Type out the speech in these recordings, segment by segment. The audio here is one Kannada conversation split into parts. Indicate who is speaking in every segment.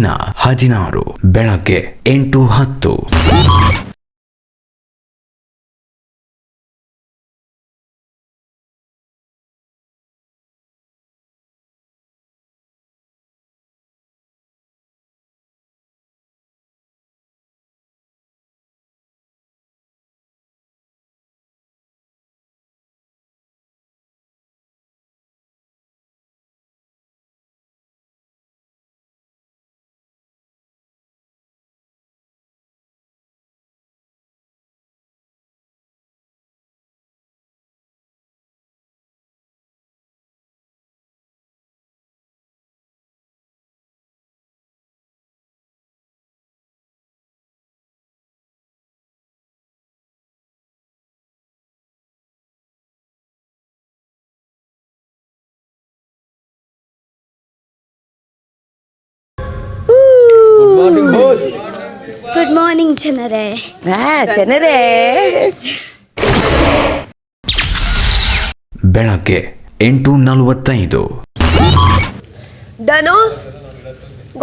Speaker 1: ದಿನ 16 ಬೆಳಗ್ಗೆ 8:10.
Speaker 2: ಗುಡ್ ಮಾರ್ನಿಂಗ್ ಜನರೇ.
Speaker 3: ಜನರೇ
Speaker 1: ಬೆಳಗ್ಗೆ 8:45.
Speaker 4: ಧನು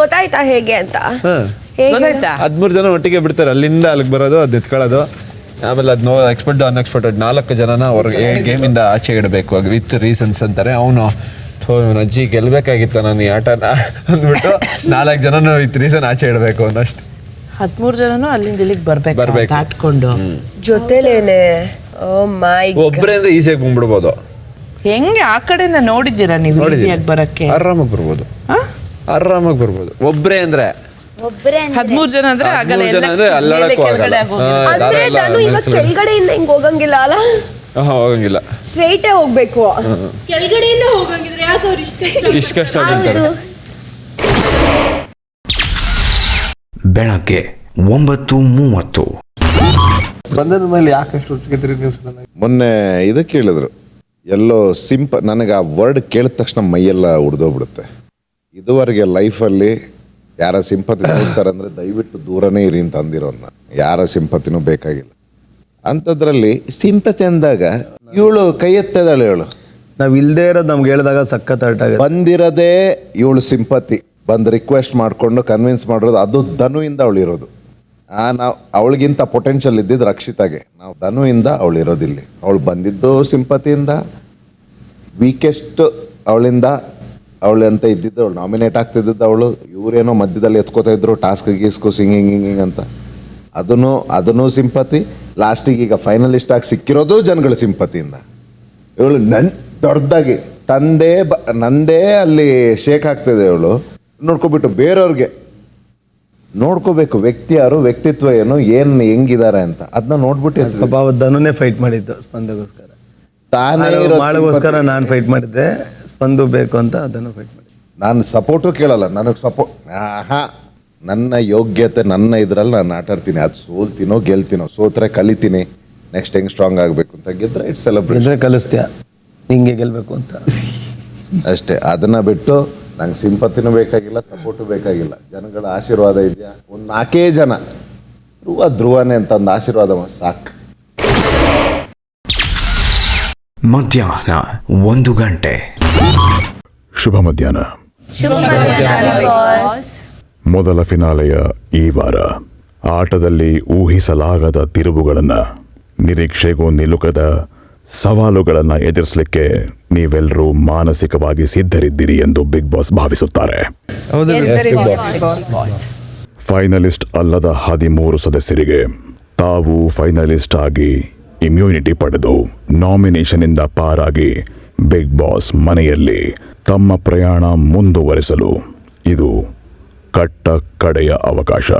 Speaker 4: ಗೊತ್ತಾಯ್ತಾ ಹೇಗೆ ಅಂತ?
Speaker 3: ಗೊತ್ತಾಯ್ತಾ?
Speaker 5: 13 ಜನ ಒಟ್ಟಿಗೆ ಬಿಡ್ತಾರೆ, ಅಲ್ಲಿಂದ ಅಲ್ಲಿಗೆ ಬರೋದು, ಅದು ಎತ್ಕೊಳ್ಳೋದು, ಆಮೇಲೆ ಅದು ಎಕ್ಸ್ಪರ್ಟ್ ಅನ್ಎಕ್ಸ್ಪರ್ಟೆಡ್ 4 ಜನನ ಅವ್ರಿಗೆ ಗೇಮಿಂದ ಆಚೆ ಇಡಬೇಕು ವಿತ್ ರೀಸನ್ಸ್ ಅಂತಾರೆ. ಅವನು ಅಜ್ಜಿ ಗೆಲ್ಬೇಕಾಗಿತ್ತು ನಾನು ಈ ಆಟನ ಅಂದ್ಬಿಟ್ಟು 4 ಜನನು ವಿತ್ ರೀಸನ್ ಆಚೆ ಇಡಬೇಕು ಅನ್ನೋಷ್ಟು.
Speaker 3: 13 ಜನನು ಅಲ್ಲಿಂದ ಇಲ್ಲಿಗೆ ಬರ್ಬೇಕು ಆಟ್ಕೊಂಡು
Speaker 4: ಜೊತೆಲೇನೆ. ಓ ಮೈ
Speaker 5: ಒಬ್ಬರೇ ಅಂದ್ರೆ ಈಸಿಯಾಗಿ ಬಂದ್ಬಿಡ್ಬೋದು.
Speaker 3: ಹೆಂಗೆ ಆ ಕಡೆಯಿಂದ ನೋಡಿದ್ದೀರಾ ನೀವು? ಈಸಿಯಾಗಿ ಬರಕ್ಕೆ
Speaker 5: ಆರಾಮಾಗಿ ಬರ್ಬೋದು, ಆರಾಮಾಗಿ ಬರ್ಬೋದು. ಒಬ್ಬರೇ ಅಂದ್ರೆ
Speaker 3: 13 ಜನ ಅಂದ್ರೆ ಆಗಲ್ಲ,
Speaker 4: ಅಂದ್ರೆ ಧನು ಇವಾಗ ಕೆಳಗಡೆಯಿಂದ ಹಿಂಗ್ ಹೋಗಂಗಿಲ್ಲ ಅಲ್ಲ?
Speaker 5: ಹೋಗಂಗಿಲ್ಲ,
Speaker 4: ಸ್ಟ್ರೈಟೇ ಹೋಗ್ಬೇಕು.
Speaker 2: ಕೆಳಗಡೆಯಿಂದ ಹೋಗಂಗಿದ್ರೆ ಯಾಕೆ ಅವ್ರು
Speaker 5: ಇಷ್ಟು ಕಷ್ಟ ಬೀಳ್ತಾರೆ.
Speaker 1: ಬೆಳಗ್ಗೆ 9:30.
Speaker 6: ಬಂಧದ ಮೇಲೆ ಯಾಕಷ್ಟು ರುಚಿಗೆದ್ರಿ ನೀವು?
Speaker 7: ಮೊನ್ನೆ ಇದಕ್ಕೆ ಹೇಳಿದ್ರು ಎಲ್ಲೋ ನನಗೆ ಆ ವರ್ಡ್ ಕೇಳಿದ ತಕ್ಷಣ ಮೈಯೆಲ್ಲ ಉಡ್ದೋಗ್ಬಿಡುತ್ತೆ. ಇದುವರೆಗೆ ಲೈಫಲ್ಲಿ ಯಾರ ಸಿಂಪತಿ ತೋರಿಸ್ತಾರೆ ಅಂದರೆ ದಯವಿಟ್ಟು ದೂರನೇ ಇರಿ ಅಂತ ಅಂದಿರೋನ್ನ. ಯಾರ ಸಿಂಪತಿನೂ ಬೇಕಾಗಿಲ್ಲ. ಅಂಥದ್ರಲ್ಲಿ ಸಿಂಪತಿ ಅಂದಾಗ ಇವಳು ಕೈ ಎತ್ತದಾಳೆ. ಇವಳು
Speaker 6: ನಾವು ಇಲ್ಲದೆ ಇರೋದು ನಮ್ಗೆ ಹೇಳಿದಾಗ ಸಖತ್ ಹರ್ಟ್ ಆಗುತ್ತೆ.
Speaker 7: ಬಂದಿರೋದೇ ಇವಳು ಸಿಂಪತಿ ಬಂದು ರಿಕ್ವೆಸ್ಟ್ ಮಾಡಿಕೊಂಡು ಕನ್ವಿನ್ಸ್ ಮಾಡಿರೋದು, ಅದು ಧನುವಿಂದ ಅವಳಿರೋದು. ನಾವು ಅವಳಿಗಿಂತ ಪೊಟೆನ್ಷಿಯಲ್ ಇದ್ದಿದ್ದು ರಕ್ಷಿತಾಗೆ. ನಾವು ಧನುವಿಂದ ಅವಳಿರೋದಿಲ್ಲಿ. ಅವಳು ಬಂದಿದ್ದು ಸಿಂಪತಿಯಿಂದ, ವೀಕೆಸ್ಟ್ ಅವಳಿಂದ. ಅವಳಂತ ಇದ್ದಿದ್ದು ಅವಳು ನಾಮಿನೇಟ್ ಆಗ್ತಿದ್ದದ್ದು ಅವಳು. ಇವರೇನೋ ಮಧ್ಯದಲ್ಲಿ ಎತ್ಕೋತಾ ಇದ್ರು ಟಾಸ್ಕ್ ಗೀಸ್ಕು ಹಿಂಗಿಂಗ್ ಅಂತ. ಅದನ್ನು ಸಿಂಪತಿ. ಲಾಸ್ಟಿಗೆ ಈಗ ಫೈನಲಿಸ್ಟ್ ಆಗಿ ಸಿಕ್ಕಿರೋದು ಜನಗಳ ಸಿಂಪತಿಯಿಂದ. ಇವಳು ದೊಡ್ಡದಾಗಿ ನಂದೇ ಅಲ್ಲಿ ಶೇಕ್ ಆಗ್ತಿದೆ. ಇವಳು ನೋಡ್ಕೊಬಿಟ್ಟು ಬೇರೆಯವ್ರಿಗೆ ನೋಡ್ಕೋಬೇಕು, ವ್ಯಕ್ತಿ ಯಾರು, ವ್ಯಕ್ತಿತ್ವ ಏನು, ಹೆಂಗಿದ್ದಾರೆ ಅಂತ ಅದನ್ನ ನೋಡ್ಬಿಟ್ಟು
Speaker 6: ಧನುನೇ ಫೈಟ್ ಮಾಡಿದ್ದು ಸ್ಪಂದಗೋಸ್ಕರ.
Speaker 7: ತಾನೇ
Speaker 6: ಮಾಡೋಗೋಸ್ಕರ ನಾನು ಫೈಟ್ ಮಾಡಿದ್ದೆ, ಸ್ಪಂದು ಬೇಕು ಅಂತ ಅದನ್ನು ಫೈಟ್ ಮಾಡಿದ್ದೆ.
Speaker 7: ನಾನು ಸಪೋರ್ಟು ಕೇಳಲ್ಲ, ನನಗೆ ನನ್ನ ಯೋಗ್ಯತೆ ನನ್ನ ಇದರಲ್ಲಿ ನಾನು ಆಟಾಡ್ತೀನಿ. ಅದು ಸೋಲ್ತೀನೋ ಗೆಲ್ತೀನೋ, ಸೋತ್ರೆ ಕಲಿತೀನಿ, ನೆಕ್ಸ್ಟ್ ಹೆಂಗೆ ಸ್ಟ್ರಾಂಗ್ ಆಗಬೇಕು ಅಂತ. ಗೆದ್ರೆ ಇಟ್ಸ್ ಸೆಲೆಬ್ರೇಷನ್,
Speaker 6: ಕಲಿಸ್ತೀಯ ಹಿಂಗೆ ಗೆಲ್ಲಬೇಕು ಅಂತ
Speaker 7: ಅಷ್ಟೇ. ಅದನ್ನು ಬಿಟ್ಟು ನಂಗೆ ಸಿಂಪತಿನೂ ಬೇಕಾಗಿಲ್ಲ, ಸಪೋರ್ಟು ಬೇಕಾಗಿಲ್ಲ. ಜನಗಳ ಆಶೀರ್ವಾದ ಇದೆಯಾ, ಒಂದು 4 ಜನ ಧ್ರುವನೇ ಅಂತಂದು ಆಶೀರ್ವಾದ ಸಾಕು.
Speaker 1: ಮಧ್ಯಾಹ್ನ 1 ಗಂಟೆ.
Speaker 8: ಶುಭ ಮಧ್ಯಾಹ್ನ. ಮೊದಲ ಫಿನಾಲೆಯ ಈ ವಾರ ಆಟದಲ್ಲಿ ಊಹಿಸಲಾಗದ ತಿರುವುಗಳನ್ನು, ನಿರೀಕ್ಷೆಗೂ ನಿಲುಕದ ಸವಾಲುಗಳನ್ನು ಎದುರಿಸಲಿಕ್ಕೆ ನೀವೆಲ್ಲರೂ ಮಾನಸಿಕವಾಗಿ ಸಿದ್ಧರಿದ್ದೀರಿ ಎಂದು ಬಿಗ್ ಬಾಸ್ ಭಾವಿಸುತ್ತಾರೆ. ಫೈನಲಿಸ್ಟ್ ಅಲ್ಲದ 13 ಸದಸ್ಯರಿಗೆ ತಾವು ಫೈನಲಿಸ್ಟ್ ಆಗಿ ಇಮ್ಯುನಿಟಿ ಪಡೆದು ನಾಮಿನೇಷನ್ನಿಂದ ಪಾರಾಗಿ ಬಿಗ್ ಬಾಸ್ ಮನೆಯಲ್ಲಿ ತಮ್ಮ ಪ್ರಯಾಣ ಮುಂದುವರಿಸಲು ಇದು ಕಡೆಯ ಅವಕಾಶ.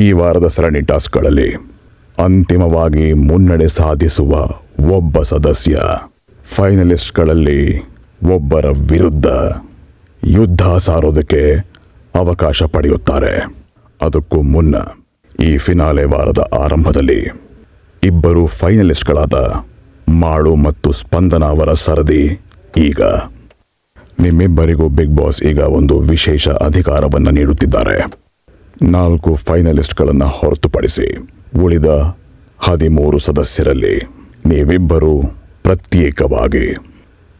Speaker 8: ಈ ವಾರದ ಸರಣಿ ಟಾಸ್ಕ್ಗಳಲ್ಲಿ ಅಂತಿಮವಾಗಿ ಮುನ್ನಡೆ ಸಾಧಿಸುವ ಒಬ್ಬ ಸದಸ್ಯ ಫೈನಲಿಸ್ಟ್ಗಳಲ್ಲಿ ಒಬ್ಬರ ವಿರುದ್ಧ ಯುದ್ಧ ಸಾರೋದಕ್ಕೆ ಅವಕಾಶ ಪಡೆಯುತ್ತಾರೆ. ಅದಕ್ಕೂ ಮುನ್ನ ಈ ಫಿನಾಲೆ ವಾರದ ಆರಂಭದಲ್ಲಿ ಇಬ್ಬರು ಫೈನಲಿಸ್ಟ್ಗಳಾದ ಮಾಳು ಮತ್ತು ಸ್ಪಂದನ ಅವರ ಸರದಿ ಈಗ. ನಿಮ್ಮಿಬ್ಬರಿಗೂ ಬಿಗ್ ಬಾಸ್ ಈಗ ಒಂದು ವಿಶೇಷ ಅಧಿಕಾರವನ್ನು ನೀಡುತ್ತಿದ್ದಾರೆ. 4 ಫೈನಲಿಸ್ಟ್ಗಳನ್ನು ಹೊರತುಪಡಿಸಿ ಉಳಿದ 13 ಸದಸ್ಯರಲ್ಲಿ ನೀವಿಬ್ಬರು ಪ್ರತ್ಯೇಕವಾಗಿ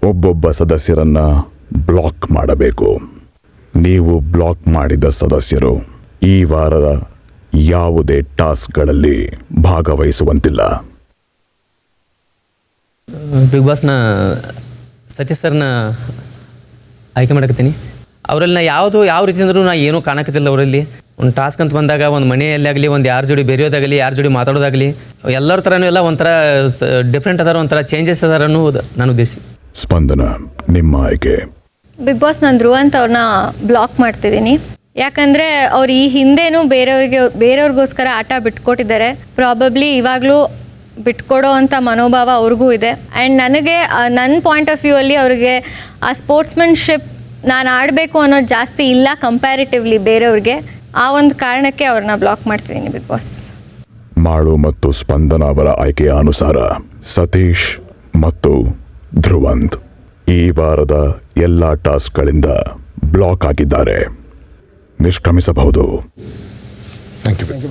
Speaker 8: ಒಬ್ಬೊಬ್ಬ ಸದಸ್ಯರನ್ನು ಬ್ಲಾಕ್ ಮಾಡಬೇಕು. ನೀವು ಬ್ಲಾಕ್ ಮಾಡಿದ ಸದಸ್ಯರು ಈ ವಾರದ ಯಾವುದೇ ಟಾಸ್ಕ್ಗಳಲ್ಲಿ ಭಾಗವಹಿಸುವಂತಿಲ್ಲ.
Speaker 9: ಬಿಗ್ ಬಾಸ್ನ ಸತೀಶ್ ಸರ್ನ ಆಯ್ಕೆ ಮಾಡಕತ್ತೀನಿ. ಅವರಲ್ಲಿ ಯಾವ ರೀತಿ ಅಂದರೂ ನಾ ಏನೂ ಕಾಣಕತ್ತಿಲ್ಲ ಅವರಲ್ಲಿ. ಒಂದು ಟಾಸ್ಕ್ ಅಂತ ಬಂದಾಗ ಒಂದು ಮನೆಯಲ್ಲಿ ಆಗಲಿ, ಒಂದು ಯಾರ ಜೋಡಿ ಬೆರೆಯೋದಾಗಲಿ, ಯಾರ ಜೋಡಿ ಮಾತಾಡೋದಾಗಲಿ, ಎಲ್ಲರ ಥರನೂ ಎಲ್ಲ ಒಂಥರ ಡಿಫ್ರೆಂಟ್ ಅದಾರ, ಒಂಥರ ಚೇಂಜಸ್ ಅದಾರ ಅನ್ನೋದು ನಾನು ಉದ್ದೇಶ.
Speaker 8: ಸ್ಪಂದನ, ನಿಮ್ಮ ಆಯ್ಕೆ.
Speaker 10: ಬಿಗ್ ಬಾಸ್ ನಾನು ಧ್ರುವ ಅಂತ ಅವ್ರನ್ನ ಬ್ಲಾಕ್ ಮಾಡ್ತಿದ್ದೀನಿ. ಯಾಕಂದರೆ ಅವ್ರು ಈ ಹಿಂದೆನೂ ಬೇರೆಯವ್ರಿಗೋಸ್ಕರ ಆಟ ಬಿಟ್ಕೊಟ್ಟಿದ್ದಾರೆ. ಪ್ರಾಬಬ್ಲಿ ಇವಾಗಲೂ ಬಿಟ್ಕೊಡೋ ಅಂಥ ಮನೋಭಾವ ಅವ್ರಿಗೂ ಇದೆ. ಆ್ಯಂಡ್ ನನಗೆ ನನ್ನ ಪಾಯಿಂಟ್ ಆಫ್ ವ್ಯೂ ಅಲ್ಲಿ ಅವ್ರಿಗೆ ಆ ಸ್ಪೋರ್ಟ್ಸ್ಮನ್ಶಿಪ್ ನಾನು ಆಡಬೇಕು ಅನ್ನೋದು ಜಾಸ್ತಿ ಇಲ್ಲ ಕಂಪ್ಯಾರಿಟಿವ್ಲಿ ಬೇರೆಯವ್ರಿಗೆ. ಆ ಒಂದು ಕಾರಣಕ್ಕೆ ಅವ್ರನ್ನ ಬ್ಲಾಕ್ ಮಾಡ್ತಿದ್ದೀನಿ ಬಿಗ್ ಬಾಸ್.
Speaker 8: ಮಾಳು ಮತ್ತು ಸ್ಪಂದನ ಅವರ ಆಯ್ಕೆಯ ಅನುಸಾರ ಸತೀಶ್ ಮತ್ತು ಧ್ರುವಂತ್ ಈ ವಾರದ ಎಲ್ಲ ಟಾಸ್ಕ್ಗಳಿಂದ ಬ್ಲಾಕ್ ಆಗಿದ್ದಾರೆ. ನಿಷ್ಕ್ರಮಿಸಬಹುದು.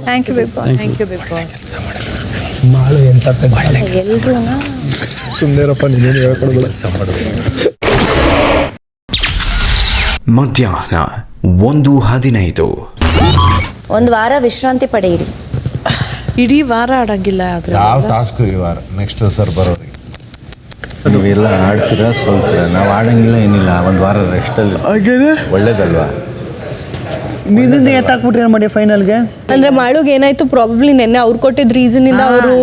Speaker 10: Thank you big boss.
Speaker 1: ಮಧ್ಯಾಹ್ನ 1:15.
Speaker 2: ಒಂದು ವಾರ ವಿಶ್ರಾಂತಿ ಪಡೆಯಿರಿ.
Speaker 3: ಇಡೀ ವಾರ ಆಡಂಗಿಲ್ಲ. ಆದ್ರೆ
Speaker 7: ಯಾವ ಟಾಸ್ಕ್ ಈ ವಾರ ನೆಕ್ಸ್ಟ್ ಸರ್ ಬರೋರಿಗೆ
Speaker 6: ಅದು ಎಲ್ಲ ಆಡ್ತೀರಾ ಸೋಲ್ತೀರಾ? ನಾವು ಆಡಂಗಿಲ್ಲ ಏನಿಲ್ಲ, ಒಂದು ವಾರ ರೆಸ್ಟಲ್ಲಿ ಒಳ್ಳೇದಲ್ವಾ?
Speaker 11: ನಿನ್ನಿಂದ ಎತ್ತಾಕ್ಬಿಟ್ರೆ ಏನು ಮಾಡಿ ಫೈನಲ್ಗೆ?
Speaker 4: ಅಂದ್ರೆ ಮಾಳುಗೆ ಏನಾಯ್ತು, ಪ್ರಾಬಬ್ಲಿ ನೆನ್ನೆ ಅವ್ರು ಕೊಟ್ಟಿದ್ದ ರೀಸನ್ ಇಂದ ಅವರು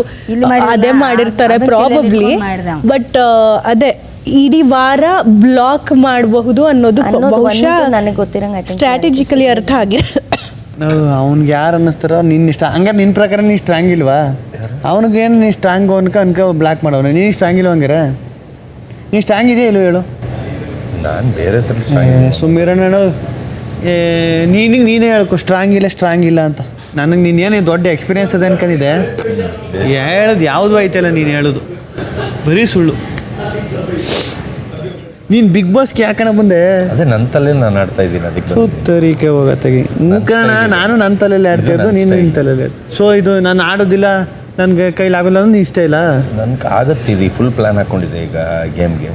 Speaker 4: ಅದೇ ಮಾಡಿರ್ತಾರೆ ಪ್ರಾಬಬ್ಲಿ. ಬಟ್ ಅದೇ ಇಡೀ ವಾರ ಬ್ಲಾಕ್ ಮಾಡಬಹುದು ಅನ್ನೋದು ಬಹುಶಃ
Speaker 2: ನನಗೆ ಗೊತ್ತಿರಂಗೆ
Speaker 4: ಸ್ಟ್ರಾಟಜಿಕಲಿ ಅರ್ಥ ಆಗಿರ.
Speaker 11: ನಾವು ಅವ್ನಿಗೆ ಯಾರು ಅನ್ನಿಸ್ತಾರೋ ನಿನ್ನ ಇಷ್ಟ. ಹಂಗಾರೆ ನಿನ್ನ ಪ್ರಕಾರ ನೀನು ಸ್ಟ್ರಾಂಗ್ ಇಲ್ವಾ? ಅವ್ನಿಗೇನು ನೀನು ಸ್ಟ್ರಾಂಗು ಅನ್ಕ ಬ್ಲಾಕ್ ಮಾಡೋನು. ನೀನು ಸ್ಟ್ರಾಂಗ್ ಇಲ್ವ? ಹಂಗಾರೆ ನೀನು ಸ್ಟ್ರಾಂಗ್ ಇದೆಯಾ ಇಲ್ವ ಹೇಳು?
Speaker 6: ನಾನು ಬೇರೆ ಥರ
Speaker 11: ಸುಮ್ಮಿರೋಣ. ನೀನೇ ಹೇಳ್ಕೊ ಸ್ಟ್ರಾಂಗ್ ಇಲ್ಲ ಅಂತ. ನನಗೆ ನೀನೇನು ದೊಡ್ಡ ಎಕ್ಸ್ಪೀರಿಯನ್ಸ್ ಅದ ಅನ್ಕೊಂಡಿದ್ದೆ. ಹೇಳೋದು ಯಾವುದು ಐತಲ್ಲ ನೀನು ಹೇಳೋದು ಬರೀ ಸುಳ್ಳು. ನೀನು ಬಿಗ್ ಬಾಸ್ಗೆ ಯಾಕಣ ಬಂದೆ?
Speaker 6: ಅದೇ ನನ್ನ ತಲೆ ನಾನು ಆಡ್ತಾ ಇದ್ದೀನಿ. ಅದಕ್ಕೆ
Speaker 11: ಸುತ್ತರಿಕೆ ಹೋಗತ್ತಾಗಿ ಕಾರಣ ನಾನು ನನ್ನ ತಲೆಯಲ್ಲಿ ಆಡ್ತಾ ಇದ್ದು, ನೀನು ನಿನ್ನ ತಲೆಯಲ್ಲಿ. ಸೊ ಇದು ನಾನು ಆಡೋದಿಲ್ಲ, ನನಗೆ ಕೈಲಾಗೋಲ್ಲ ಅನ್ನೋದು ಇಷ್ಟ ಇಲ್ಲ.
Speaker 6: ನನ್ಗೆ ಆಗತ್ತಿದೆ. ಫುಲ್ ಪ್ಲ್ಯಾನ್ ಹಾಕ್ಕೊಂಡಿದ್ದೆ ಈಗ ಗೇಮ್ಗೆ.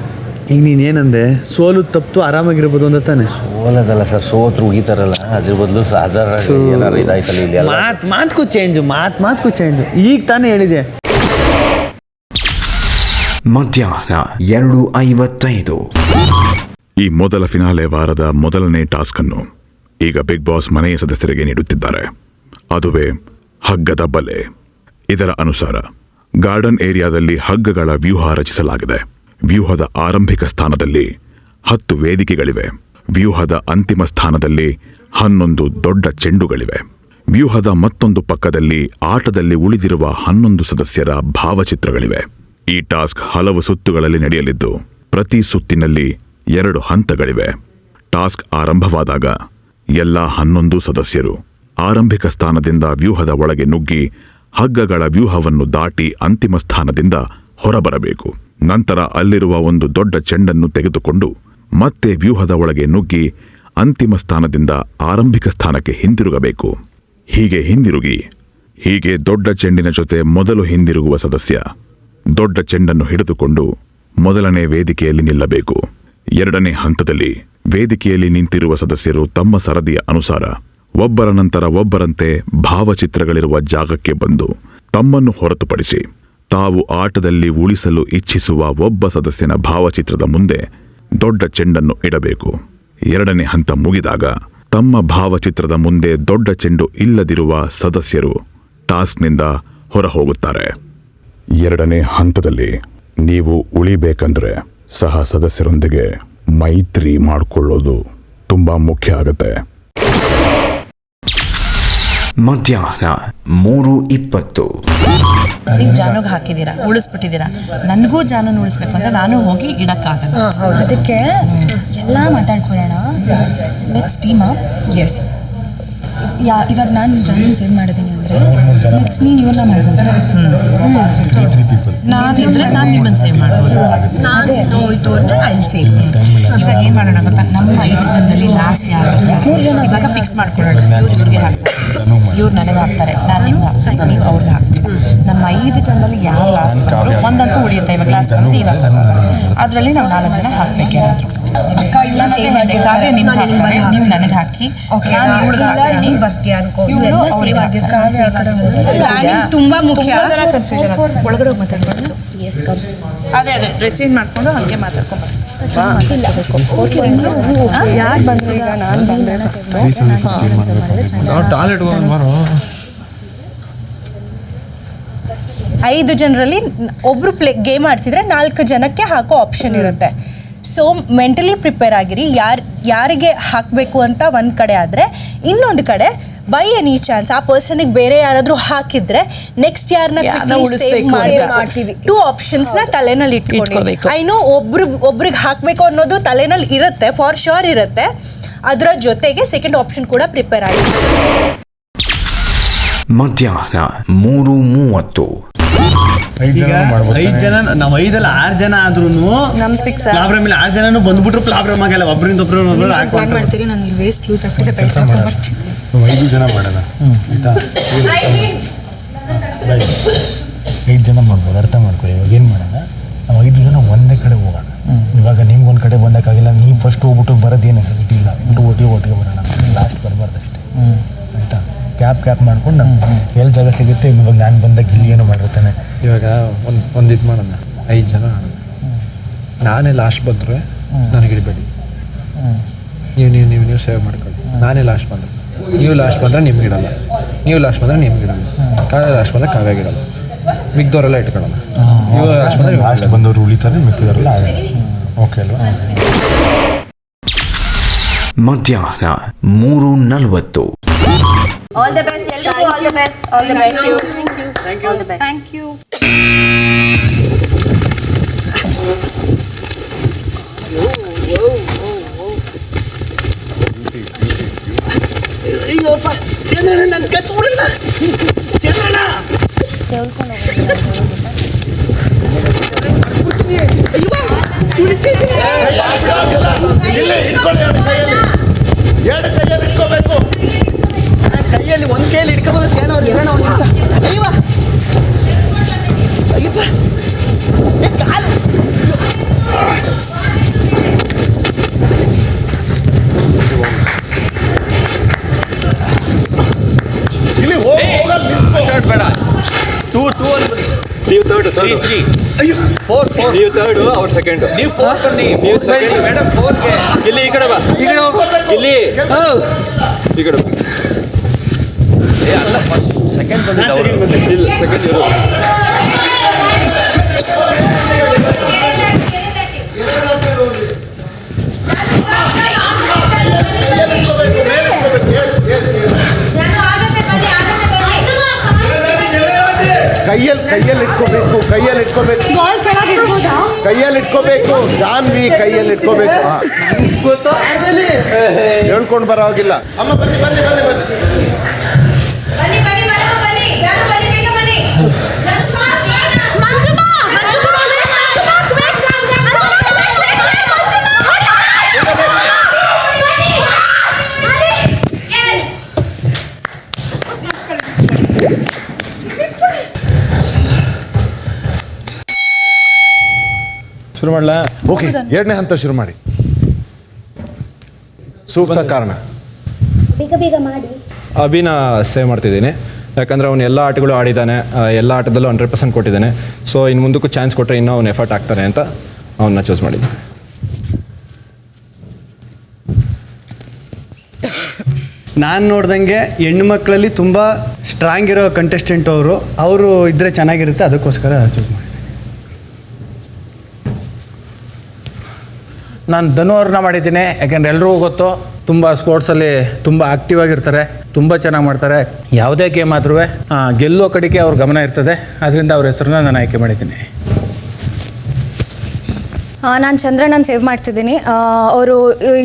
Speaker 11: ಈಗ ನೀನು ಏನಂದೆ, ಸೋಲು ತಪ್ಪು ಆರಾಮಾಗಿರ್ಬೋದು ಅಂತ ತಾನೆ?
Speaker 6: ಸೋಲದಲ್ಲ ಸರ್, ಸೋತ್ರು ಉಗಿತಾರಲ್ಲ, ಅದ್ರ ಬದಲು ಸಾಧಾರಣ ಏನಾರು ಇದಾಯ್ತಲ್ಲ ಇಲ್ಲಿ
Speaker 11: ಮಾತುಗೂ ಚೇಂಜು ಈಗ ತಾನೇ ಹೇಳಿದೆ.
Speaker 1: ಮಧ್ಯಾಹ್ನ 2:55.
Speaker 8: ಈ ಮೊದಲ ಫಿನಾಲೆ ವಾರದ ಮೊದಲನೇ ಟಾಸ್ಕ್ ಅನ್ನು ಈಗ ಬಿಗ್ ಬಾಸ್ ಮನೆಯ ಸದಸ್ಯರಿಗೆ ನೀಡುತ್ತಿದ್ದಾರೆ. ಅದುವೇ ಹಗ್ಗದ ಬಲೆ. ಇದರ ಅನುಸಾರ ಗಾರ್ಡನ್ ಏರಿಯಾದಲ್ಲಿ ಹಗ್ಗಗಳ ವ್ಯೂಹ ರಚಿಸಲಾಗಿದೆ. ವ್ಯೂಹದ ಆರಂಭಿಕ ಸ್ಥಾನದಲ್ಲಿ 10 ವೇದಿಕೆಗಳಿವೆ. ವ್ಯೂಹದ ಅಂತಿಮ ಸ್ಥಾನದಲ್ಲಿ 11 ದೊಡ್ಡ ಚೆಂಡುಗಳಿವೆ. ವ್ಯೂಹದ ಮತ್ತೊಂದು ಪಕ್ಕದಲ್ಲಿ ಆಟದಲ್ಲಿ ಉಳಿದಿರುವ 11 ಸದಸ್ಯರ ಭಾವಚಿತ್ರಗಳಿವೆ. ಈ ಟಾಸ್ಕ್ ಹಲವು ಸುತ್ತುಗಳಲ್ಲಿ ನಡೆಯಲಿದ್ದು ಪ್ರತಿ ಸುತ್ತಿನಲ್ಲಿ 2 ಹಂತಗಳಿವೆ. ಟಾಸ್ಕ್ ಆರಂಭವಾದಾಗ ಎಲ್ಲ 11 ಸದಸ್ಯರು ಆರಂಭಿಕ ಸ್ಥಾನದಿಂದ ವ್ಯೂಹದ ಒಳಗೆ ನುಗ್ಗಿ ಹಗ್ಗಗಳ ವ್ಯೂಹವನ್ನು ದಾಟಿ ಅಂತಿಮ ಸ್ಥಾನದಿಂದ ಹೊರಬರಬೇಕು. ನಂತರ ಅಲ್ಲಿರುವ ಒಂದು ದೊಡ್ಡ ಚೆಂಡನ್ನು ತೆಗೆದುಕೊಂಡು ಮತ್ತೆ ವ್ಯೂಹದ ಒಳಗೆ ನುಗ್ಗಿ ಅಂತಿಮ ಸ್ಥಾನದಿಂದ ಆರಂಭಿಕ ಸ್ಥಾನಕ್ಕೆ ಹಿಂದಿರುಗಬೇಕು. ಹೀಗೆ ದೊಡ್ಡ ಚೆಂಡಿನ ಜೊತೆ ಮೊದಲು ಹಿಂದಿರುಗುವ ಸದಸ್ಯ ದೊಡ್ಡ ಚೆಂಡನ್ನು ಹಿಡಿದುಕೊಂಡು ಮೊದಲನೇ ವೇದಿಕೆಯಲ್ಲಿ ನಿಲ್ಲಬೇಕು. ಎರಡನೇ ಹಂತದಲ್ಲಿ ವೇದಿಕೆಯಲ್ಲಿ ನಿಂತಿರುವ ಸದಸ್ಯರು ತಮ್ಮ ಸರದಿಯ ಅನುಸಾರ ಒಬ್ಬರ ನಂತರ ಒಬ್ಬರಂತೆ ಭಾವಚಿತ್ರಗಳಿರುವ ಜಾಗಕ್ಕೆ ಬಂದು ತಮ್ಮನ್ನು ಹೊರತುಪಡಿಸಿ ತಾವು ಆಟದಲ್ಲಿ ಉಳಿಸಲು ಇಚ್ಛಿಸುವ ಒಬ್ಬ ಸದಸ್ಯನ ಭಾವಚಿತ್ರದ ಮುಂದೆ ದೊಡ್ಡ ಚೆಂಡನ್ನು ಇಡಬೇಕು. ಎರಡನೇ ಹಂತ ಮುಗಿದಾಗ ತಮ್ಮ ಭಾವಚಿತ್ರದ ಮುಂದೆ ದೊಡ್ಡ ಚೆಂಡು ಇಲ್ಲದಿರುವ ಸದಸ್ಯರು ಟಾಸ್ಕ್ನಿಂದ ಹೊರಹೋಗುತ್ತಾರೆ. ಎರಡನೇ ಹಂತದಲ್ಲಿ ನೀವು ಉಳಿಬೇಕಂದ್ರೆ ಸಹ ಸದಸ್ಯರೊಂದಿಗೆ ಮೈತ್ರಿ ಮಾಡಿಕೊಳ್ಳೋದು ತುಂಬಾ ಮುಖ್ಯ ಆಗುತ್ತೆ.
Speaker 1: ಮಧ್ಯಾಹ್ನ 3:20.
Speaker 2: ನೀವು ಜಾನುಗೆ ಹಾಕಿದ್ದೀರಾ, ಉಳಿಸ್ಬಿಟ್ಟಿದ್ದೀರಾ. ನನಗೂ ಜಾನುನ ಉಳಿಸ್ಬೇಕು ಅಂದರೆ ನಾನು ಹೋಗಿ ಇಡಕ್ಕಾಗಲ್ಲ. ಅದಕ್ಕೆ ಎಲ್ಲ ಮಾತಾಡ್ಕೊಳ್ಳೋಣ. Next team up. ಎಸ್, ಇವಾಗ ನಾನು ಜಾನುನ್ ಸೇವ್ ಮಾಡಿದ್ದೀನಿ ಅಂದರೆ ನೆಕ್ಸ್ಟ್ ನೀನು ಇವ್ರನ್ನ ಮಾಡ್ಬೋದು. ನಾನು ನಿಮ್ಮನ್ನು ಸೇವ್ ಮಾಡ್ಬೋದು. ಅದೇ ಹೋಯ್ತು ಅಂದರೆ ಅಲ್ಲಿ ಸೇವ್. ಇವಾಗ ಏನು ಮಾಡೋಣ ಗೊತ್ತಾ, ನಮ್ಮ 5 ಜನದಲ್ಲಿ ಲಾಸ್ಟ್ ಯಾರು ಇವಾಗ ಫಿಕ್ಸ್ ಮಾಡ್ಕೊಳ್ಳೋಣ. ಇವ್ರಿಗೆ ಹಾಕ್ತಾರೆ, ಇವ್ರು ನನಗೆ ಹಾಕ್ತಾರೆ, ನಾನು ನಿಮ್ಗೆ ಹಾಕ್ತೀನಿ, ನೀವು ಅವ್ರಿಗೆ ಹಾಕ್ತೀರ. ನಮ್ಮ 5 ಜನದಲ್ಲಿ ಯಾರು ಲಾಸ್ಟ್ ಬಂದರು ಒಂದಂತೂ ಉಳಿಯುತ್ತೆ. ಇವಾಗ ಲಾಸ್ಟ್ ಬಂದು ಇವಾಗ ಅದರಲ್ಲಿ ನಾವು 4 ಜನ ಹಾಕ್ಬೇಕು ಯಾರಾದರೂ. ಕಾವ್ಯ ನಿಮ್ಗೆ ಹಾಕ್ತಾರೆ, ನೀವು ನನಗೆ ಹಾಕಿ ನಾನು ಇವ್ಳಿಗೆ ಹಾಕ್ತೀನಿ, ಇವ್ಳು ಅವ್ರಿಗೆ
Speaker 4: ಪ್ಲಾನಿಂಗ್ ತುಂಬಾ ಮುಖ್ಯ.
Speaker 2: ಒಳಗಡೆ ಹೋಗಿ ಮಾತಾಡ್ಬಾರ್ದು. ಅದೇ ಡ್ರೆಸ್ಸಿಂಗ್ ಮಾಡ್ಕೊಂಡು ಹಂಗೆ ಮಾತಾಡ್ಕೊಂಡು
Speaker 10: ಯಾರು ಬಂದ್ರು ಈಗ ನಾನು ಬಂದ್ರೆ
Speaker 5: ಟಾಯ್ಲೆಟ್ ಬರೋ
Speaker 4: 5 ಜನರಲ್ಲಿ ಒಬ್ರು ಗೇಮ್ ಆಡ್ತಿದ್ರೆ 4 ಜನಕ್ಕೆ ಹಾಕೋ ಆಪ್ಷನ್ ಇರುತ್ತೆ. ಸೊ ಮೆಂಟಲಿ ಪ್ರಿಪೇರ್ ಆಗಿರಿ. ಯಾರಿಗೆ ಹಾಕಬೇಕು ಅಂತ ಒಂದು ಕಡೆ ಆದರೆ, ಇನ್ನೊಂದು ಕಡೆ ಬೈ ಎನಿ ಚಾನ್ಸ್ ಆ ಪರ್ಸನಿಗೆ ಬೇರೆ ಯಾರಾದರೂ ಹಾಕಿದ್ರೆ ನೆಕ್ಸ್ಟ್ ಯಾರನ್ನ ಮಾಡ್ತೀವಿ. 2 ಆಪ್ಷನ್ಸ್ನ ತಲೆನಲ್ಲಿ ಇಟ್ಕೊಂಡು, ಐ ನೋ ಒಬ್ರಿಗೆ ಹಾಕಬೇಕು ಅನ್ನೋದು ತಲೆನಲ್ಲಿ ಇರುತ್ತೆ, ಫಾರ್ ಶೋರ್ ಇರುತ್ತೆ. ಅದರ ಜೊತೆಗೆ ಸೆಕೆಂಡ್ ಆಪ್ಷನ್ ಕೂಡ ಪ್ರಿಪೇರ್ ಆಗಿ.
Speaker 1: ಮಧ್ಯಾಹ್ನ 3:30.
Speaker 11: 5 ಜನ, ನಾವು 5 ಅಲ್ಲ 6 ಜನ ಆದ್ರೂ
Speaker 2: ನಮ್ದು ಫಿಕ್ಸ್.
Speaker 11: ಪ್ರಾಬ್ಲಮ್ ಇಲ್ಲ. 6 ಜನನು ಬಂದ್ಬಿಟ್ರು ಪ್ರಾಬ್ಲಮ್ ಆಗಲ್ಲ. ಒಬ್ಬರಿಂದ ಒಬ್ರು
Speaker 2: ಪ್ಲಾನ್ ಮಾಡ್ತೀರಿ, ನಾನು ವೇಸ್ಟ್ ಲೂಸ್ ಆಗ್ತಿದೆ, ಬೆಳೆಸ್ಕೊಂಡು ಬರ್ತೀನಿ.
Speaker 6: 5 ಜನ ಮಾಡೋಣ ಆಯಿತಾ? 8 ಜನ ಮಾಡ್ಬೋದು, ಅರ್ಥ ಮಾಡ್ಕೊಳ್ಳಿ. ಇವಾಗ ಏನು ಮಾಡೋಣ, ನಾವು 5 ಜನ ಒಂದೇ ಕಡೆ ಹೋಗೋಣ. ಇವಾಗ ನಿಮ್ಗೆ ಒಂದು ಕಡೆ ಬಂದಕ್ಕಾಗಿಲ್ಲ, ನೀವು ಫಸ್ಟ್ ಹೋಗ್ಬಿಟ್ಟು ಬರೋದೇನು ನೆಸೆಸಿಟಿ ಇಲ್ಲ. ಒಟ್ಟಿಗೆ ಬರೋಣ, ಲಾಸ್ಟ್ ಬರಬಾರ್ದು ಅಷ್ಟೇ ಆಯಿತಾ? ಕ್ಯಾಪ್ ಮಾಡ್ಕೊಂಡು ನಮ್ಗೆ ಎಲ್ಲಿ ಜಾಗ ಸಿಗುತ್ತೆ. ಇವಾಗ ನಾನು ಬಂದಾಗ ಇಲ್ಲಿ ಏನೋ ಮಾಡಿರ್ತಾನೆ.
Speaker 5: ಇವಾಗ ಒಂದು ಇದು ಮಾಡೋಣ, 5 ಜನ ಆಡೋಣ. ನಾನೇ ಲಾಸ್ಟ್ ಬಂದರೆ ನನಗೆ ಇಡಬೇಡಿ, ನೀವು ಸೇವ್ ಮಾಡ್ಕೊಳ್ಳಿ. ನಾನೇ ಲಾಸ್ಟ್ ಬಂದರೆ, ನೀವು ಲಾಸ್ಟ್ ಬಂದರೆ ನಿಮ್ಗೆ ಇಡಲ್ಲ, ನೀವು ಲಾಸ್ಟ್ ಬಂದರೆ ನಿಮ್ಗೆ ಇಡಲ್ಲ, ಕಾವ್ಯ ಲಾಸ್ಟ್ ಬಂದರೆ ಕಾವ್ಯಾಗ ಇಡಲ್ಲ, ಮಿಕ್ದವರೆಲ್ಲ ಇಟ್ಕೊಳ್ಳೋಣ. ನೀವು ಲಾಸ್ಟ್ ಬಂದರೆ
Speaker 6: ಲಾಸ್ಟ್ ಬಂದವರು ಉಳಿತಾರೆ, ಮಿಕ್ಕಿದವರೆಲ್ಲ ಓಕೆ ಅಲ್ವಾ?
Speaker 1: ಮಧ್ಯಾಹ್ನ 3:40.
Speaker 10: ಆಲ್ ದ ಬೆಸ್ಟ್ ಎಲ್ಲರಿಗೂ, all the best, all the best. Thank you, all the best. Thank you.
Speaker 11: ಅಯ್ಯೋಪ್ಪ, ಚಂದ್ರಣ್ಣ ನನ್ನ ಕಚ್ಬಿಡಲ್ಲ. ಚಂದ್ರಣ್ಣ ಕೈಯಲ್ಲಿ ಒಂದು ಕೈಯಲ್ಲಿ ಇಟ್ಕೋಬೋದು. ಏನೋ ಇರೋಣ ಒಂದು ದಿವಸ. ಅಯ್ಯವ ಅಯ್ಯಪ್ಪ ಕಾಲು
Speaker 7: ಇಲ್ಲಿ
Speaker 5: ಬೇಡ. 2 ನೀವು ಥರ್ಡ್, 3 ಅಯ್ಯೋ 4 ನೀವು ಥರ್ಡು, ಅವ್ರು ಸೆಕೆಂಡು. ನೀವು 4 ಬನ್ನಿ, ನೀವು ಸೆಕೆಂಡ್. ಮೇಡಮ್ 4ಗೆ ಇಲ್ಲಿ ಈ ಕಡೆ ಬಾ, ಇಲ್ಲಿ ಈ ಕಡೆ ಬಾ. ಏ ಅಲ್ಲ, ಫಸ್ಟ್ ಸೆಕೆಂಡ್ ಬಂದಿದ್ದು ಇಲ್ಲ, ಸೆಕೆಂಡ್ ಇರೋದು.
Speaker 7: ಕೈಯಲ್ಲಿ ಇಟ್ಕೋಬೇಕು. ಜಾನ್ವಿ ಕೈಯಲ್ಲಿ ಇಟ್ಕೋಬೇಕು. ಹೇಳ್ಕೊಂಡು ಬರೋ ಹೋಗಿಲ್ಲ. ಅಮ್ಮ ಬನ್ನಿ ಬನ್ನಿ ಬನ್ನಿ ಬನ್ನಿ.
Speaker 6: ಶುರು ಮಾಡಲಾ?
Speaker 7: ಓಕೆ, 2ನೇ ಹಂತ ಶುರು ಮಾಡಿ. ಸೂಕ್ತ ಕಾರಣ
Speaker 10: ಮಾಡಿ.
Speaker 5: ಅಭಿನ ಸೇವ್ ಮಾಡ್ತಿದ್ದೀನಿ, ಯಾಕಂದರೆ ಅವನು ಎಲ್ಲ ಆಟಗಳು ಆಡಿದ್ದಾನೆ, ಎಲ್ಲ ಆಟದಲ್ಲೂ 100% ಕೊಟ್ಟಿದ್ದಾನೆ. ಸೊ ಇನ್ನು ಮುಂದಕ್ಕೂ ಚಾನ್ಸ್ ಕೊಟ್ಟರೆ ಇನ್ನೂ ಅವ್ನು ಎಫರ್ಟ್ ಆಗ್ತಾನೆ ಅಂತ ಅವನ್ನ ಚೂಸ್ ಮಾಡಿದ್ದೀನಿ.
Speaker 11: ನಾನು ನೋಡ್ದಂಗೆ ಹೆಣ್ಣು ಮಕ್ಕಳಲ್ಲಿ ತುಂಬ ಸ್ಟ್ರಾಂಗ್ ಇರೋ ಕಂಟೆಸ್ಟೆಂಟ್ ಅವರು ಇದ್ದರೆ ಚೆನ್ನಾಗಿರುತ್ತೆ, ಅದಕ್ಕೋಸ್ಕರ ಚೂಸ್ ಮಾಡಿ.
Speaker 12: ನಾನು ಧನು ಅವ್ರನ್ನ ಮಾಡಿದ್ದೀನಿ, ಯಾಕೆಂದರೆ ಎಲ್ರಿಗೂ ಗೊತ್ತು ತುಂಬ ಸ್ಪೋರ್ಟ್ಸಲ್ಲಿ ತುಂಬ ಆಕ್ಟಿವ್ ಆಗಿರ್ತಾರೆ, ತುಂಬ ಚೆನ್ನಾಗಿ ಮಾಡ್ತಾರೆ. ಯಾವುದೇ ಗೇಮ್ ಆದ್ರೂ ಗೆಲ್ಲೋ ಕಡೆಗೆ ಅವ್ರ ಗಮನ ಇರ್ತದೆ, ಅದರಿಂದ ಅವ್ರ ಹೆಸರನ್ನ ನಾನು ಆಯ್ಕೆ ಮಾಡಿದ್ದೀನಿ.
Speaker 10: ನಾನು ಚಂದ್ರಣ್ಣನ ಸೇವ್ ಮಾಡ್ತಿದ್ದೀನಿ. ಅವರು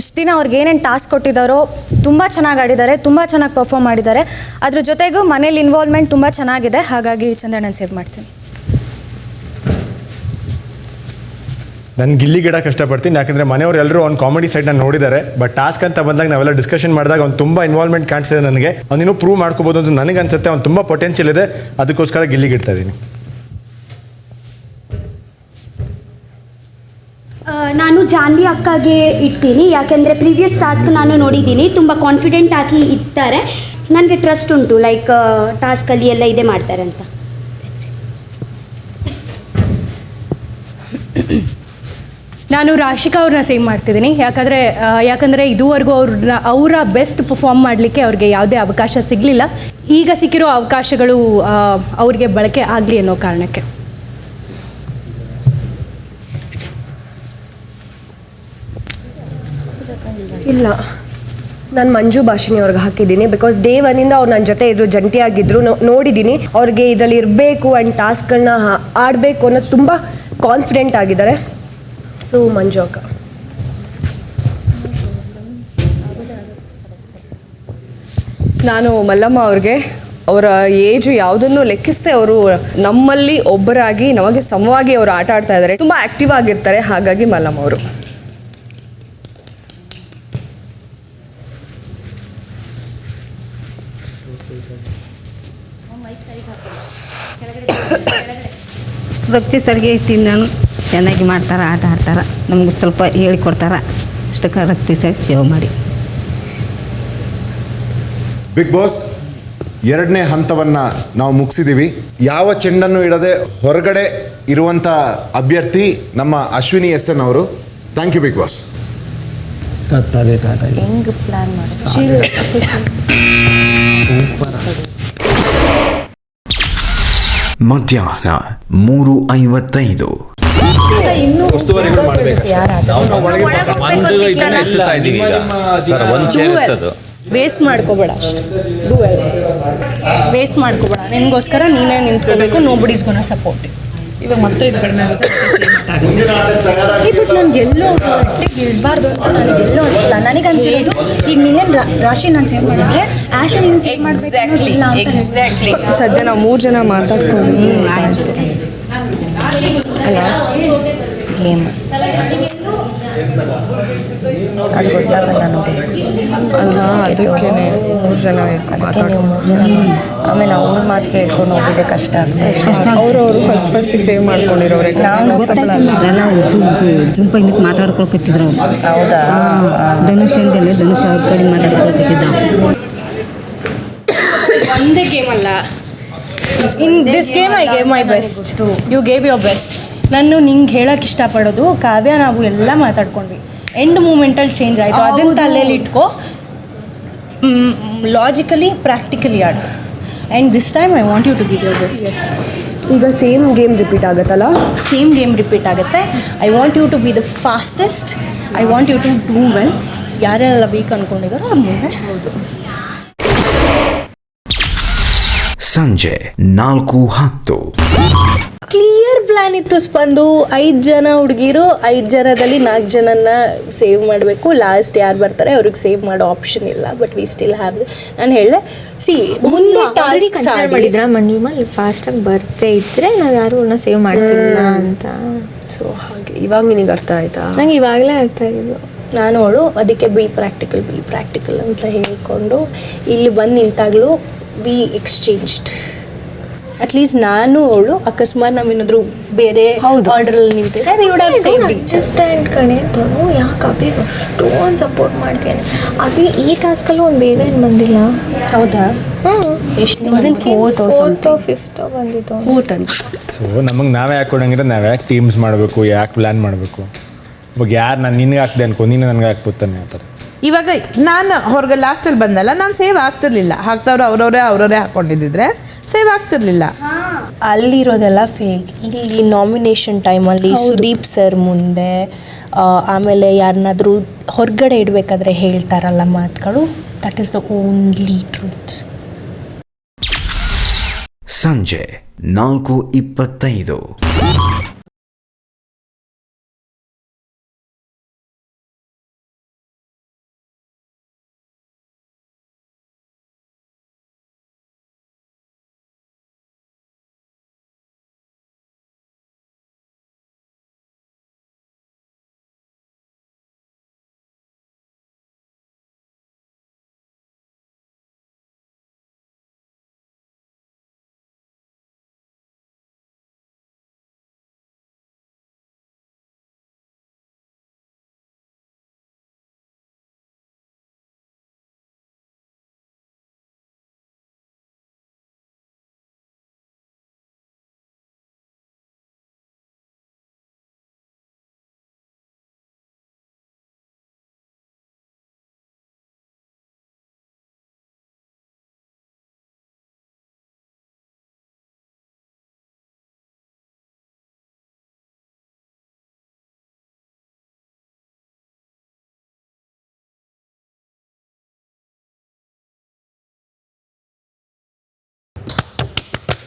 Speaker 10: ಇಷ್ಟು ದಿನ ಅವ್ರಿಗೆ ಏನೇನು ಟಾಸ್ಕ್ ಕೊಟ್ಟಿದ್ದಾರೋ ತುಂಬ ಚೆನ್ನಾಗಿ ಆಡಿದ್ದಾರೆ, ತುಂಬ ಚೆನ್ನಾಗಿ ಪರ್ಫಾರ್ಮ್ ಮಾಡಿದ್ದಾರೆ. ಅದ್ರ ಜೊತೆಗೂ ಮನೇಲಿ ಇನ್ವಾಲ್ವ್ಮೆಂಟ್ ತುಂಬ ಚೆನ್ನಾಗಿದೆ, ಹಾಗಾಗಿ ಚಂದ್ರಣ್ಣನ ಸೇವ್ ಮಾಡ್ತೀನಿ.
Speaker 6: ನಾನು ಗಿಲ್ಲಿ ಗಿಡ ಕಷ್ಟಪಡ್ತೀನಿ, ಯಾಕಂದರೆ ಮನೆಯವರು ಎಲ್ಲರೂ ಅವ್ನು ಕಾಮಿಡಿ ಸೈಡ್ನ ನೋಡಿದ್ದಾರೆ. ಬಟ್ ಟಾಸ್ಕ್ ಅಂತ ಬಂದಾಗ ನಾವೆಲ್ಲ ಡಿಸ್ಕಷನ್ ಮಾಡಿದಾಗ ಅವ್ನು ತುಂಬ ಇನ್ವಾಲ್ವ್ಮೆಂಟ್ ಕಾಣಿಸಿದೆ ನನಗೆ. ಅವ್ನಿನ್ನೂ ಪ್ರೂವ್ ಮಾಡ್ಕೋಬೋದು ಅಂತ ನನಗೆ ಅನ್ಸುತ್ತೆ. ಅವ್ನು ತುಂಬ ಪೊಟೆನ್ಷಿಯಲ್ ಇದೆ, ಅದಕ್ಕೋಸ್ಕರ ಗಿಲ್ಲಿಗಿಡ್ತಾ ಇದ್ದೀನಿ.
Speaker 13: ನಾನು ಜಾನ್ವಿ ಅಕ್ಕಗೆ ಇಡ್ತೀನಿ, ಯಾಕೆಂದರೆ ಪ್ರೀವಿಯಸ್ ಟಾಸ್ಕ್ ನಾನು ನೋಡಿದ್ದೀನಿ, ತುಂಬ ಕಾನ್ಫಿಡೆಂಟ್ ಆಗಿ ಇರ್ತಾರೆ, ನನಗೆ ಟ್ರಸ್ಟ್ ಉಂಟು ಲೈಕ್ ಟಾಸ್ಕಲ್ಲಿ ಎಲ್ಲ ಇದೇ ಮಾಡ್ತಾರೆ ಅಂತ.
Speaker 4: ನಾನು ರಾಶಿಕಾ ಅವ್ರನ್ನ ಸೇವ್ ಮಾಡ್ತಿದ್ದೀನಿ, ಯಾಕಂದರೆ ಇದುವರೆಗೂ ಅವರ ಬೆಸ್ಟ್ ಪರ್ಫಾರ್ಮ್ ಮಾಡಲಿಕ್ಕೆ ಅವ್ರಿಗೆ ಯಾವುದೇ ಅವಕಾಶ ಸಿಗಲಿಲ್ಲ. ಈಗ ಸಿಕ್ಕಿರೋ ಅವಕಾಶಗಳು ಅವ್ರಿಗೆ ಬಳಕೆ ಆಗಲಿ ಅನ್ನೋ ಕಾರಣಕ್ಕೆ.
Speaker 14: ಇಲ್ಲ, ನಾನು ಮಂಜು ಭಾಷಿಣಿ ಅವ್ರಿಗೆ ಹಾಕಿದ್ದೀನಿ. ಬಿಕಾಸ್ ಡೇ ಒನ್ನಿಂದ ಅವ್ರು ನನ್ನ ಜೊತೆ ಇದ್ರು, ಜಂಟಿಯಾಗಿದ್ದರು, ನೋಡಿದ್ದೀನಿ. ಅವ್ರಿಗೆ ಇದರಲ್ಲಿ ಇರಬೇಕು ಆ್ಯಂಡ್ ಟಾಸ್ಕ್ಗಳನ್ನ ಆಡಬೇಕು ಅನ್ನೋದು ತುಂಬ ಕಾನ್ಫಿಡೆಂಟ್ ಆಗಿದ್ದಾರೆ. ಸೊ ಮಂಜು ಅಕ್ಕ.
Speaker 15: ನಾನು ಮಲ್ಲಮ್ಮ ಅವ್ರಿಗೆ ಅವರ ಏಜು ಯಾವುದನ್ನು ಲೆಕ್ಕಿಸದೆ ಅವರು ನಮ್ಮಲ್ಲಿ ಒಬ್ಬರಾಗಿ ನಮಗೆ ಸಮವಾಗಿ ಅವರು ಆಟ ಆಡ್ತಾ ಇದ್ದಾರೆ, ತುಂಬ ಆ್ಯಕ್ಟಿವ್ ಆಗಿರ್ತಾರೆ. ಹಾಗಾಗಿ ಮಲ್ಲಮ್ಮ ಅವರು.
Speaker 16: ಭಕ್ತಿ ಸರ್ಗೆ ಇಟ್ಟಿದ್ದು ನಾನು ಚೆನ್ನಾಗಿ ಮಾಡ್ತಾರೆ, ಆಟ ಆಡ್ತಾರೆ, ನಮ್ಗೆ ಸ್ವಲ್ಪ ಹೇಳಿಕೊಡ್ತಾರೆ. ಅಷ್ಟಕ್ಕೆ ರಕ್ತಿ ಸರ್ ಸೇವ್ ಮಾಡಿ.
Speaker 17: ಬಿಗ್ ಬಾಸ್ 2ನೇ ಹಂತವನ್ನು ನಾವು ಮುಗಿಸಿದ್ದೀವಿ. ಯಾವ ಚೆಂಡನ್ನು ಇಡದೆ ಹೊರಗಡೆ ಇರುವಂಥ ಅಭ್ಯರ್ಥಿ ನಮ್ಮ ಅಶ್ವಿನಿ SN ಅವರು. Thank you big boss.
Speaker 2: ಹೆಂಗೆ ಪ್ಲಾನ್ ಮಾಡಿ
Speaker 1: ಮಧ್ಯಾಹ್ನ 3:55.
Speaker 4: ವೇಸ್ಟ್ ಮಾಡ್ಕೋಬೇಡ, ಅಷ್ಟೇ. ವೇಸ್ಟ್ ಮಾಡ್ಕೋಬೇಡ, ನಿನಗೋಸ್ಕರ ನೀನೇ ನಿಂತ್ಕೋಬೇಕು. ನೋಬಡೀಸ್ ಗೋನ ಸಪೋರ್ಟ್.
Speaker 2: ಇವಾಗ ಮತ್ತೆ ಇದು ಕಡಿಮೆ ಆಗುತ್ತೆ, ಬಟ್ ನನಗೆ ಎಲ್ಲೋ ಒಟ್ಟಿಗೆ ಇರಬಾರ್ದು ಅಂತ ನನಗೆಲ್ಲೋ ಅನಿಸಿಲ್ಲ. ನನಗೆ ಅನ್ಸಿರೋದು ಈಗ ನಿನ್ನೆ ರಾಶಿ ನಾನು ಸೇವ್ ಮಾಡಿದ್ರೆ ಆ್ಯಶ್ ನೀನು ಸೇವ್ ಮಾಡಬೇಕು. ಎಕ್ಸಾಕ್ಟ್ಲಿ.
Speaker 15: ಸದ್ಯ ನಾವು 3 ಜನ ಮಾತಾಡ್ಕೊಂಡು
Speaker 2: ಅಲ್ಲ ಗೇಮ್ ಅದು ಗೊತ್ತಾಗಲ್ಲ ನೋಡಿ
Speaker 15: ಅಲ್ವಾ, ಅದಕ್ಕೆ 3 ಜನ
Speaker 2: ಆಮೇಲೆ ಅವ್ರ ಮಾತು ಕೇಳ್ಕೊಂಡು ಹೋಗಿದ್ರೆ ಕಷ್ಟ ಆಗ್ತದೆ.
Speaker 15: ಅವರು ಫಸ್ಟಿಗೆ ಸೇವ್ ಮಾಡ್ಕೊಂಡಿರೋರೆ.
Speaker 16: ಜುಂಪಾಗಿ ನಿಂತು ಮಾತಾಡ್ಕೊಳ್ಕತ್ತಿದ್ರು.
Speaker 2: ಹೌದಾ?
Speaker 16: ಧನುಷ್ ಅಂದೇನೆ, ಧನುಷ್ ಅವ್ರ ಕಡೆ ಮಾತಾಡ್ಕೊಳ್ಕತ್ತಿದ್ದ.
Speaker 4: ಒಂದೇ ಗೇಮ್ ಅಲ್ಲ, in this game I gave my best, you gave your best. ನಾನು ನಿಂಗೆ ಹೇಳೋಕೆ ಇಷ್ಟಪಡೋದು, ಕಾವ್ಯ ನಾವು ಎಲ್ಲ ಮಾತಾಡ್ಕೊಂಡ್ವಿ, ಎಂಡ್ ಮೂಮೆಂಟಲ್ಲಿ ಚೇಂಜ್ ಆಯಿತು, ಅದನ್ನ ತಲೆಯಲ್ಲಿ ಇಟ್ಕೋ. ಲಾಜಿಕಲಿ ಪ್ರಾಕ್ಟಿಕಲಿ ಆಡು. And this time I want you to give your best.
Speaker 14: ಈಗ ಸೇಮ್ ಗೇಮ್ ರಿಪೀಟ್ ಆಗುತ್ತಲ್ಲ?
Speaker 4: ಸೇಮ್ ಗೇಮ್ ರಿಪೀಟ್ ಆಗುತ್ತೆ. I want you to be the fastest. I want you to do well. ಯಾರೆಲ್ಲ ವೀಕ್ ಅಂದ್ಕೊಂಡಿದ್ದಾರೋ ಅವ್ರ ಮುಂದೆ. ಹೌದು.
Speaker 1: ಸಂಜೆ 4:10.
Speaker 4: ಕ್ಲಿಯರ್ ಪ್ಲ್ಯಾನ್ ಇತ್ತು ಸ್ಪಂದು. 5 ಜನ ಹುಡುಗಿರು, 5 ಜನದಲ್ಲಿ 4 ಜನನ್ನ ಸೇವ್ ಮಾಡಬೇಕು. ಲಾಸ್ಟ್ ಯಾರು ಬರ್ತಾರೆ ಅವ್ರಿಗೆ ಸೇವ್ ಮಾಡೋ ಆಪ್ಷನ್ ಇಲ್ಲ. But we still have. ನಾನು ಹೇಳಿದೆ, ಸಿ ಮುಂದೆ ಟಾಸ್ಕ್
Speaker 10: ಮಾಡಿದ್ರ ಮಂಜುಮಲ್ ಫಾಸ್ಟಾಗಿ ಬರ್ತಾ ಇದ್ರೆ ನಾವು ಯಾರು ಸೇವ್ ಮಾಡ್ತಿಲ್ಲ ಅಂತ.
Speaker 14: ಸೊ ಹಾಗೆ ಇವಾಗ ನಿನಗೆ ಅರ್ಥ ಆಯ್ತಾ?
Speaker 10: ನಂಗೆ ಇವಾಗಲೇ ಅರ್ಥ ಆಗಿದ್ದು.
Speaker 4: ನಾನು ಅವಳು ಅದಕ್ಕೆ ಬಿ ಪ್ರಾಕ್ಟಿಕಲ್ ಅಂತ ಹೇಳ್ಕೊಂಡು ಇಲ್ಲಿ ಬಂದು ನಿಂತಾಗಲೂ ವಿ ಎಕ್ಸ್ಚೇಂಜ್ಡ್. ಅಟ್ಲೀಸ್ಟ್ ನಾನು ಅವಳು ಅಕಸ್ಮಾತ್ ನಾವೇನಾದರೂ ಬೇರೆ ಆರ್ಡರಲ್ಲಿ ನಿಂತಿದ್ರೆ we would have saved each
Speaker 10: understand ಕಣೆ. ತನು ಯಾಕೆ ಅಭಿಗೆ ಅಷ್ಟೊಂದು ಸಪೋರ್ಟ್ ಮಾಡ್ತೇನೆ. ಅಭಿ ಈ ಟಾಸ್ಕಲ್ಲೂ ಒಂದು ಬೇಗ ಏನು ಬಂದಿಲ್ಲ.
Speaker 4: ಹೌದಾ?
Speaker 10: ಎಷ್ಟು 4th or 5th ಬಂದಿತ್ತು.
Speaker 14: 4th ಅನ್ಸುತ್ತೆ.
Speaker 6: ಸೊ ನಮಗೆ ನಾವೇ ಹಾಕ್ಕೊಡಂಗಿದ್ರೆ ನಾವು ಯಾಕೆ ಟೀಮ್ಸ್ ಮಾಡಬೇಕು, ಯಾಕೆ ಪ್ಲ್ಯಾನ್ ಮಾಡಬೇಕು? ಇವಾಗ ಯಾರು ನಾನು ನಿನಗೆ ಹಾಕ್ದೆ ಅನ್ಕೋ, ನೀನು ನನಗೆ ಹಾಕ್ಬೋತಾನೆ ಆ ಥರ.
Speaker 3: ಇವಾಗ ನಾನು ಹೊರಗೆ ಲಾಸ್ಟಲ್ಲಿ ಬಂದಲ್ಲ, ನಾನು ಸೇವ್ ಆಗ್ತಿರ್ಲಿಲ್ಲ. ಹಾಕ್ದವ್ರು ಅವರವರೇ ಹಾಕ್ಕೊಂಡಿದ್ದಿದ್ರೆ ಸೇವ್ ಆಗ್ತಿರ್ಲಿಲ್ಲ.
Speaker 4: ಅಲ್ಲಿರೋದೆಲ್ಲ ಫೇಕ್. ಇಲ್ಲಿ ನಾಮಿನೇಷನ್ ಟೈಮಲ್ಲಿ ಸುದೀಪ್ ಸರ್ ಮುಂದೆ, ಆಮೇಲೆ ಯಾರನ್ನಾದರೂ ಹೊರಗಡೆ ಇಡಬೇಕಾದ್ರೆ ಹೇಳ್ತಾರಲ್ಲ ಮಾತುಗಳು, that is the only truth.
Speaker 1: ಸಂಜೆ 4:25.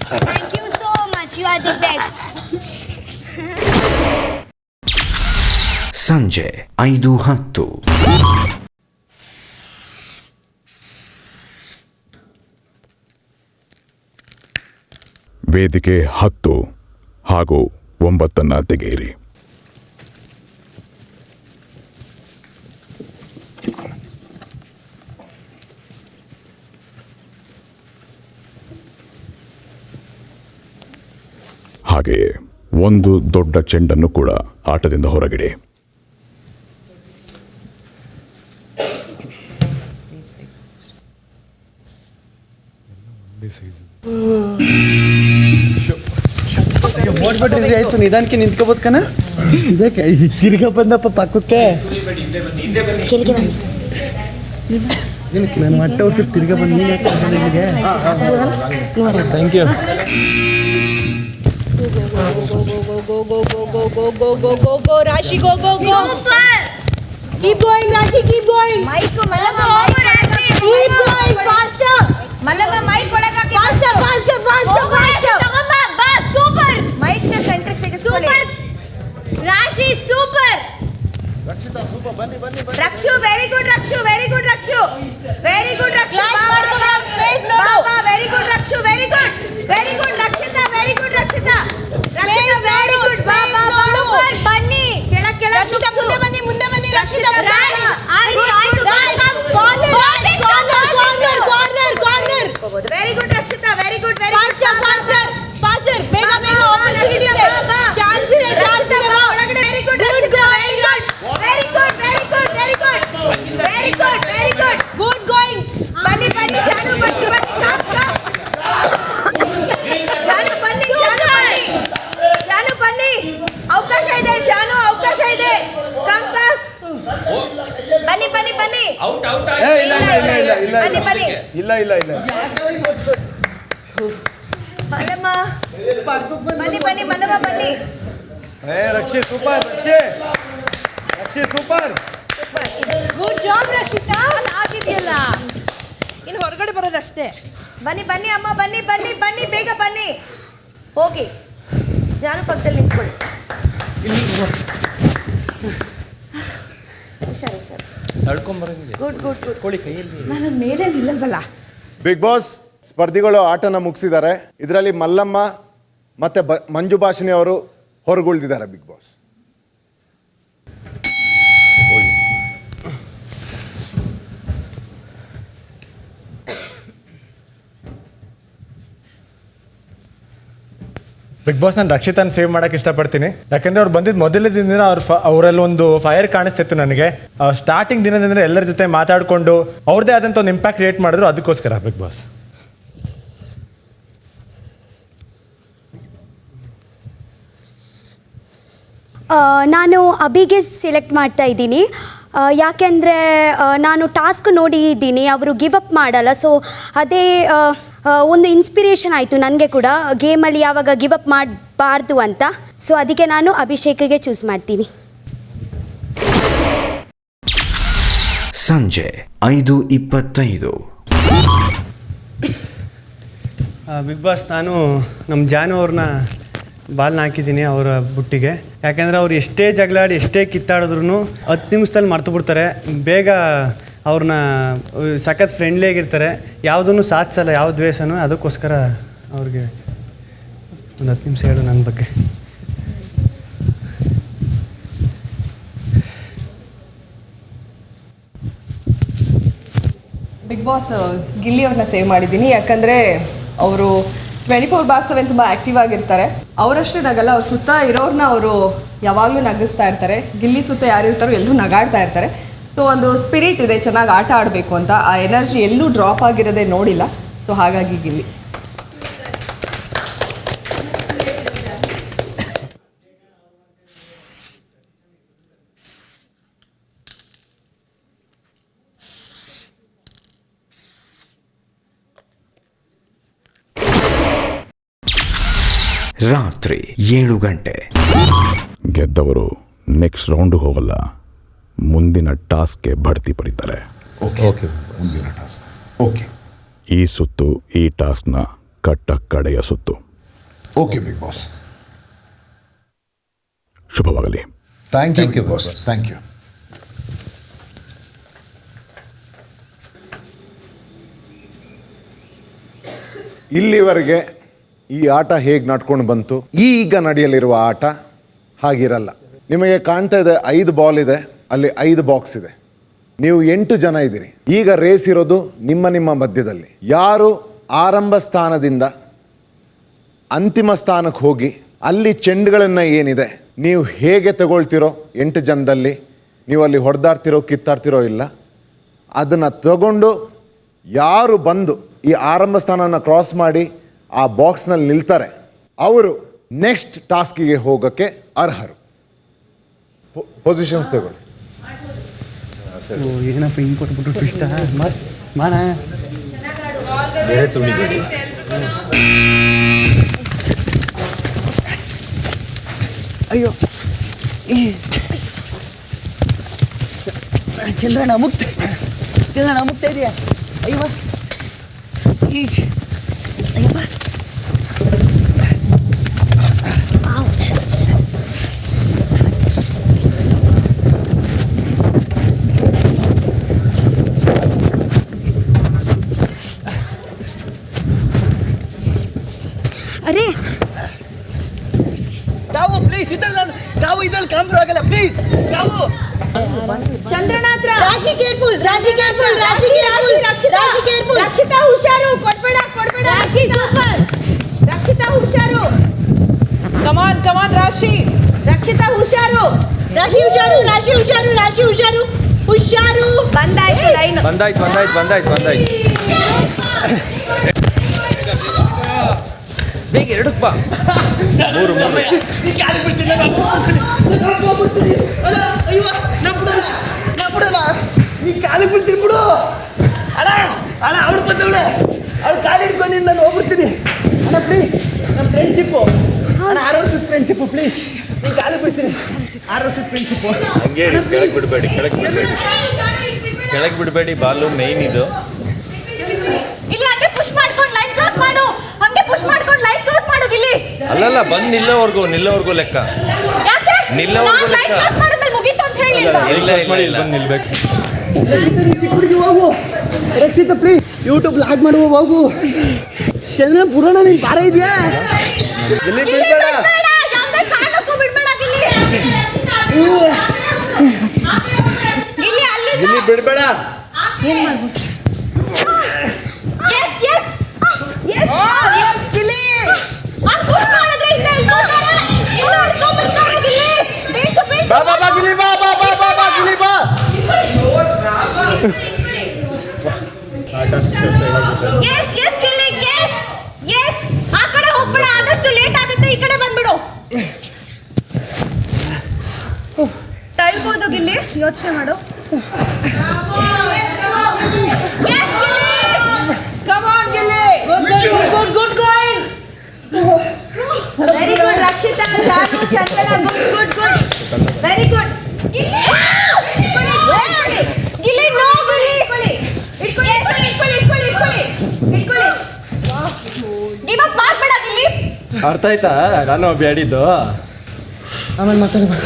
Speaker 13: Thank you so much, you are the best.
Speaker 1: ಸಂಜೆ 5:10.
Speaker 8: ವೇದಿಕೆ 10 ಹಾಗೂ 9 ತೆಗೆಯಿರಿ. ಹಾಗೆಯೇ ಒಂದು ದೊಡ್ಡ ಚೆಂಡನ್ನು ಕೂಡ ಆಟದಿಂದ ಹೊರಗಿಡಿ.
Speaker 11: ನೋಡ್ಬಿಟ್ರಿ ಆಯ್ತು, ನಿಧಾನಕ್ಕೆ ನಿಂತ್ಕೋಬೋದು ಕಣ. ಇದಕ್ಕೆ ತಿರ್ಗಾ ಬಂದಪ್ಪ ಪಕ್ಕಕ್ಕೆ. ನಾನು ಹೊಟ್ಟೆ ವರ್ಷ ತಿರ್ಗಾ ಬಂದು thank you.
Speaker 3: Rashi, go. Keep going, Rashi, keep going.
Speaker 13: Mike, Malama, Rashi.
Speaker 3: Keep going, faster.
Speaker 13: Malama, Mike ಕೊಡಕ
Speaker 3: Faster.
Speaker 13: ತಗೊಂಬಾ, ಬಾ, ಸೂಪರ್. ಮೈಕ್ ನ ಸೆಂಟರ್ ಸಿಗಿಸ್ಕೊಳ್ಳಿ. ರಾಶಿ ಸೂಪರ್.
Speaker 17: ರಕ್ಷಿತಾ ಸೂಪರ್, ಬನ್ನಿ.
Speaker 13: Rakshu very good, Rakshu.
Speaker 3: Flash ಮಾಡ್ಕೊಂಡು space ನೋಡು.
Speaker 13: ಬಾ, very good Rakshu, very good. Rakshita, very good Rakshita. Very good, ಬಾ, ಸೂಪರ್. ಬನ್ನಿ, ಕೆಳಗೆ
Speaker 3: ರಕ್ಷಿತಾ ಮುಂದೆ ಬನ್ನಿ, ರಕ್ಷಿತಾ ಮುಂದೆ ಬನ್ನಿ.
Speaker 13: ಆಯ್ತು.
Speaker 3: Corner.
Speaker 13: Very good Rakshita, very good.
Speaker 3: Faster. ಬೇಗ opportunity ಇದೆ. ಚಾನ್ಸ್ ಇದೆ.
Speaker 13: ಒಳಗಡೆ very good Rakshita, very good.
Speaker 3: Good going.
Speaker 13: ಬನ್ನಿ, ಜಾನು ಬನ್ನಿ. ಜಾನು ಬನ್ನಿ. ಅವಕಾಶ ಇದೆ. Come fast. ಬನ್ನಿ.
Speaker 17: ಇಲ್ಲ
Speaker 13: ಮಲ್ಲಮ್ಮ ಬನ್ನಿ, ಮಲ್ಲಮ್ಮ ಬನ್ನಿ.
Speaker 17: ರಕ್ಷಿ ಸೂಪರ್.
Speaker 3: Good job Rakshita. ಆಗಿದೆಯಲ್ಲ, ಇನ್ನು ಹೊರಗಡೆ ಬರೋದಷ್ಟೇ.
Speaker 13: ಬನ್ನಿ ಅಮ್ಮ, ಬನ್ನಿ. ಬೇಗ ಬನ್ನಿ. ಹೋಗಿ ಜಾನು ಪಕ್ಕದಲ್ಲಿ ನಿಂತ್ಕೊಳ್ಳಿ. ಹುಷಾರು. ಗುಡ್. ನಾನು ಮೇಲೆ ನಿಲ್ಲಲ್ವಲ್ಲ.
Speaker 17: ಬಿಗ್ ಬಾಸ್ ಸ್ಪರ್ಧಿಗಳು ಆಟನ ಮುಗಿಸಿದ್ದಾರೆ. ಇದರಲ್ಲಿ ಮಲ್ಲಮ್ಮ ಮತ್ತೆ ಮಂಜು ಭಾಷಿಣಿ ಅವರು ಹೊರಗುಳಿದಿದ್ದಾರೆ ಬಿಗ್ ಬಾಸ್.
Speaker 6: ಬಿಗ್ ಬಾಸ್ ನಾನು ರಕ್ಷಿತಾನ ಸೇವ್ ಮಾಡೋಕ್ಕೆ ಇಷ್ಟಪಡ್ತೀನಿ. ಯಾಕಂದರೆ ಅವ್ರು ಬಂದಿದ್ದು ಮೊದಲನೇ ದಿನದಿಂದ ಅವರಲ್ಲಿ ಒಂದು ಫೈರ್ ಕಾಣಿಸ್ತಿತ್ತು ನನಗೆ. ಸ್ಟಾರ್ಟಿಂಗ್ ದಿನದಿಂದ ಎಲ್ಲರ ಜೊತೆ ಮಾತಾಡಿಕೊಂಡು ಅವ್ರದ್ದೇ ಆದಂಥ ಒಂದು ಇಂಪ್ಯಾಕ್ಟ್ ಕ್ರಿಯೇಟ್ ಮಾಡಿದ್ರು. ಅದಕ್ಕೋಸ್ಕರ ಬಿಗ್ ಬಾಸ್.
Speaker 13: ನಾನು ಅಭಿಗೆ ಸೆಲೆಕ್ಟ್ ಮಾಡ್ತಾ ಇದ್ದೀನಿ. ಯಾಕೆಂದರೆ ನಾನು ಟಾಸ್ಕ್ ನೋಡಿದ್ದೀನಿ, ಅವರು ಗಿವ್ ಅಪ್ ಮಾಡಲ್ಲ. ಸೊ ಅದೇ ಒಂದು ಇನ್ಸ್ಪಿರೇಷನ್ ಆಯಿತು ನನಗೆ ಕೂಡ, ಗೇಮಲ್ಲಿ ಯಾವಾಗ ಗಿವ್ ಅಪ್ ಮಾಡಬಾರ್ದು ಅಂತ. ಸೊ ಅದಕ್ಕೆ ನಾನು ಅಭಿಷೇಕ್ಗೆ ಚೂಸ್ ಮಾಡ್ತೀನಿ.
Speaker 1: ಸಂಜೆ 5:25.
Speaker 11: ಬಿಗ್ ಬಾಸ್, ನಾನು ನಮ್ಮ ಜಾನು ಅವ್ರನ್ನ ಬಾಲ್ನ ಹಾಕಿದ್ದೀನಿ ಅವರ ಬುಟ್ಟಿಗೆ. ಯಾಕೆಂದರೆ ಅವ್ರು ಎಷ್ಟೇ ಜಗಳಾಡಿ ಎಷ್ಟೇ ಕಿತ್ತಾಡಿದ್ರು 10 ನಿಮಿಷದಲ್ಲಿ ಮರ್ತು ಬಿಡ್ತಾರೆ. ಬೇಗ ಅವ್ರನ್ನ ಸಖತ್ ಫ್ರೆಂಡ್ಲಿ ಆಗಿರ್ತಾರೆ, ಯಾವುದನ್ನು ಸಾಧಿಸಲ್ಲ, ಯಾವ ದ್ವೇಷನೂ. ಅದಕ್ಕೋಸ್ಕರ ಅವ್ರಿಗೆ ಒಂದು 10 ನಿಮಿಷ ಹೇಳು ನನ್ನ ಬಗ್ಗೆ.
Speaker 15: ಬಿಗ್ ಬಾಸ್ ಗಿಲ್ಲಿ ಅವ್ರನ್ನ ಸೇವ್ ಮಾಡಿದ್ದೀನಿ. ಯಾಕಂದರೆ ಅವರು 24/7 ತುಂಬ ಆ್ಯಕ್ಟಿವ್ ಆಗಿರ್ತಾರೆ. ಅವರಷ್ಟೇ ನಗಲ್ಲ, ಅವ್ರ ಸುತ್ತ ಇರೋರನ್ನ ಅವರು ಯಾವಾಗಲೂ ನಗಿಸ್ತಾ ಇರ್ತಾರೆ. ಗಿಲ್ಲಿ ಸುತ್ತ ಯಾರು ಇರ್ತಾರೋ ಎಲ್ಲರೂ ನಗಾಡ್ತಾ ಇರ್ತಾರೆ. ಸೊ ಒಂದು ಸ್ಪಿರಿಟ್ ಇದೆ, ಚೆನ್ನಾಗಿ ಆಟ ಆಡಬೇಕು ಅಂತ. ಆ ಎನರ್ಜಿ ಎಲ್ಲೂ ಡ್ರಾಪ್ ಆಗಿರೋದೇ ನೋಡಿಲ್ಲ. ಸೊ ಹಾಗಾಗಿ ಗಿಲ್ಲಿ.
Speaker 1: ರಾತ್ರಿ 7 ಗಂಟೆ.
Speaker 8: ಗೆದ್ದವರು ನೆಕ್ಸ್ಟ್ ರೌಂಡ್ ಹೋಗಲ್ಲ, ಮುಂದಿನ ಟಾಸ್ಕ್ಗೆ ಬಡ್ತಿ ಪಡಿತಾರೆ.
Speaker 17: ಓಕೆ, ಮುಂದಿನ ಟಾಸ್ಕ್. ಓಕೆ,
Speaker 8: ಈ ಸುತ್ತು ಈ ಟಾಸ್ಕ್ನ ಕಟ್ಟ ಕಡೆಯ ಸುತ್ತು.
Speaker 17: ಓಕೆ ಬಿಗ್ ಬಾಸ್,
Speaker 8: ಶುಭವಾಗಲಿ.
Speaker 17: Thank you big boss, thank you. ಇಲ್ಲಿವರೆಗೆ ಈ ಆಟ ಹೇಗೆ ನಡ್ಕೊಂಡು ಬಂತು, ಈಗ ನಡೆಯಲಿರುವ ಆಟ ಹಾಗಿರಲ್ಲ. ನಿಮಗೆ ಕಾಣ್ತಾ ಇದೆ 5 ಬಾಲ್ ಇದೆ, ಅಲ್ಲಿ 5 ಬಾಕ್ಸ್ ಇದೆ, ನೀವು 8 ಜನ ಇದ್ದೀರಿ. ಈಗ ರೇಸ್ ಇರೋದು ನಿಮ್ಮ ಮಧ್ಯದಲ್ಲಿ. ಯಾರು ಆರಂಭ ಸ್ಥಾನದಿಂದ ಅಂತಿಮ ಸ್ಥಾನಕ್ಕೆ ಹೋಗಿ ಅಲ್ಲಿ ಚೆಂಡುಗಳನ್ನು ಏನಿದೆ ನೀವು ಹೇಗೆ ತಗೊಳ್ತಿರೋ 8 ಜನದಲ್ಲಿ, ನೀವು ಅಲ್ಲಿ ಹೊಡೆದಾಡ್ತಿರೋ ಕಿತ್ತಾಡ್ತಿರೋ ಇಲ್ಲ, ಅದನ್ನು ತಗೊಂಡು ಯಾರು ಬಂದು ಈ ಆರಂಭ ಸ್ಥಾನನ ಕ್ರಾಸ್ ಮಾಡಿ ಆ ಬಾಕ್ಸ್ನಲ್ಲಿ ನಿಲ್ತಾರೆ ಅವರು ನೆಕ್ಸ್ಟ್ ಟಾಸ್ಕಿಗೆ ಹೋಗೋಕ್ಕೆ ಅರ್ಹರು. ಪೊಸಿಷನ್ಸ್ ತಗೊಳ್ಳಿ.
Speaker 11: ಏನಪ್ಪ ಹಿಂಗೆ ಕೊಟ್ಬಿಟ್ಟು ಇಷ್ಟ ಮಾನ
Speaker 18: ಅಯ್ಯೋ ಚಂದ್ರಣ್ಣ ಮುಕ್ತ ಇದೆಯಾ? ಅಯ್ಯೋ ಅಯ್ಯಪ್ಪ
Speaker 13: ಅರೆ
Speaker 18: ತಾವು ಪ್ಲೀಸ್ ಇದ್ರಲ್ಲಿ ಕಾಮ್ರು ಆಗಲ್ಲ ಪ್ಲೀಸ್. ತಾವು
Speaker 13: ಚಂದ್ರಣ್ಣ ಹತ್ರ
Speaker 3: ರಾಶಿ ಕೇರ್ಫುಲ್
Speaker 13: ರಕ್ಷಿತಾ ಹುಷಾರು, ಕೊಡ್ಬೇಡ ರಾಶಿ ಸೂಪರ್, ರಕ್ಷಿತಾ ಹುಷಾರು,
Speaker 3: ಕಮಾನ್ ರಾಶಿ,
Speaker 13: ರಕ್ಷಿತಾ ಹುಷಾರು, ಹುಷಾರು. ಬಂದಾಯ್ತು ಲೈನ್,
Speaker 5: ಬಂದಾಯ್ತು. ಬೇಗ 2ಕ್ಕೆ ಬಾ.
Speaker 18: 3 ನೀ ಕಾಲಿ ಬಿಡ್ತೀನಿ ಬಿಡು. ಅಣ್ಣ ಅವಳು ಬಂದವಳೆ, ಅವಳು ಕಾಲಿ ಹಿಡ್ಕೊಂಡು ನಾನು ಹೋಗ್ಬಿಡ್ತೀನಿ. ಅಣ್ಣ ಪ್ಲೀಸ್, ನಮ್ಮ ಫ್ರೆಂಡ್ಶಿಪ್ಪು ಅಣ್ಣ, 6 ವರ್ಷದ ಫ್ರೆಂಡ್ಶಿಪ್ಪು ಪ್ಲೀಸ್, ನೀನು ಕಾಲಿ ಬಿಡ್ತೀನಿ. 6 ವರ್ಷದ ಫ್ರೆಂಡ್ಶಿಪ್ಪು
Speaker 5: ಹಂಗೆ ಕೆಳಗೆ ಬಿಡಬೇಡಿ. ಬಾಲು ಮೇನ್ ಇದು.
Speaker 2: ಇಲ್ಲ ಹಂಗೆ ಪುಷ್ ಮಾಡ್ಕೊಂಡು ಲೈನ್ ಕ್ರಾಸ್ ಮಾಡು ಗಿಲ್ಲಿ.
Speaker 5: ಅಲ್ಲಲ್ಲ, ಬಂದು ನಿಲ್ಲೋವರೆಗೂ ಲೆಕ್ಕ.
Speaker 2: ಯಾಕೆ ಲೈನ್ ಕ್ರಾಸ್ ಮಾಡಿದ್ಮೇಲೆ ಮುಗೀತು ಅಂತ ಹೇಳಿಲ್ವಾ?
Speaker 5: ಬಂದು ನಿಲ್ಬೇಕು.
Speaker 18: ಹೋಗು ರಕ್ಷಿತ ಪ್ಲೀಸ್, ಯೂಟ್ಯೂಬ್ ಲಾಗ್ ಮಾಡುವ ಹೋಗು. ಚಂದ್ರ ಪುರಾಣ ನೀನು ಬಾರ ಇದೆಯಾ?
Speaker 2: ಯಾವುದೇ ಕಾರಣಕ್ಕೂ ಬಿಡ್ಬೇಡ ಗಿಲ್ಲಿ.
Speaker 17: ಇಲ್ಲಿ ಬಿಡಬೇಡ.
Speaker 2: ಏನ್ ಮಾಡ್ಬೇಕು? Yes, ಗಿಲ್ಲಿ. ಆ ಪುಷ್ ಮಾಡಿದ್ರೆ ಹಿಂದೆ ಇಳ್ಕೋತಾರೆ, ಇವ್ರು ಹಿಡ್ಕೊಂಡ್ಬಿಡ್ತಾರೆ ಗಿಲ್ಲಿ.
Speaker 17: ಬಾ ಗಿಲ್ಲಿ, ಬಾ ಗಿಲ್ಲಿ ಬಾ.
Speaker 2: Yes, Gilli, yes. ಆ ಕಡೆ ಹೋಗ್ಬೇಡ, ಆದಷ್ಟು ಲೇಟ್ ಆಗುತ್ತೆ, ಈ ಕಡೆ ಬಂದ್ಬಿಡು. ತಳ್ಬೋದು ಗಿಲ್ಲಿ, ಯೋಚನೆ ಮಾಡು. Yes, Gilli.
Speaker 3: Come on, Gilly. Good going.
Speaker 13: Very good, Rakshita, Janu, Chandana, good. Very good.
Speaker 2: Gilly, no, Gilly. ಇಟ್ಕೊಳ್ಳಿ. Give up ಮಾಡ್ಬೇಡ ಗಿಲ್ಲಿ.
Speaker 5: ಅರ್ಥ ಆಯ್ತಾ ನಾನು ಬ್ಯಾಡಿದ್ದು?
Speaker 18: ಆಮೇಲೆ ಮಾತಾಡೋದು.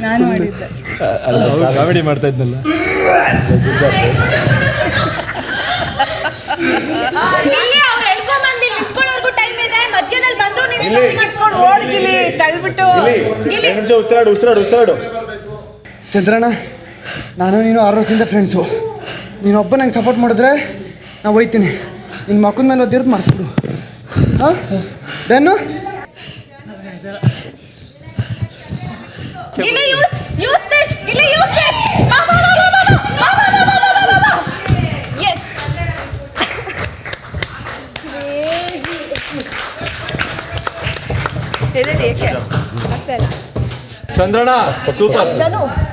Speaker 15: ನಾನು ಮಾಡಿದ್ದೆ.
Speaker 5: ಕಾಮಿಡಿ ಮಾಡ್ತಾ ಇದ್ನಲ್ಲ.
Speaker 2: ಗಿಲ್ಲಿ ಅವ್ರು ಎಳ್ಕೊಂಡ್ ಬಂದು ನಿಂತ್ಕೊಳ್ಳೋರ್ಗೂ ಟೈಮ್ ಇದೆ, ಮಧ್ಯದಲ್ಲಿ ಬಂದು ನೀವು
Speaker 3: ಮಾಡ್ಕೊಂಡು ಓಡ್ ಗಿಲ್ಲಿ, ತಳ್ಬಿಟ್ಟು.
Speaker 17: ಉಸಿರಾಡು.
Speaker 18: ಚಂದ್ರಣ್ಣ, ನಾನು ನೀನು 6 ವರ್ಷದಿಂದ ಫ್ರೆಂಡ್ಸು. ನೀನೊಬ್ಬ ನಂಗೆ ಸಪೋರ್ಟ್ ಮಾಡಿದ್ರೆ ನಾವು ಹೋಯ್ತೀನಿ. ನಿನ್ನ ಮಕ್ಕದ ಮೇಲೆ ಒದ್ದಿರೋದು ಮಾಡ್ತಿಬಿಡು. ಹಾಂ ದೇನು
Speaker 2: ಗಿಲ್ಲಿ, use this. ಬಾ. Yes.
Speaker 5: Chandranna super.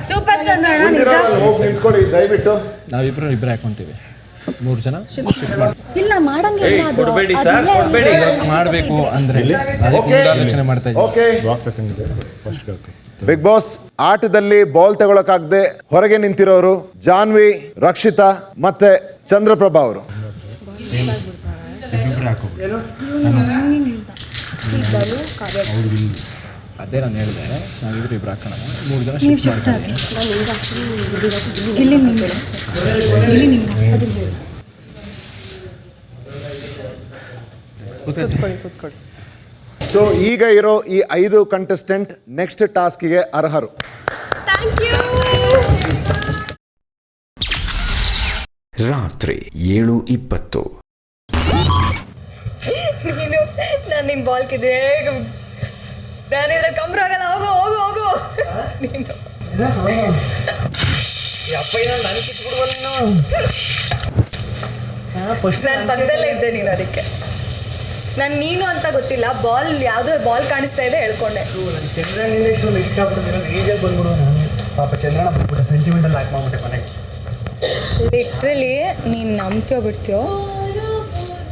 Speaker 2: Super Chandranna, ನಿಜ.
Speaker 17: ಹೋಗಿ ನಿಂತ್ಕೊಳ್ಳಿ ದಯವಿಟ್ಟು.
Speaker 12: ನಾವಿಬ್ರು ಹಾಕೊಂತೀವಿ. 3 ಜನ
Speaker 13: ಇಲ್ಲ ಮಾಡಂಗಿಲ್ಲ ಅದು.
Speaker 5: ಕೊಡಬೇಡಿ ಸರ್, ಕೊಡಬೇಡಿ.
Speaker 12: ಮಾಡಬೇಕು ಅಂದ್ರೆ ಆಲೋಚನೆ ಮಾಡ್ತಾ ಇದ್ದೀವಿ.
Speaker 17: ಬಿಗ್ ಬಾಸ್ ಆಟದಲ್ಲಿ ಬಾಲ್ ತಗೊಳಕಾಗದೆ ಹೊರಗೆ ನಿಂತಿರೋರು ಜಾನ್ವಿ, ರಕ್ಷಿತಾ ಮತ್ತೆ ಚಂದ್ರಪ್ರಭಾ ಅವರು.
Speaker 6: ಇಬ್ಬರೇ ಹಾಕೋಬೋದು.
Speaker 5: ಅದೇ ನಾನು ಹೇಳಿದೆ, ನಾವಿಬ್ರು ಇಬ್ರು ಹಾಕೋಣ, 3 ಜನ
Speaker 2: ನೀವು
Speaker 5: ಶಿಫ್ಟ್
Speaker 2: ಶಿಫ್ಟ್
Speaker 5: ಮಾಡ್ಕೊಳ್ಳಿ.
Speaker 2: ಆಗಿ ಗಿಲ್ಲಿ ನಿಂಗೆ ಗಿಲ್ಲಿ ನಿಂಗೆ
Speaker 15: ಕೂತ್ಕೊಳ್ಳಿ.
Speaker 17: ಸೊ ಈಗ ಇರೋ ಈ 5 ಕಂಟೆಸ್ಟೆಂಟ್ ನೆಕ್ಸ್ಟ್ ಟಾಸ್ಕ್ಗೆ ಅರ್ಹರು.
Speaker 1: ರಾತ್ರಿ 7:20.
Speaker 2: ನೀನು ನಾನು ನಿನ್ನ ಬಾಲ್ ಕಿದ್ದೆ ನಾನಿದ್ರೆ ಕಂಬ್ರ ಆಗಲ್ಲ. ಹೋಗು ಹೋಗು ಹೋಗು ನೀನು ನಾನು ಪಕ್ಕದಲ್ಲೇ ಇದ್ದೆ. ನೀನು ಅದಕ್ಕೆ ನಾನು ನೀನು ಅಂತ ಗೊತ್ತಿಲ್ಲ, ಬಾಲ್ ಯಾವುದೋ ಬಾಲ್ ಕಾಣಿಸ್ತಾ ಇದೆ ಹೇಳ್ಕೊಂಡೆ.
Speaker 18: ಚಂದ್ರನಿಂದ ಇಷ್ಟೊಂದು ಇಷ್ಟಪಡ್ತಿರೋದು ಈಜಲ್ಲಿ ಬಂದ್ಬಿಡು. ನಾನು ಪಾಪ ಚಂದ್ರನ ಬಂದ್ಬಿಟ್ಟೆ, ಸೆಂಟಿಮೆಂಟಲ್ ಲಾಕ್ ಮಾಡ್ಬಿಟ್ಟೆ ಕೊನೆಗೆ.
Speaker 2: ಲಿಟ್ರಲಿ ನೀನು ನಂಬ್ತೀಯೋ ಬಿಡ್ತೀಯೋ,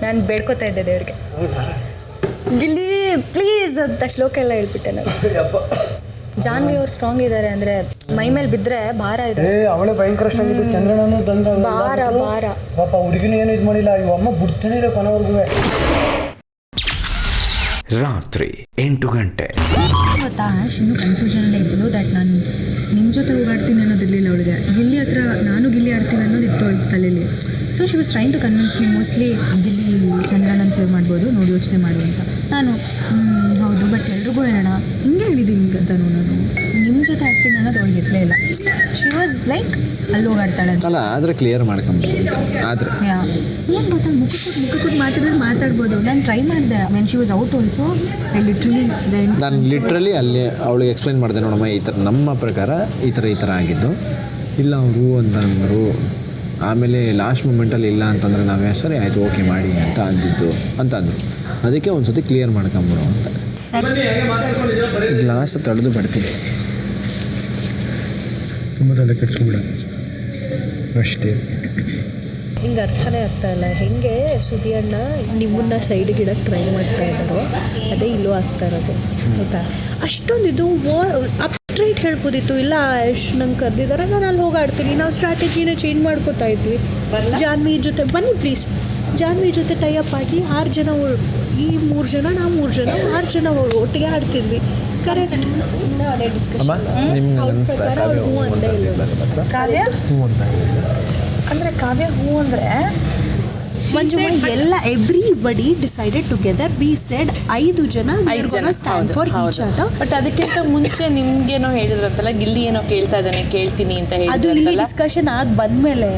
Speaker 2: ನಾನು ಬೇಡ್ಕೋತಾ ಇದ್ದೆ ದೇವ್ರಿಗೆ, ಗಿಲ್ಲಿ ಪ್ಲೀಸ್ ಅಂತ ಶ್ಲೋಕ ಎಲ್ಲ ಹೇಳ್ಬಿಟ್ಟೆ ನಾನು. ಜಾನ್ವಿ ಅವ್ರು ಸ್ಟ್ರಾಂಗ್ ಇದ್ದಾರೆ ಅಂದರೆ ಮೈ ಮೇಲೆ ಬಿದ್ದರೆ ಭಾರ ಇದೆ.
Speaker 18: ಅವಳೇ ಭಯಂಕರ ಸ್ಟ್ರಾಂಗ್ ಇದ್ದು, ಚಂದ್ರನೂ ದಂಗ
Speaker 2: ಭಾರ ಭಾರ.
Speaker 18: ಪಾಪ ಹುಡುಗಿನೂ ಏನು ಇದು ಮಾಡಿಲ್ಲ, ಇವ ಅಮ್ಮ ಬಿಡ್ತಾನೆ ಇದೆ ಕೊನೆವರೆಗೂ.
Speaker 1: ರಾತ್ರಿ 8 ಗಂಟೆ.
Speaker 2: ಗೊತ್ತಾ ಇನ್ನು ಕನ್ಫ್ಯೂಷನಲ್ಲೇ ಇದ್ದು ದಟ್ ನಾನು ನಿಮ್ಮ ಜೊತೆ ಹೋಗಾಡ್ತೀನಿ ಅನ್ನೋದಿರಲಿಲ್ಲ ಅವಳಿಗೆ. ಗಿಲ್ಲಿ ಹತ್ರ ನಾನು ಗಿಲ್ಲಿ ಆಡ್ತೀನಿ ಅನ್ನೋದು ಇತ್ತು ಅವಳ ತಲೆಯಲ್ಲಿ. So she was trying to convince me mostly Gilli ಚಂದ್ರನನ್ನು ಸೇವ್ ಮಾಡ್ಬೋದು, ನೋಡಿ ಯೋಚನೆ ಮಾಡು ಅಂತ. ನಾನು ಹೌದು ಬಟ್ ಎಲ್ರಿಗೂ ಹೇಳೋಣ ಹಿಂಗೆ ಹೇಳಿದ್ದೀನಿ ಅಂತಾನು. ನಾನು ನಿಮ್ಮ ಜೊತೆ ಆಡ್ತೀನಿ ಅನ್ನೋದು ಅವಳಿಗೆ ಇರಲೇ ಇಲ್ಲ. ಶಿ ವಾಸ್ ಲೈಕ್ ಅಲ್ಲಿ ಹೋಗಾಡ್ತಾಳೆ ಅಂತ.
Speaker 5: ಅಲ್ಲ, ಆದರೆ ಕ್ಲಿಯರ್ ಮಾಡ್ಕೊಂಬೋದು. ಆದರೆ
Speaker 2: ಏನು ಗೊತ್ತಾ, ಮುಖ ಕೊಟ್ಟು ಮಾತಾಡ್ಬೋದು. ನಾನು ಟ್ರೈ ಮಾಡಿದೆ when she was out also.
Speaker 5: ನಾನು ಲಿಟ್ರಲಿ ಅಲ್ಲಿ ಅವಳಿಗೆ ಎಕ್ಸ್ಪ್ಲೈನ್ ಮಾಡಿದೆ, ನೋಡಮ್ಮ ಈ ಥರ ನಮ್ಮ ಪ್ರಕಾರ ಈ ಥರ ಆಗಿದ್ದು ಇಲ್ಲ ಅವರು ಅಂತಂದರು. ಆಮೇಲೆ ಲಾಸ್ಟ್ ಮೂಮೆಂಟಲ್ಲಿ ಇಲ್ಲ ಅಂತಂದರೆ ನಾವೇ ಸರಿ ಆಯಿತು ಓಕೆ ಮಾಡಿ ಅಂದರು. ಅದಕ್ಕೆ ಒಂದು ಸತಿ ಕ್ಲಿಯರ್ ಮಾಡ್ಕೊಂಬಿಡು ಅಂತ. ಗ್ಲಾಸ್ ತಡೆದು ಬರ್ತೀನಿ.
Speaker 6: ತುಂಬ ತಲೆ ಕೆಡ್ಸ್ಕೊಬಿಡ ಅಷ್ಟೇ.
Speaker 4: ಹಿಂಗೆ ಅರ್ಥನೇ ಆಗ್ತಾ ಇಲ್ಲ ಹೆಂಗೆ ಸುದಿಯಣ್ಣ ನಿಮ್ಮನ್ನ ಸೈಡಿಗೆ ಇಡಕ್ಕೆ ಟ್ರೈ ಮಾಡ್ತಾ ಇದ್ದಾರೋ ಅದೇ ಇಲ್ಲೂ ಆಗ್ತಾ ಇರೋದು. ಆಯಿತಾ, ಅಷ್ಟೊಂದು ಇದು ಅಪ್ ಸ್ಟ್ರೈಟ್ ಹೇಳ್ಬೋದಿತ್ತು. ಇಲ್ಲ ಎಷ್ಟು ನಂಗೆ ಕರೆದಿದ್ದಾರೆ, ನಾನು ಅಲ್ಲಿ ಹೋಗಿ ಆಡ್ತೀನಿ. ನಾವು ಸ್ಟ್ರಾಟಜಿನ ಚೇಂಜ್ ಮಾಡ್ಕೋತಾ ಇದ್ವಿ. ಜಾನ್ವಿ ಜೊತೆ ಬನ್ನಿ ಪ್ಲೀಸ್, ಜಾನ್ವಿ ಜೊತೆ ಟೈಅಪ್ ಆಗಿ 6 ಜನ, ಈ 3 ಜನ ನಾವು 3 ಜನ 6 ಜನ ಒಟ್ಟಿಗೆ ಆಡ್ತಿದ್ವಿ. ಕರೆಕ್ಟ್.
Speaker 2: ಕಾವ್ಯ ಅಂದರೆ ಕಾವ್ಯ ಹೂ ಅಂದರೆ
Speaker 4: ಎಲ್ಲ everybody decided together. We said 5 ಜನ stand for each other.
Speaker 2: But ಅದಕ್ಕಿಂತ ಮುಂಚೆ ನಿಮ್ಗೇನೋ ಹೇಳಿದ್ರಂತಲ್ಲ, ಗಿಲ್ಲಿ ಏನೋ ಕೇಳ್ತಾ ಇದ್ದಾನೆ ಕೇಳ್ತೀನಿ ಅಂತ ಹೇಳಿ.
Speaker 4: ಅದು ಇಲ್ಲಿ ಡಿಸ್ಕಷನ್ ಆಗಿ ಬಂದಮೇಲೆ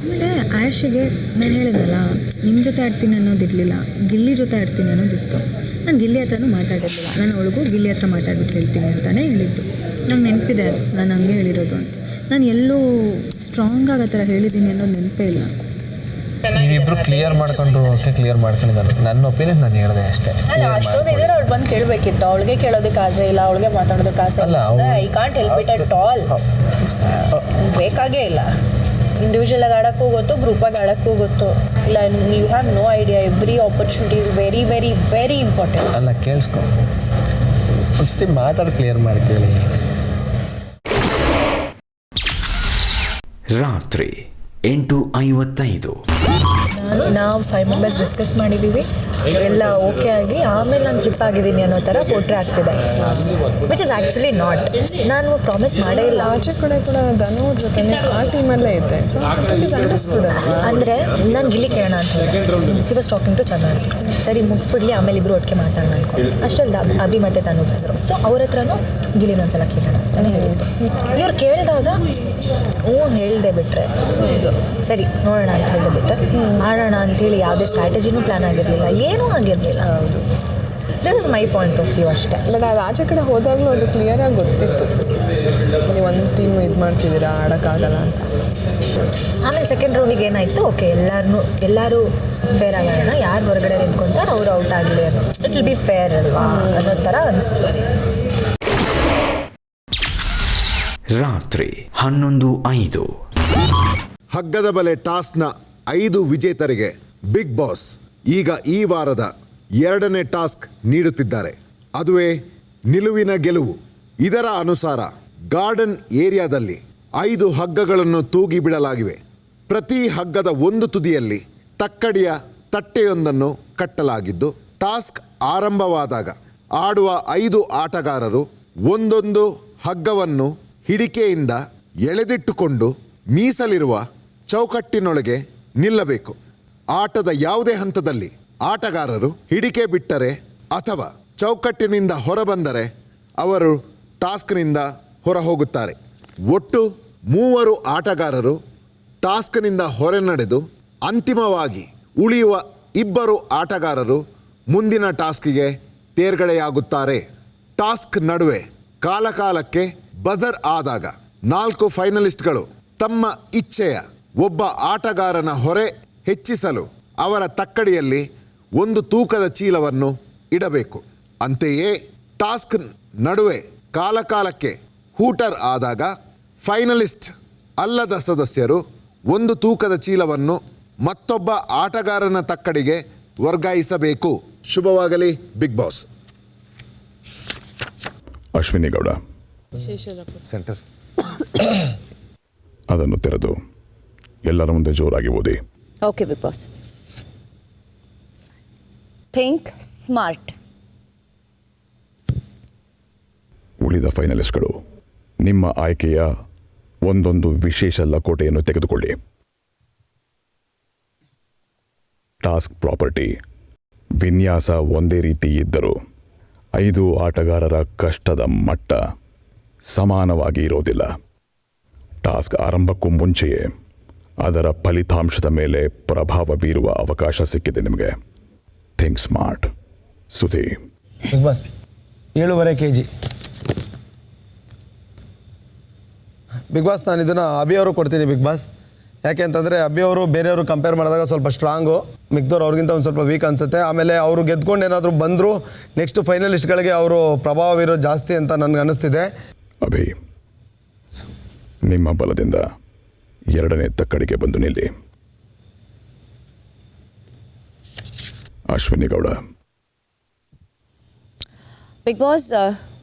Speaker 2: ಆಮೇಲೆ ಆಯುಷಿಗೆ ನಾನು ಹೇಳಿದ್ನಲ್ಲ ನಿಮ್ಮ ಜೊತೆ ಆಡ್ತೀನಿ ಅನ್ನೋದಿರಲಿಲ್ಲ, ಗಿಲ್ಲಿ ಜೊತೆ ಆಡ್ತೀನಿ ಅನ್ನೋದಿತ್ತು. ನಾನು ಗಿಲ್ಲಿ ಹತ್ರನೂ ಮಾತಾಡಿರಲಿಲ್ಲ. ನಾನು ಅವಳಿಗೂ ಗಿಲ್ಲಿ ಹತ್ರ ಮಾತಾಡ್ಬಿಟ್ಟು ಹೇಳ್ತೀನಿ ಅಂತಲೇ ಹೇಳಿದ್ದು. ನಂಗೆ ನೆನಪಿದೆ ನಾನು ಹಂಗೆ ಹೇಳಿರೋದು ಅಂತ. ನಾನು ಎಲ್ಲೂ ಸ್ಟ್ರಾಂಗಾಗಿ ಆ ಥರ ಹೇಳಿದ್ದೀನಿ ಅನ್ನೋದು ನೆನಪೇ ಇಲ್ಲ.
Speaker 5: ನೀವಿಬ್ರು ಕ್ಲಿಯರ್ ಮಾಡ್ಕೊಂಡ್ರು, ಓಕೆ ಕ್ಲಿಯರ್ ಮಾಡ್ಕೊಂಡಿದ್ದಾರೆ. ನನ್ನ ಒಪಿನಿಯನ್ ನಾನು ಹೇಳಿದೆ ಅಷ್ಟೇ.
Speaker 4: ಅಷ್ಟೊಂದಿದ್ರೆ ಅವಳು ಬಂದು ಕೇಳಬೇಕಿತ್ತು. ಅವಳಿಗೆ ಕೇಳೋದಕ್ಕೆ ಆಸೆ ಇಲ್ಲ, ಅವಳಿಗೆ ಮಾತಾಡೋದಕ್ಕೆ ಆಸೆ ಇಲ್ಲ. I can't help it at all. ಬೇಕಾಗೇ ಇಲ್ಲ. ಇಂಡಿವಿಜುವಲ್ ಆಗಿ ಆಡೋಕ್ಕೂ ಗೊತ್ತು, ಗ್ರೂಪಾಗಿ ಆಡೋಕ್ಕೂ ಗೊತ್ತು. ಇಲ್ಲ, you have no idea. Every opportunity is very very very important.
Speaker 5: ಅಲ್ಲ, ಕೇಳಿಸ್ಕೊ, ಒಂದ್ಸತಿ ಮಾತಾಡಿ ಕ್ಲಿಯರ್ ಮಾಡ್ತೀವಿ.
Speaker 1: ರಾತ್ರಿ 8:55.
Speaker 2: ನಾವು 5 ಮೆಂಬರ್ಸ್ ಡಿಸ್ಕಸ್ ಮಾಡಿದ್ದೀವಿ, ಎಲ್ಲ ಓಕೆ ಆಗಿ ಆಮೇಲೆ ನಾನು ಟ್ರಿಪ್ ಆಗಿದ್ದೀನಿ ಅನ್ನೋ ಥರ ಪೋಟ್ರೆ ಆಗ್ತಿದೆ. Which is actually not. ನಾನು ಪ್ರಾಮಿಸ್ ಮಾಡೇ ಇಲ್ಲ.
Speaker 15: ಆಚೆ ಕಡೆ ಕೂಡ ಧನು ಜೊತೆ ಆ ಟೀಮಲ್ಲೇ ಇದ್ದೆ. ಸೊ
Speaker 2: ಅಂದರೆ ನಾನು ಗಿಲ್ಲಿ ಕೇಳೋಣ ಅಂತ ಹೇಳಿದೆ. ಹಿ ವಾಸ್ ಟಾಕಿಂಗ್ ಟು ಚಂದ್ರ. ಸರಿ ಮುಗಿಸ್ಬಿಡ್ಲಿ, ಆಮೇಲೆ ಇಬ್ಬರು ಒಟ್ಟಿಗೆ ಮಾತಾಡೋಣ ಅನ್ಕೊಂಡು ಅಷ್ಟಲ್ಲ ಅಭಿ ಮತ್ತೆ ತನು ಬಂದರು. ಸೊ ಅವ್ರ ಹತ್ರನೂ ಗಿಲ್ಲಿನ ಒಂದ್ಸಲ ಕೇಳೋಣ ಅಂತಾನೆ ಹೇಳಿದ್ದು. ಇವ್ರು ಕೇಳಿದಾಗ ಹೇಳಿದೆ ಬಿಟ್ಟರೆ ಸರಿ ನೋಡೋಣ ಅಂತ ಹೇಳಿದೆ ಬಿಟ್ಟರೆ ಮಾಡೋಣ ಅಂಥೇಳಿ ಯಾವುದೇ ಸ್ಟ್ರಾಟಜಿನೂ ಪ್ಲ್ಯಾನ್ ಆಗಿರಲಿಲ್ಲ, ಏನೂ ಆಗಿರಲಿಲ್ಲ. ಹೌದು, this is my point of view ಅಷ್ಟೇ.
Speaker 15: ಬಟ್ ಅದು ಆಚೆ ಕಡೆ ಹೋದಾಗಲೂ ಅದು ಕ್ಲಿಯರಾಗಿ ಗೊತ್ತಿತ್ತು, ನೀವು ಒಂದು ಟೀಮ್ ಇದು ಮಾಡ್ತಿದ್ದೀರಾ, ಆಡೋಕ್ಕಾಗಲ್ಲ ಅಂತ.
Speaker 2: ಆಮೇಲೆ ಸೆಕೆಂಡ್ ರೌಂಡಿಗೆ ಏನಾಯಿತು, ಓಕೆ ಎಲ್ಲರೂ ಫೇರ್ ಆಗೋಣ, ಯಾರು ಹೊರಗಡೆ ನಿಂತ್ಕೊಂತಾರೆ ಅವ್ರು ಔಟ್ ಆಗಲಿ ಅನ್ನೋ, ಇಟ್ ವಿಲ್ ಬಿ ಫೇರ್ ಅಲ್ವಾ ಅನ್ನೋ ಥರ ಅನಿಸ್ತು.
Speaker 1: ರಾತ್ರಿ 11:05.
Speaker 17: ಹಗ್ಗದ ಬಲೆ ಟಾಸ್ಕ್ನ 5 ವಿಜೇತರಿಗೆ ಬಿಗ್ ಬಾಸ್ ಈಗ ಈ ವಾರದ 2ನೇ ಟಾಸ್ಕ್ ನೀಡುತ್ತಿದ್ದಾರೆ. ಅದುವೇ ನಿಲುವಿನ ಗೆಲುವು. ಇದರ ಅನುಸಾರ ಗಾರ್ಡನ್ ಏರಿಯಾದಲ್ಲಿ 5 ಹಗ್ಗಗಳನ್ನು ತೂಗಿ ಬಿಡಲಾಗಿವೆ. ಪ್ರತಿ ಹಗ್ಗದ ಒಂದು ತುದಿಯಲ್ಲಿ ತಕ್ಕಡಿಯ ತಟ್ಟೆಯೊಂದನ್ನು ಕಟ್ಟಲಾಗಿದ್ದು ಟಾಸ್ಕ್ ಆರಂಭವಾದಾಗ ಆಡುವ 5 ಆಟಗಾರರು ಒಂದೊಂದು ಹಗ್ಗವನ್ನು ಹಿಡಿಕೆಯಿಂದ ಎಳೆದಿಟ್ಟುಕೊಂಡು ಮೀಸಲಿರುವ ಚೌಕಟ್ಟಿನೊಳಗೆ ನಿಲ್ಲಬೇಕು. ಆಟದ ಯಾವುದೇ ಹಂತದಲ್ಲಿ ಆಟಗಾರರು ಹಿಡಿಕೆ ಬಿಟ್ಟರೆ ಅಥವಾ ಚೌಕಟ್ಟಿನಿಂದ ಹೊರಬಂದರೆ ಅವರು ಟಾಸ್ಕ್ನಿಂದ ಹೊರ ಹೋಗುತ್ತಾರೆ. ಒಟ್ಟು 3 ಆಟಗಾರರು ಟಾಸ್ಕ್ನಿಂದ ಹೊರ ನಡೆದು ಅಂತಿಮವಾಗಿ ಉಳಿಯುವ 2 ಆಟಗಾರರು ಮುಂದಿನ ಟಾಸ್ಕಿಗೆ ತೇರ್ಗಡೆಯಾಗುತ್ತಾರೆ. ಟಾಸ್ಕ್ ನಡುವೆ ಕಾಲಕಾಲಕ್ಕೆ ಬಜರ್ ಆದಾಗ 4 ಫೈನಲಿಸ್ಟ್ಗಳು ತಮ್ಮ ಇಚ್ಛೆಯ ಒಬ್ಬ ಆಟಗಾರನ ಹೊರೆ ಹೆಚ್ಚಿಸಲು ಅವರ ತಕ್ಕಡಿಯಲ್ಲಿ 1 ತೂಕದ ಚೀಲವನ್ನು ಇಡಬೇಕು. ಅಂತೆಯೇ ಟಾಸ್ಕ್ ನಡುವೆ ಕಾಲಕಾಲಕ್ಕೆ ಹೂಟರ್ ಆದಾಗ ಫೈನಲಿಸ್ಟ್ ಅಲ್ಲದ ಸದಸ್ಯರು 1 ತೂಕದ ಚೀಲವನ್ನು ಮತ್ತೊಬ್ಬ ಆಟಗಾರನ ತಕ್ಕಡಿಗೆ ವರ್ಗಾಯಿಸಬೇಕು. ಶುಭವಾಗಲಿ big boss.
Speaker 8: Ashwini Gowda,
Speaker 17: center
Speaker 8: ಅದನ್ನು ತೆರೆದು ಎಲ್ಲರ ಮುಂದೆ ಜೋರಾಗಿ ಓದಿ.
Speaker 2: Okay big boss. Think smart.
Speaker 8: ಉಳಿದ ಫೈನಲಿಸ್ಟ್ಗಳು ನಿಮ್ಮ ಆಯ್ಕೆಯ ಒಂದೊಂದು ವಿಶೇಷ ಲಕೋಟೆಯನ್ನು ತೆಗೆದುಕೊಳ್ಳಿ. ಟಾಸ್ಕ್ ಪ್ರಾಪರ್ಟಿ ವಿನ್ಯಾಸ ಒಂದೇ ರೀತಿ ಇದ್ದರೂ 5 ಆಟಗಾರರ ಕಷ್ಟದ ಮಟ್ಟ ಸಮಾನವಾಗಿ ಇರೋದಿಲ್ಲ. ಟಾಸ್ಕ್ ಆರಂಭಕ್ಕೂ ಮುಂಚೆಯೇ ಅದರ ಫಲಿತಾಂಶದ ಮೇಲೆ ಪ್ರಭಾವ ಬೀರುವ ಅವಕಾಶ ಸಿಕ್ಕಿದೆ ನಿಮಗೆ. Think smart. Sudhi.
Speaker 18: Big boss 7.5 kg. Big boss ನಾನು ಇದನ್ನು ಅಭಿ ಅವರು ಕೊಡ್ತೀನಿ ಬಿಗ್ ಬಾಸ್. ಯಾಕೆ ಅಂತಂದರೆ ಅಭಿ ಅವರು ಬೇರೆಯವರು ಕಂಪೇರ್ ಮಾಡಿದಾಗ ಸ್ವಲ್ಪ ಸ್ಟ್ರಾಂಗು, ಮಿಕ್ದವ್ರು ಅವ್ರಿಗಿಂತ ಒಂದು ಸ್ವಲ್ಪ ವೀಕ್ ಅನಿಸುತ್ತೆ. ಆಮೇಲೆ ಅವರು ಗೆದ್ಕೊಂಡು ಏನಾದರೂ ಬಂದರೂ ನೆಕ್ಸ್ಟ್ ಫೈನಲಿಸ್ಟ್ಗಳಿಗೆ ಅವರು ಪ್ರಭಾವ ಬೀರೋದು ಜಾಸ್ತಿ ಅಂತ ನನಗೆ ಅನ್ನಿಸ್ತಿದೆ.
Speaker 8: ಅಭಿ, ನಿಮ್ಮ ಬಲದಿಂದ 2ನೇ ತಕ್ಕಡಿಗೆ ಬಂದು ನಿಲ್ಲಿ. Ashwini Gowda.
Speaker 2: Big boss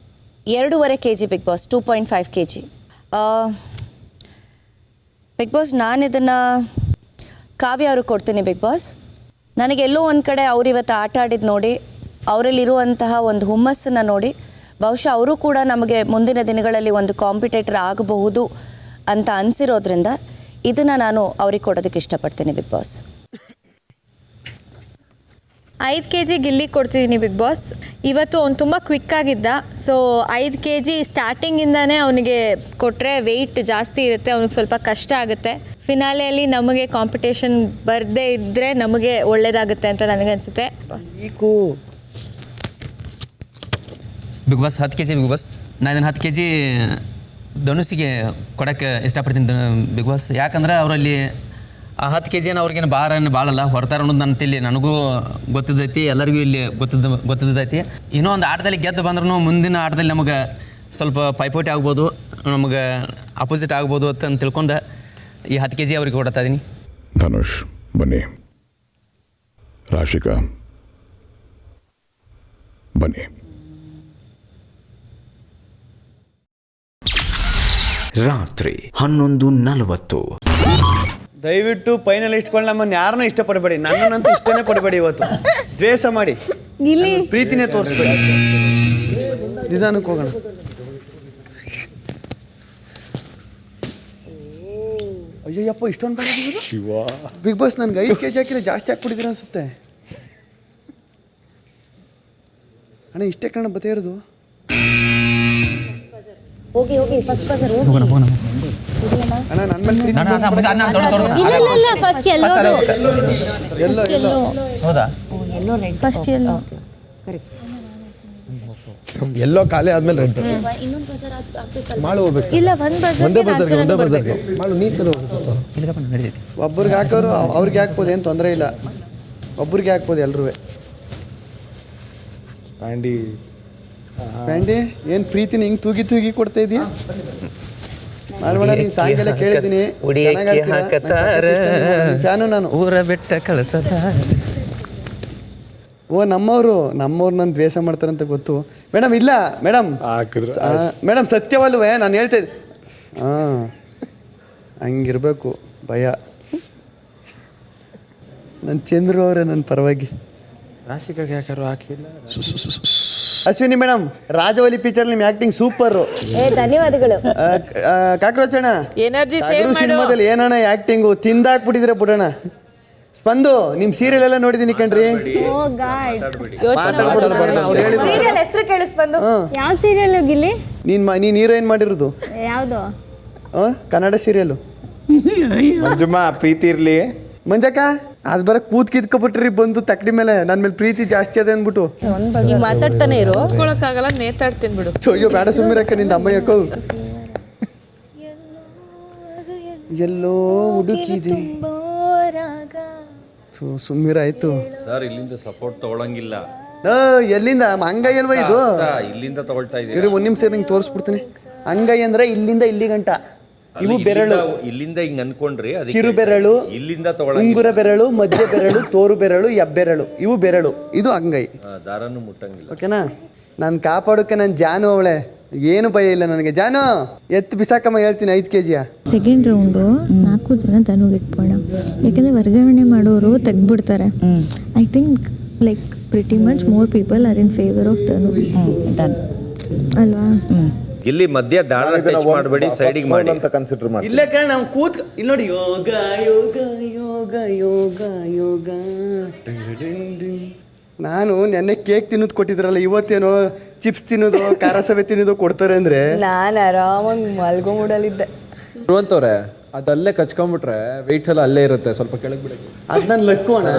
Speaker 2: 2.5 kg big boss. 2.5 kg big boss. ನಾನು ಇದನ್ನು ಕಾವ್ಯ ಅವ್ರಿಗೆ ಕೊಡ್ತೀನಿ ಬಿಗ್ ಬಾಸ್. ನನಗೆಲ್ಲೋ ಒಂದು ಕಡೆ ಅವ್ರು ಇವತ್ತು ಆಟ ಆಡಿದ್ದು ನೋಡಿ, ಅವರಲ್ಲಿರುವಂತಹ ಒಂದು ಹುಮ್ಮಸ್ಸನ್ನು ನೋಡಿ ಬಹುಶಃ ಅವರು ಕೂಡ ನಮಗೆ ಮುಂದಿನ ದಿನಗಳಲ್ಲಿ ಒಂದು ಕಾಂಪಿಟೇಟರ್ ಆಗಬಹುದು ಅಂತ ಅನಿಸಿರೋದ್ರಿಂದ ಇದನ್ನು ನಾನು ಅವ್ರಿಗೆ ಕೊಡೋದಕ್ಕೆ ಇಷ್ಟಪಡ್ತೀನಿ ಬಿಗ್ ಬಾಸ್.
Speaker 10: 5 kg ಗಿಲ್ಲಿ ಕೊಡ್ತಿದ್ದೀನಿ ಬಿಗ್ ಬಾಸ್. ಇವತ್ತು ಅವ್ನು ತುಂಬ ಕ್ವಿಕ್ಕಾಗಿದ್ದ. ಸೊ 5 kg ಸ್ಟಾರ್ಟಿಂಗಿಂದನೇ ಅವನಿಗೆ ಕೊಟ್ಟರೆ ವೆಯ್ಟ್ ಜಾಸ್ತಿ ಇರುತ್ತೆ, ಅವ್ನಿಗೆ ಸ್ವಲ್ಪ ಕಷ್ಟ ಆಗುತ್ತೆ. ಫಿನಾಲೆಯಲ್ಲಿ ನಮಗೆ ಕಾಂಪಿಟೇಷನ್ ಬರದೇ ಇದ್ದರೆ ನಮಗೆ ಒಳ್ಳೆಯದಾಗುತ್ತೆ ಅಂತ ನನಗನ್ಸುತ್ತೆ.
Speaker 9: Big boss 10 kg big boss. ನಾನು ಇದನ್ನು 10 kg ಧನುಷಿಗೆ ಕೊಡೋಕ್ಕೆ ಇಷ್ಟಪಡ್ತೀನಿ ಬಿಗ್ ಬಾಸ್. ಯಾಕಂದ್ರೆ ಅವರಲ್ಲಿ ಆ 10 kg ಅವ್ರಿಗೇನು ಭಾಳಲ್ಲ ಹೊರತಾರೆ ಅನ್ನೋದು ನನ್ನ ತಿಳಿ ನನಗೂ ಗೊತ್ತಿದ್ದೈತಿ, ಎಲ್ಲರಿಗೂ ಇಲ್ಲಿ ಗೊತ್ತಿದ್ದೈತಿ. ಇನ್ನೂ ಒಂದು ಆಟದಲ್ಲಿ ಗೆದ್ದು ಬಂದ್ರೂ ಮುಂದಿನ ಆಟದಲ್ಲಿ ನಮಗೆ ಸ್ವಲ್ಪ ಪೈಪೋಟಿ ಆಗ್ಬೋದು, ನಮಗೆ ಅಪೋಸಿಟ್ ಆಗ್ಬೋದು ಅಂತ ತಿಳ್ಕೊಂಡು ಈ 10 kg ಅವ್ರಿಗೆ ಕೊಡ್ತಾ ಇದ್ದೀನಿ.
Speaker 8: ಧನುಷ್ ಬನ್ನಿ. ರಾಶಿಕಾ ಬನ್ನಿ.
Speaker 1: ರಾತ್ರಿ 11:40.
Speaker 11: ದಯವಿಟ್ಟು ಫೈನಲಿಸ್ಟ್ಗಳು ನಮ್ಮನ್ನು ಯಾರನ್ನೂ ಇಷ್ಟಪಡಬೇಡಿ, ನನ್ನನ್ನಂತೂ ಇಷ್ಟನೇ ಪಡಬೇಡಿ. ಇವತ್ತು ದ್ವೇಷ ಮಾಡಿ ಪ್ರೀತಿನೇ ತೋರಿಸ್ಬೇಡಿ. ನಿಧಾನಕ್ಕೆ ಹೋಗೋಣ. ಅಯ್ಯಪ್ಪ ಇಷ್ಟೊಂದು ಶಿವ ಬಿಗ್ ಬಾಸ್ ನನಗೆ 5 kg ಹಾಕಿದ್ರೆ ಜಾಸ್ತಿ ಹಾಕ್ಬಿಟ್ಟಿದ್ದೀರ ಅನ್ಸುತ್ತೆ ಅಣ್ಣ. ಇಷ್ಟೇ ಕಣ ಬತ್ತೆ ಇರೋದು.
Speaker 13: ಹೋಗಿ ಫಸ್ಟ್ ಬಜರ್ ಹೋಗಿ
Speaker 11: ಅಣ್ಣ ನನ್ನ ಮೇಲೆ
Speaker 10: ಫಸ್ಟ್
Speaker 18: ಎಲ್ಲೋ ಖಾಲಿ ಆದ್ಮೇಲೆ ರೆಡ್ ಮಾಡು ಹೋಗ್ಬೇಕು.
Speaker 10: ಇಲ್ಲ ಒಂದೇ
Speaker 18: ಬಜರ್ಗೆ ಮಾಡು ನೀನು
Speaker 11: ಒಬ್ಬರಿಗೆ ಹಾಕೋರು ಅವ್ರಿಗೆ ಹಾಕ್ಬೋದು, ಏನು ತೊಂದರೆ ಇಲ್ಲ. ಒಬ್ಬರಿಗೆ ಹಾಕ್ಬೋದು ಎಲ್ರೂ. ಪ್ಯಾಂಡಿ ಏನು ಪ್ರೀತಿನ ಹಿಂಗೆ ತೂಗಿ ಕೊಡ್ತಾ ಇದೀಯಾ? ಮಾಡಬೇಡ, ನೀನು ಸಾಯಂಕಾಲ ಕೇಳಿದ್ದೀನಿ. ಫ್ಯಾನು ನಾನು.
Speaker 9: ಊರ ಬೆಟ್ಟ ಕಳಿಸದ.
Speaker 11: ಓ ನಮ್ಮವರು ನನ್ನ ದ್ವೇಷ ಮಾಡ್ತಾರಂತ ಗೊತ್ತು. ಮೇಡಮ್ ಇಲ್ಲ ಮೇಡಮ್ ಸತ್ಯವಲ್ವೇ ನಾನು ಹೇಳ್ತಾ ಇದ್ದೆ. ಹಂಗಿರ್ಬೇಕು ಭಯ. ನನ್ನ ಚಂದ್ರು ಅವರೇ ನನ್ನ ಪರವಾಗಿ.
Speaker 5: ರಾಶಿಕಾಗೆ ಯಾಕಾರು ಹಾಕಿಲ್ಲ.
Speaker 11: ಅಶ್ವಿನಿ ಮೇಡಮ್, ರಾಜವಲಿ ಪಿಕ್ಚರ್ ನಿಮ್ಮ ಆಕ್ಟಿಂಗ್ ಸೂಪರು.
Speaker 14: ಧನ್ಯವಾದಗಳು.
Speaker 11: ಕಾಕ್ರೋಚ್ ಅಣ್ಣ,
Speaker 3: ಎನರ್ಜಿ ಸೇವ್ ಮಾಡು.
Speaker 11: ಸಿನಿಮಾದಲ್ಲಿ ಏನಣ್ಣ ಆಕ್ಟಿಂಗು, ತಿಂದಾಕ್ಬಿಟ್ಟಿದ್ರೆ ಬಿಡೋಣ. ಸ್ಪಂದು, ನಿಮ್ಮ ಸೀರಿಯಲ್ ಎಲ್ಲ ನೋಡಿದೀನಿ ಕಣ್ರಿ.
Speaker 14: ಸೀರಿಯಲ್ ಹೆಸರು ಕೇಳಿಸ್ಬಂದು.
Speaker 10: ಯಾವ ಸೀರಿಯಲ್ ಗಿಲ್ಲಿ?
Speaker 11: ನೀನ್ ಹೀರೋಯಿನ್ ಮಾಡಿರೋದು
Speaker 10: ಯಾವುದು?
Speaker 11: ಕನ್ನಡ ಸೀರಿಯಲ್.
Speaker 5: ಮಂಜುಮ್ಮ, ಪ್ರೀತಿ ಇರ್ಲಿ.
Speaker 11: ಮಂಜಕ್ಕ, ಅದು ಬರ ಕೂತ್ಕಿದ್ಕೊಬಿಟ್ರಿ ಬಂದು ತಕ್ಕಡಿ ಮೇಲೆ ನನ್ನ ಮೇಲೆ ಪ್ರೀತಿ ಜಾಸ್ತಿ ಅದ ಅಂದ್ಬಿಟ್ಟು.
Speaker 3: ನೀ ಮಾತಾಡ್ತಾನೆ ಇರು. ಕೂತ್ಕೊಳ್ಳೋಕ್ಕಾಗಲ್ಲ, ನೇತಾಡ್ತೀನಿ ಬಿಡು.
Speaker 11: ಅಯ್ಯೋ ಬೇಡ ಸುಮ್ಮಿರಕ್ಕ, ನಿಂದ ಅಮ್ಮ ಯಾಕೋ ಎಲ್ಲೋ ಹುಡುಕಿದೆ. ಸುಮ್ಮಿರ ಆಯ್ತು
Speaker 19: ಸರ್. ಇಲ್ಲಿಂದ ಸಪೋರ್ಟ್ ತಗೊಳಂಗಿಲ್ಲ.
Speaker 11: ಎಲ್ಲಿಂದ ಅಂಗೈ ಅಲ್ವಾ ಇದು?
Speaker 19: ಇಲ್ಲಿಂದ ತಗೊಳ್ತಾ ಇದ್ದೀರಿ.
Speaker 11: ಒಂದ್ ನಿಮಿಷ ನಿಂಗೆ ತೋರಿಸ್ಬಿಡ್ತೀನಿ. ಅಂಗೈ ಅಂದ್ರೆ ಇಲ್ಲಿಂದ ಇಲ್ಲಿ ಗಂಟ. ಇವು ಬೆರಳು.
Speaker 19: ಇಲ್ಲಿಂದ ಹಿಂಗ್ ಅನ್ಕೊಂಡ್ರಿ,
Speaker 11: ಕಿರು ಬೆರಳು,
Speaker 19: ಇಲ್ಲಿಂದ ತಗೊಳ,
Speaker 11: ಉಂಗುರ ಬೆರಳು, ಮಧ್ಯ ಬೆರಳು, ತೋರು ಬೆರಳು, ಹೆಬ್ಬೆರಳು, ಇವು ಬೆರಳು. ಇದು ಅಂಗೈ.
Speaker 19: ದಾರನು ಮುಟ್ಟಂಗಿಲ್ಲ.
Speaker 11: ಓಕೆನಾ? ನಾನು ಕಾಪಾಡೋಕೆ ನನ್ನ ಜಾನು ಅವಳೆ, ಏನು ಭಯ ಇಲ್ಲ ನನಗೆ. ಜಾನು, ಎತ್ತು ಬಿಸಾಕಮ್ಮ, ಹೇಳ್ತೀನಿ 5 kg.
Speaker 10: ಸೆಕೆಂಡ್ ರೌಂಡು 4 ಜನ ತನುಗಿಟ್ಬೋಣ, ಯಾಕಂದರೆ ವರ್ಗಾವಣೆ ಮಾಡೋರು ತೆಗ್ದುಬಿಡ್ತಾರೆ. I think like pretty much more people are in favour of Tanu ಅಲ್ವಾ?
Speaker 19: ಇಲ್ಲಿ ಮಧ್ಯ ದಾರ ಟಚ್ ಮಾಡಬೇಡಿ, ಸೈಡಿಗೆ ಮಾಡಿ
Speaker 17: ಅಂತ ಕನ್ಸಿಡರ್ ಮಾಡಿ.
Speaker 11: ಇಲ್ಲೇ ಕಣ ನಾವು ಕೂತ್ ಇಲ್ಲಿ ನೋಡಿ. ಯೋಗ ಯೋಗ ಯೋಗ ಯೋಗ ಯೋಗ. ನಾನು ನೆನ್ನೆ ಕೇಕ್ ತಿನ್ನೋದು ಕೊಟ್ಟಿದ್ರಲ್ಲ, ಇವತ್ತೇನೋ ಚಿಪ್ಸ್ ತಿನ್ನೋದು, ಖಾರ ಸವೆ ತಿನ್ನೋದು ಕೊಡ್ತಾರೆ ಅಂದ್ರೆ
Speaker 2: ನಾನು ಆರಾಮಾಗಿ ಮಲ್ಗೋ ಮೂಡಲಿದ್ದೆ.
Speaker 5: ಅಂತವ್ರೆ ಅದಲ್ಲೇ ಕಚ್ಕೊಂಡ್ಬಿಟ್ರೆ ವೆಯ್ಟ್ ಎಲ್ಲ ಅಲ್ಲೇ ಇರುತ್ತೆ. ಸ್ವಲ್ಪ ಕೆಳಗೆ ಬಿಡಕ್ಕೆ
Speaker 11: ಅದು ನನ್ನ ಲಕ್ಕು ಅಣ್ಣ.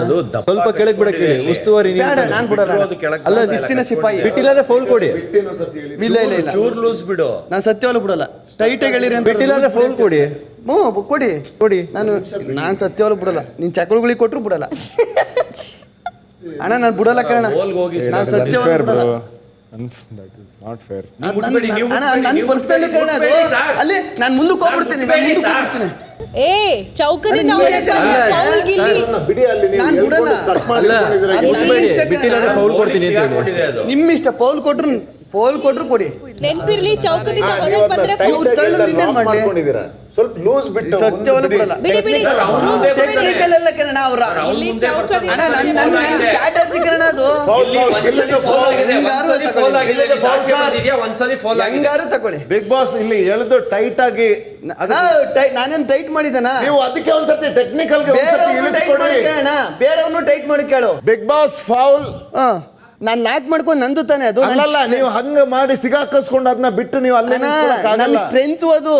Speaker 5: ಸ್ವಲ್ಪ ಕೆಳಗೆ ಬಿಡಕ್ಕೆ ಉಸ್ತುವಾರಿ.
Speaker 11: ನಾನು ಬಿಡಲ್ಲ. ಅಲ್ಲ, ಶಿಸ್ತಿನ ಸಿಪಾಯಿ.
Speaker 5: ಬಿಟ್ಟಿಲ್ಲ ಫೌಲ್ ಕೊಡಿ.
Speaker 11: ಇಲ್ಲ ಇಲ್ಲ ಇಲ್ಲ,
Speaker 19: ಚೂರ್ ಲೂಸ್ ಬಿಡು.
Speaker 11: ನಾನು ಸತ್ಯವಾಗ್ಲೂ ಬಿಡಲ್ಲ. ಟೈಟಾಗಿ ಹೇಳಿರಿ ಅಂತ.
Speaker 5: ಬಿಟ್ಟಿಲ್ಲ ಫೌಲ್ ಕೊಡಿ.
Speaker 11: ಕೊಡಿ ಕೊಡಿ. ನಾನು ಸತ್ಯವಾಗ್ಲೂ ಬಿಡಲ್ಲ. ನೀನು ಚಕ್ರಗಳಿಗೆ ಕೊಟ್ಟರು ಬಿಡಲ್ಲ ಅಣ್ಣ. ನಾನು ಬಿಡಲ್ಲ ಕಣ. ನಾನು ಸತ್ಯವಾಗ್ಲೂ ಬಿಡಲ್ಲ. ಅಲ್ಲಿ ನಾನು ಮುಂದಕ್ಕೆ ಹೋಗ್ಬಿಡ್ತೀನಿ.
Speaker 3: ಏ ಚೌಕದಿಂದ
Speaker 11: ನಿಮ್ಮಿಷ್ಟ. ಪೌಲ್ ಕೊಟ್ರು ಕೊಡಿ.
Speaker 3: ನೆನ್ಪಿರ್ಲಿ, ಚೌಕದಿಂದ ಹೊರಗೆ ಬಂದ್ರೆ
Speaker 17: ಸ್ವಲ್ಪ ಲೂಸ್ ಬಿಟ್ಟು
Speaker 11: ಸತ್ಯವನ್ನು ಬಿಡಲ್ಲ. ಟೆಕ್ನಿಕಲ್ ಎಲ್ಲ ಕಣ ಅವ್ರ
Speaker 3: ಇಲ್ಲಿ ಚೌಕದಿಂದ
Speaker 11: ಹೆಂಗಾರು ತಗೊಳ್ಳಿ.
Speaker 17: ಬಿಗ್ ಬಾಸ್ ಇಲ್ಲಿ ಎಳೆದು ಟೈಟ್ ಆಗಿ.
Speaker 11: ನಾನೇನು ಟೈಟ್ ಮಾಡಿದನ?
Speaker 17: ನೀವು ಅದಕ್ಕೆ ಒಂದ್ಸತಿ ಟೆಕ್ನಿಕಲ್
Speaker 11: ಬೇರೆಯವ್ರನ್ನು ಟೈಟ್ ಮಾಡಿ ಕೇಳು.
Speaker 17: Big boss foul.
Speaker 11: ನಾನು ಲಾಕ್ ಮಾಡ್ಕೊಂಡು ನಂದು ತಾನೆ ಅದು.
Speaker 17: ಅಲ್ಲಲ್ಲ, ನೀವು ಹಂಗ ಮಾಡಿ ಸಿಗಾಕಿಸ್ಕೊಂಡು ಅದನ್ನ ಬಿಟ್ಟು ನೀವು ಅಲ್ಲೇ
Speaker 11: ನನ್ನ ಸ್ಟ್ರೆಂತ್ ಅದು.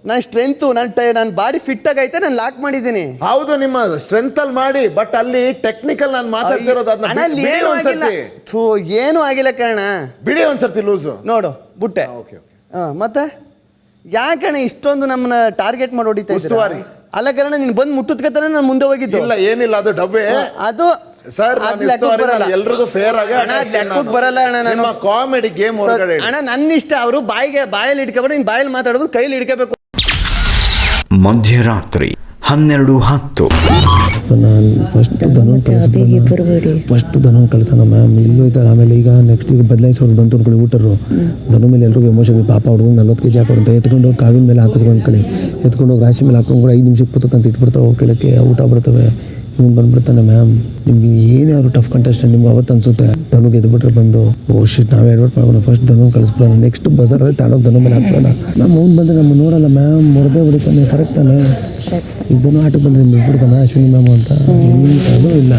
Speaker 11: ನನ್ನ ಸ್ಟ್ರೆಂತು, ನನ್ನ ಬಾಡಿ ಫಿಟ್ ಆಗೈತೆ, ನಾನು ಲಾಕ್ ಮಾಡಿದ್ದೀನಿ.
Speaker 17: ಹೌದು, ನಿಮ್ಮ ಸ್ಟ್ರೆಂತ್ ಅಲ್ಲಿ ಮಾಡಿ. ಬಟ್ ಅಲ್ಲಿ ಟೆಕ್ನಿಕಲ್ ನಾನು ಮಾತಾಡ್ತಿರೋದು
Speaker 11: ಏನು ಆಗಿಲ್ಲ ಕಾರಣ.
Speaker 17: ಬಿಡಿ ಒಂದ್ಸರ್ತಿ ಲೂಸು
Speaker 11: ನೋಡು ಬುಟ್ಟೆ. ಮತ್ತೆ ಯಾಕಣ್ಣ ಇಷ್ಟೊಂದು ನಮ್ಮನ್ನ ಟಾರ್ಗೆಟ್ ಮಾಡಿ ಹೊಡಿತಾ ಇದ್ದೀರಿ? ಅಲ್ಲ ಕಾರಣ, ನೀನು ಬಂದು ಮುಟ್ಟುತ್ಕತಾನೆ ನಾನು ಮುಂದೆ ಹೋಗಿದ್ದು.
Speaker 17: ಇಲ್ಲ ಏನಿಲ್ಲ, ಅದು ಡಬ್ಬೆ.
Speaker 11: ಅದು
Speaker 17: ಸರ್ ಎಲ್ರಿಗೂ ಫೇರ್ ಆಗಿ
Speaker 11: ಬರಲ್ಲ ಅಣ್ಣ.
Speaker 17: ನಮ್ಮ ಕಾಮಿಡಿ ಗೇಮ್ ಹೊರಗಡೆ
Speaker 11: ಅಣ್ಣ ನನ್ನ ಇಷ್ಟ. ಅವರು ಬಾಯಲ್ಲಿ ಇಟ್ಕೋಬೇಡ, ನೀನು ಬಾಯಲ್ಲಿ ಮಾತಾಡೋದು ಕೈಲಿ ಹಿಡ್ಕೋಬೇಕು.
Speaker 1: ಮಧ್ಯರಾತ್ರಿ 12:10.
Speaker 6: ನಾನು ಫಸ್ಟ್ ಧನು ಕಳ್ಸೋಣ ಮ್ಯಾಮ್. ಇಲ್ಲೂ ಇದ್ದಾರೆ. ಆಮೇಲೆ ಈಗ ನೆಕ್ಸ್ಟ್ ಈಗ ಬದಲಾಯಿಸೋರು ಬಂತು ಅಂದ್ಕೊಳ್ಳಿ. ಊಟರು ಧನು ಮೇಲೆ ಎಲ್ರಿಗೂ ಎಮೋಷನ್. ಪಾಪ ಹುಡುಗರು 40 kg ಹಾಕೋರು ಅಂತ ಎತ್ಕೊಂಡು ಕಾವಿನ ಮೇಲೆ ಹಾಕಿದ್ರು ಒಂದು ಕಡೆ. ಎತ್ಕೊಂಡು ಹೋಗಿ ರಾಶಿ ಮೇಲೆ ಹಾಕೊಂಡು ಕೂಡ 5 ನಿಮಿಷಕ್ಕೆ ಪುತ್ತಕ್ಕಂತ ಇಟ್ಬಿಡ್ತಾವೆ. ಕೆಳಕ್ಕೆ ಊಟ ಬರ್ತವೆ. ಇವ್ನು ಬಂದ್ಬಿಡ್ತಾನೆ. ಮ್ಯಾಮ್ ನಿಮ್ಗೆ ಏನೇ ಅವರು ಟಫ್ ಕಂಟೆಸ್ಟೆಂಟ್ ನಿಮ್ಗೆ ಅವತ್ತು ಅನ್ಸುತ್ತೆ. ಧನು ಗೆದ್ಬಿಟ್ರೆ ಬಂದು ಶಿಟ್ ನಾವೇ ಎಡ್ವರ್ಟ್ ಮಾಡೋಣ, ಫಸ್ಟ್ ಧನು ಕಳಿಸ್ಬಿಡೋಣ, ನೆಕ್ಸ್ಟ್ ಬಜಾರಲ್ಲಿ ತಾಣೋಗಿ ಧನು ಮೇಲೆ ಹಾಕ್ಬಿಡೋಣ. ನಮ್ಮ ಅವ್ನು ಬಂದರೆ ನಮ್ಮ ನೋಡಲ್ಲ ಮ್ಯಾಮ್, ಮೊರದೇ ಹೊಡಿತಾನೆ. ಕರೆಕ್ಟ್ ತಾನೆ? ಈಗ ಧನು ಆಟಕ್ಕೆ ಬಂದರೆ ಬಿಟ್ಬಿಡ್ತಾನೆ ಅಶ್ವಿನಿ ಮ್ಯಾಮ್ ಅಂತ. ಇಂಥದ್ದು ಇಲ್ಲ,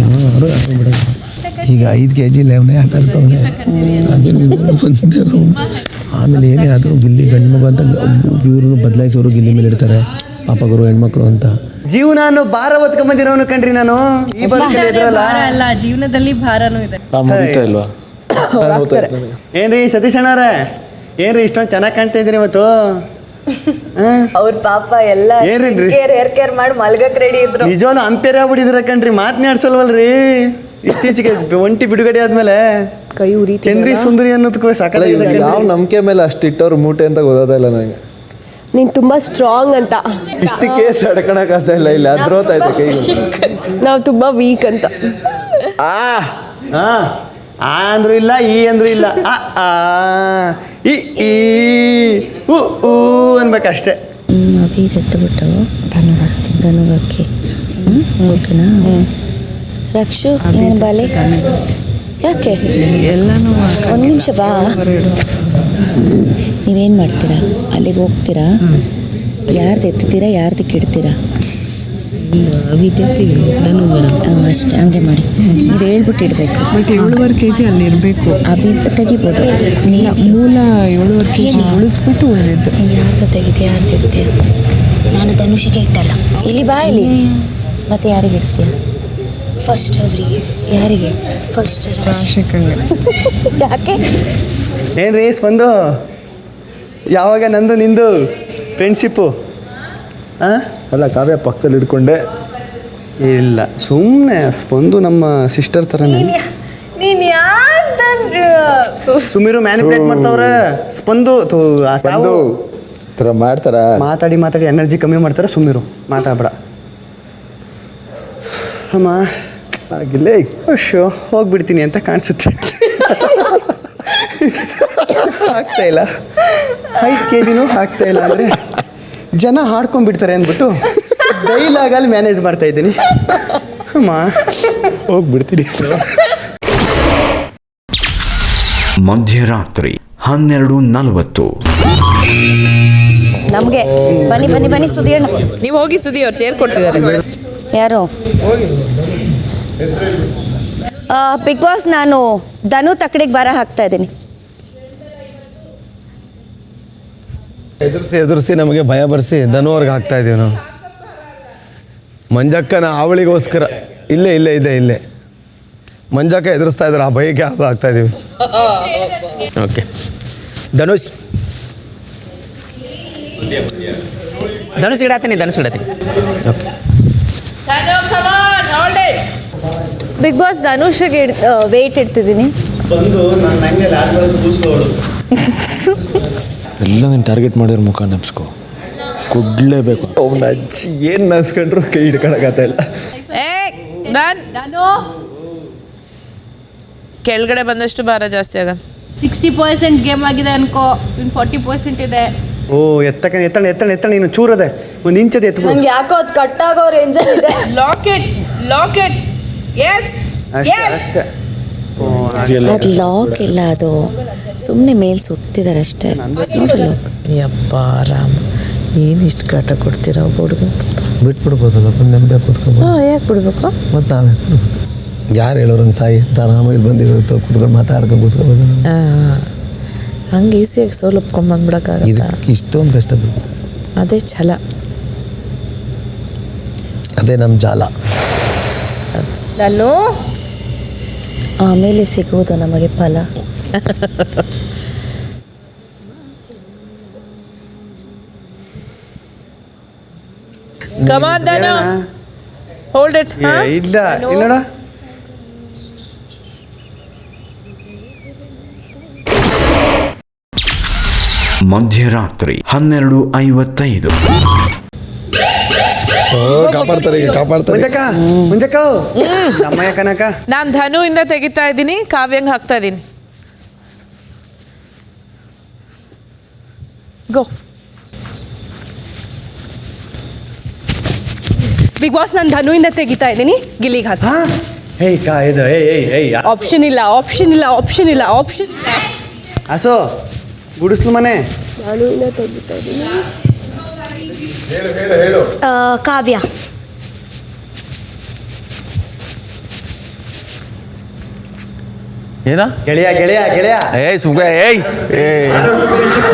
Speaker 6: ಯಾರು ಹಾಕೊಂಡ್ಬಿಡೋಣ. ಈಗ 5 kg ಲೆವನೇ ಆಟ ಆಡ್ತವನೆ. ಆಮೇಲೆ ಏನೇ ಆದರೂ ಗಿಲ್ಲಿ ಗಂಡು ಮಗು ಅಂತ ಇವರು ಬದಲಾಯಿಸೋರು ಗಿಲ್ಲಿ ಮೇಲೆ ಇಡ್ತಾರೆ. ಪಾಪಗರು ಹೆಣ್ಮಕ್ಳು ಅಂತ.
Speaker 11: ಜೀವನ ಅನ್ನೋ ಭಾರ ಹೊತ್ಕೊಂಬಂದಿರೋನು ಕಣ್ರಿ ನಾನು. ಈ
Speaker 2: ಅಲ್ಲ, ಜೀವನದಲ್ಲಿ ಭಾರನೂ ಇದೆ.
Speaker 11: ಏನ್ರಿ ಸತೀಶ್ ಅಣ್ಣಾರ, ಏನ್ರಿ ಇಷ್ಟೊಂದು ಚೆನ್ನಾಗಿ ಕಾಣ್ತಾ ಇದ್ರಿ ಇವತ್ತು?
Speaker 2: ಅವ್ರ ಪಾಪ ಎಲ್ಲ ಹೇರ್ ಕೇರ್ ಮಾಡಿ ಮಲ್ಗಕ್ ರೆಡಿ ಇದ್ರು.
Speaker 11: ನಿಜವಾಗ್ಲೂ ಅಂಪೇರ್ ಆಗ್ಬಿಟ್ಟಿದ್ರ ಕಣ್ರಿ. ಮಾತನಾಡ್ಸಲ್ವಲ್ರಿ ಇತ್ತೀಚೆಗೆ ಒಂಟಿ ಬಿಡುಗಡೆ ಆದ್ಮೇಲೆ.
Speaker 14: ಕೈ ಉರಿ
Speaker 11: ಚಂದ್ರಿ ಸುಂದರಿ ಅನ್ನೋದಕ್ಕೂ ಸಾಕಾಗಿದೆ.
Speaker 5: ಯಾವ ನಂಬಿಕೆ ಮೇಲೆ ಅಷ್ಟು ಇಟ್ಟವ್ರು ಮೂಟೆ ಅಂತ ಗೊತ್ತಾಯಿಲ್ಲ ನನಗೆ.
Speaker 14: ನೀನು ತುಂಬಾ ಸ್ಟ್ರಾಂಗ್ ಅಂತ.
Speaker 5: ಇಷ್ಟು ಕೇಸ್ ಅಡ್ಕೊಳಕ್ಕಾಗ್ತಾ ಇಲ್ಲ. ಇಲ್ಲಿ ಅದ್ರೋತಾಯ್ತು ಕೈಗೆ.
Speaker 14: ನಾವು ತುಂಬಾ ವೀಕ್ ಅಂತ.
Speaker 11: ಆ ಅಂದ್ರೂ ಇಲ್ಲ, ಈ ಅಂದ್ರೂ ಇಲ್ಲ. ಅನ್ಬೇಕಷ್ಟೇ.
Speaker 10: ಅಭಿ ಎತ್ತು ಬಿಟ್ಟು ಧನುಗಕ್ಕಿ
Speaker 2: ಓಕೆನಾ? ರಕ್ಷು ನೀನು ಬಾಲೆ ಯಾಕೆ ಎಲ್ಲನೂ ಒಂದು ನಿಮಿಷ ಬಾ. ನೀವೇನು ಮಾಡ್ತೀರಾ? ಅಲ್ಲಿಗೆ ಹೋಗ್ತೀರಾ? ಯಾರ್ದು ಎತ್ತೀರಾ, ಯಾರ್ದು ಕೆಡ್ತೀರಾ? ಅಷ್ಟೇ, ಹಂಗೆ ಮಾಡಿ. ನೀವು ಹೇಳ್ಬಿಟ್ಟು ಇಡಬೇಕು.
Speaker 15: ಬಟ್ 7.5 kg ಅಲ್ಲಿ ಇರಬೇಕು.
Speaker 2: ಅಭಿ ತೆಗಿಬೋದು.
Speaker 15: ಮೂಲ 7.5 kg ಉಳಿಸ್ಬಿಟ್ಟು ಉಳಿದಿದ್ದು.
Speaker 2: ಯಾರ್ದು ತೆಗಿತೀಯ, ಯಾರ್ದು ಇಡ್ತೀಯ? ನಾನು ಧನುಷಿಗೆ ಇಟ್ಟಲ್ಲ. ಇಲ್ಲಿ ಬಾ ಇಲ್ಲಿ. ಮತ್ತೆ ಯಾರಿಗೆ ಇಡ್ತೀಯ? ಫಸ್ಟ್ ಅವರಿಗೆ. ಯಾರಿಗೆ? ಫಸ್ಟ್
Speaker 15: ರಾಶಿಕಂಗೆ.
Speaker 2: ಯಾಕೆ?
Speaker 11: ಏನು ರೇಸ್ ಬಂದು ಯಾವಾಗ ನಂದು ನಿಂದು ಫ್ರೆಂಡ್ಶಿಪ್ಪು? ಹಾಂ
Speaker 5: ಅಲ್ಲ, ಕಾವ್ಯ ಪಕ್ಕದಲ್ಲಿ ಇಟ್ಕೊಂಡೆ.
Speaker 11: ಇಲ್ಲ, ಸುಮ್ಮನೆ ಸ್ಪಂದು ನಮ್ಮ ಸಿಸ್ಟರ್ ಥರನೇ.
Speaker 2: ನೀನು
Speaker 11: ಸುಮಿರು ಮ್ಯಾನಿಪುಲೇಟ್ ಮಾಡ್ತಾವ್ರೆ. ಸ್ಪಂದು
Speaker 5: ಥರ ಮಾಡ್ತಾರ.
Speaker 11: ಮಾತಾಡಿ ಮಾತಾಡಿ ಎನರ್ಜಿ ಕಮ್ಮಿ ಮಾಡ್ತಾರೆ. ಸುಮಿರು ಮಾತಾಡ್ಬೇಡ. ಅಮ್ಮ ಆಗಿಲ್ಲ, ಅಶ್ಯೋ ಹೋಗ್ಬಿಡ್ತೀನಿ ಅಂತ ಕಾಣಿಸುತ್ತೆ. ಆಗ್ತಾ ಇಲ್ಲ, 5 kg ಆಗ್ತಾ ಇಲ್ಲ ಅಂದರೆ ಜನ ಹಾಡ್ಕೊಂಡ್ಬಿಡ್ತಾರೆ ಅಂದ್ಬಿಟ್ಟು ಡೈಲಾಗಲ್ಲಿ ಮ್ಯಾನೇಜ್ ಮಾಡ್ತಾ ಇದ್ದೀನಿ. ಅಮ್ಮ ಹೋಗ್ಬಿಡ್ತೀನಿ.
Speaker 1: ಮಧ್ಯರಾತ್ರಿ 12:40.
Speaker 2: ನಮಗೆ ಬನ್ನಿ ಬನ್ನಿ ಬನ್ನಿ ಸುದಿಯಣ್ಣ.
Speaker 3: ನೀವು ಹೋಗಿ ಸುದಿ, ಅವ್ರು ಚೇರ್ ಕೊಡ್ತಿದ್ದಾರೆ.
Speaker 2: ಯಾರು? ಬಿಗ್ ಬಾಸ್, ನಾನು ಧನು ತಕ್ಕಡಿಗೆ ಬರ ಹಾಕ್ತಾ ಇದ್ದೀನಿ.
Speaker 18: ಎದುರಿಸಿ ನಮಗೆ ಭಯ ಬರೆಸಿ ಧನು ಅವ್ರಿಗೆ ಹಾಕ್ತಾ ಇದ್ದೀವಿ ನಾವು. ಮಂಜಕ್ಕನ ಅವಳಿಗೋಸ್ಕರ ಇಲ್ಲೇ ಮಂಜಕ್ಕ ಎದುರಿಸ್ತಾ ಇದ್ದಾರೆ, ಆ ಭಯಕ್ಕೆ ಅದು ಹಾಕ್ತಾ ಇದ್ದೀವಿ.
Speaker 9: ಓಕೆ, ಧನುಷ್ ಇಡಾತೀನಿ. ಓಕೆ,
Speaker 10: ಬಿಗ್ ಬಾಸ್ ಧನುಷ್ಗೆ ವೆಯ್ಟ್ ಇಡ್ತಿದ್ದೀನಿ.
Speaker 11: ಬಂದು ನಾನು ನಂಗೆ
Speaker 6: ಎಲ್ಲ ನೀನು ಟಾರ್ಗೆಟ್ ಮಾಡಿರೋ ಮುಖ ನೆಪ್ಸ್ಕೊ, ಕೊಡಲೇಬೇಕು.
Speaker 5: ಅವ್ನ ಅಜ್ಜಿ ಏನು ನಸ್ಕೊಂಡ್ರು ಕೈ ಹಿಡ್ಕೊಳಕತ್ತ ಇಲ್ಲ.
Speaker 3: ಕೆಳಗಡೆ ಬಂದಷ್ಟು ಭಾರ ಜಾಸ್ತಿ ಆಗ.
Speaker 4: 60% ಗೇಮ್ ಆಗಿದೆ ಅನ್ಕೋ, ಇನ್ನು 40% ಇದೆ.
Speaker 11: ಓ ಎತ್ತಣ ಇನ್ನು ಚೂರದೆ ಒಂದು ಇಂಚದ ಎತ್ತು.
Speaker 2: ನಂಗೆ ಯಾಕೋ ಅದು ಕಟ್ಟಾಗೋ ರೇಂಜಲ್ಲಿ ಇದೆ.
Speaker 3: ಲಾಕೆಟ್ ಎಸ್
Speaker 11: ಅಷ್ಟೇ.
Speaker 2: ಅದು ಲಾಕ್ ಇಲ್ಲ, ಅದು ಸುಮ್ಮನೆ ಮೇಲೆ ಸುತ್ತಿದ್ದಾರೆ ಅಷ್ಟೇ. ನೋಡಿ ಲಾಕ್.
Speaker 3: ಯಪ್ಪ ರಾಮ, ಏನು ಇಷ್ಟು ಕಾಟ ಕೊಡ್ತೀರಾ ಹುಡುಗ?
Speaker 6: ಬಿಟ್ಬಿಡ್ಬೋದಲ್ಲ, ನೆಮ್ಮದಿ ಕೂತ್ಕೊಂಡು.
Speaker 3: ಯಾಕೆ ಬಿಡ್ಬೇಕು?
Speaker 6: ಮತ್ತು ನಾವೇ ಯಾರು ಹೇಳೋರೊಂದು ಸಾಯಿ ಅಂತ ಆಮೇಲೆ ಬಂದಿರೋದು ಕೂತ್ಕೊಂಡು ಮಾತಾಡ್ಕೊಂಡು ಕೂತ್ಕೊಬೋದು.
Speaker 3: ಹಂಗೆ ಈಸಿಯಾಗಿ ಸೋಲಪ್ಕೊಂಬಂದ್ಬಿಡಕ್ಕಾಗಲ್ಲ.
Speaker 6: ಇದಕ್ಕೆ ಇಷ್ಟೊಂದು ಕಷ್ಟಪಟ್ಟು,
Speaker 3: ಅದೇ ಛಲ,
Speaker 6: ಅದೇ ನಮ್ಮ ಜಾಲ.
Speaker 4: ನಾನು
Speaker 2: ಆಮೇಲೆ ಸಿಗುವುದು ನಮಗೆ ಫಲ.
Speaker 3: Come on, Danu. Hold it.
Speaker 11: ಇಲ್ಲ ನೋಡ.
Speaker 1: ಮಧ್ಯರಾತ್ರಿ 12:55.
Speaker 18: ಕಾಪಾಡ್ತಾರೆ.
Speaker 11: ಮುಂಜಕ್ಕ ಸಮಯ ಕನಕ.
Speaker 3: ನಾನು ಧನು ಇಂದ ತೆಗಿತಾ ಇದ್ದೀನಿ, ಕಾವ್ಯಂಗೆ ಹಾಕ್ತಾ ಇದ್ದೀನಿ. ಗೋ.
Speaker 4: ಬಿಗ್ ಬಾಸ್, ನಾನು ಧನುವಿಂದ ತೆಗಿತಾ ಇದ್ದೀನಿ, ಗಿಲ್ಲಿಗೆ ಹಾಕಿ. ಆಪ್ಷನ್ ಇಲ್ಲ.
Speaker 11: ಅಸೋ ಗುಡಿಸ್ಲು ಮನೆ.
Speaker 14: ಧನುವಿಂದ ತೆಗಿತಾ ಇದ್ದೀನಿ.
Speaker 13: ಕಾವ್ಯ.
Speaker 12: ಏನ
Speaker 11: ಗೆಳೆಯ
Speaker 12: ಏಯ್ ಸುಗ ಏಯ್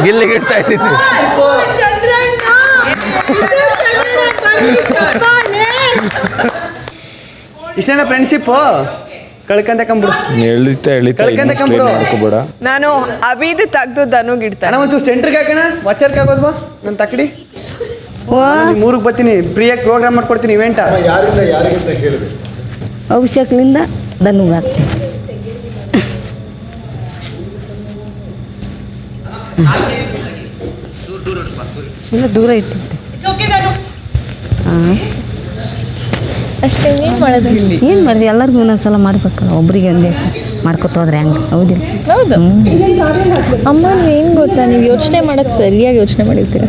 Speaker 12: ಗಿಲ್ಲಿಗೆ ಇಡ್ತಾ ಇದ್ದೀನಿ.
Speaker 11: ಇಷ್ಟೇನ ಫ್ರೆಂಡ್ಶಿಪ್ಪು? ಕಳ್ಕಂತಕೊಂಬಿಡು.
Speaker 15: ನಾನು ಅಭಿದು ತೆಗ್ದು ಧನುಗೆ ಇಡ್ತಾನೆ.
Speaker 11: ಅಣ್ಣ ಒಂಚೂರು ಸೆಂಟ್ರಿಗೆ ಹಾಕೋಣ, ವಚ್ಚರ್ಗೆ ಆಗೋದು ಬಾ ನನ್ನ ತಕ್ಕಡಿ. 3ಕ್ಕೆ ಬರ್ತೀನಿ, ಫ್ರೀಯಾಗಿ ಪ್ರೋಗ್ರಾಮ್ ಮಾಡ್ಕೊಡ್ತೀನಿ ಇವೆಂಟ.
Speaker 17: ಯಾರಿಗಿಂತ ಕೇಳಬೇಕು.
Speaker 16: ಅಭಿಷೇಕ್ಲಿಂದ ಧನುಗೆ ಹಾಕ್ತೀನಿ. ಇಲ್ಲ, ದೂರ ಇಟ್ಟಿದ್ದೆ. ಹಾಂ,
Speaker 10: ಅಷ್ಟೇ. ಏನು
Speaker 16: ಮಾಡಿದೆ? ಎಲ್ಲರಿಗೂ ಒಂದೊಂದ್ಸಲ ಮಾಡ್ಬೇಕಲ್ಲ, ಒಬ್ರಿಗೆ ಒಂದೇ ಮಾಡ್ಕೊತ ಹೋದ್ರೆ ಹಂಗೆ. ಹೌದಿಲ್ಲ?
Speaker 10: ಹೌದು ಅಮ್ಮ, ಏನು ಗೊತ್ತಾ, ನೀವು ಯೋಚನೆ ಮಾಡೋಕ್ಕೆ ಸರಿಯಾಗಿ ಯೋಚನೆ ಮಾಡಿರ್ತೀರ.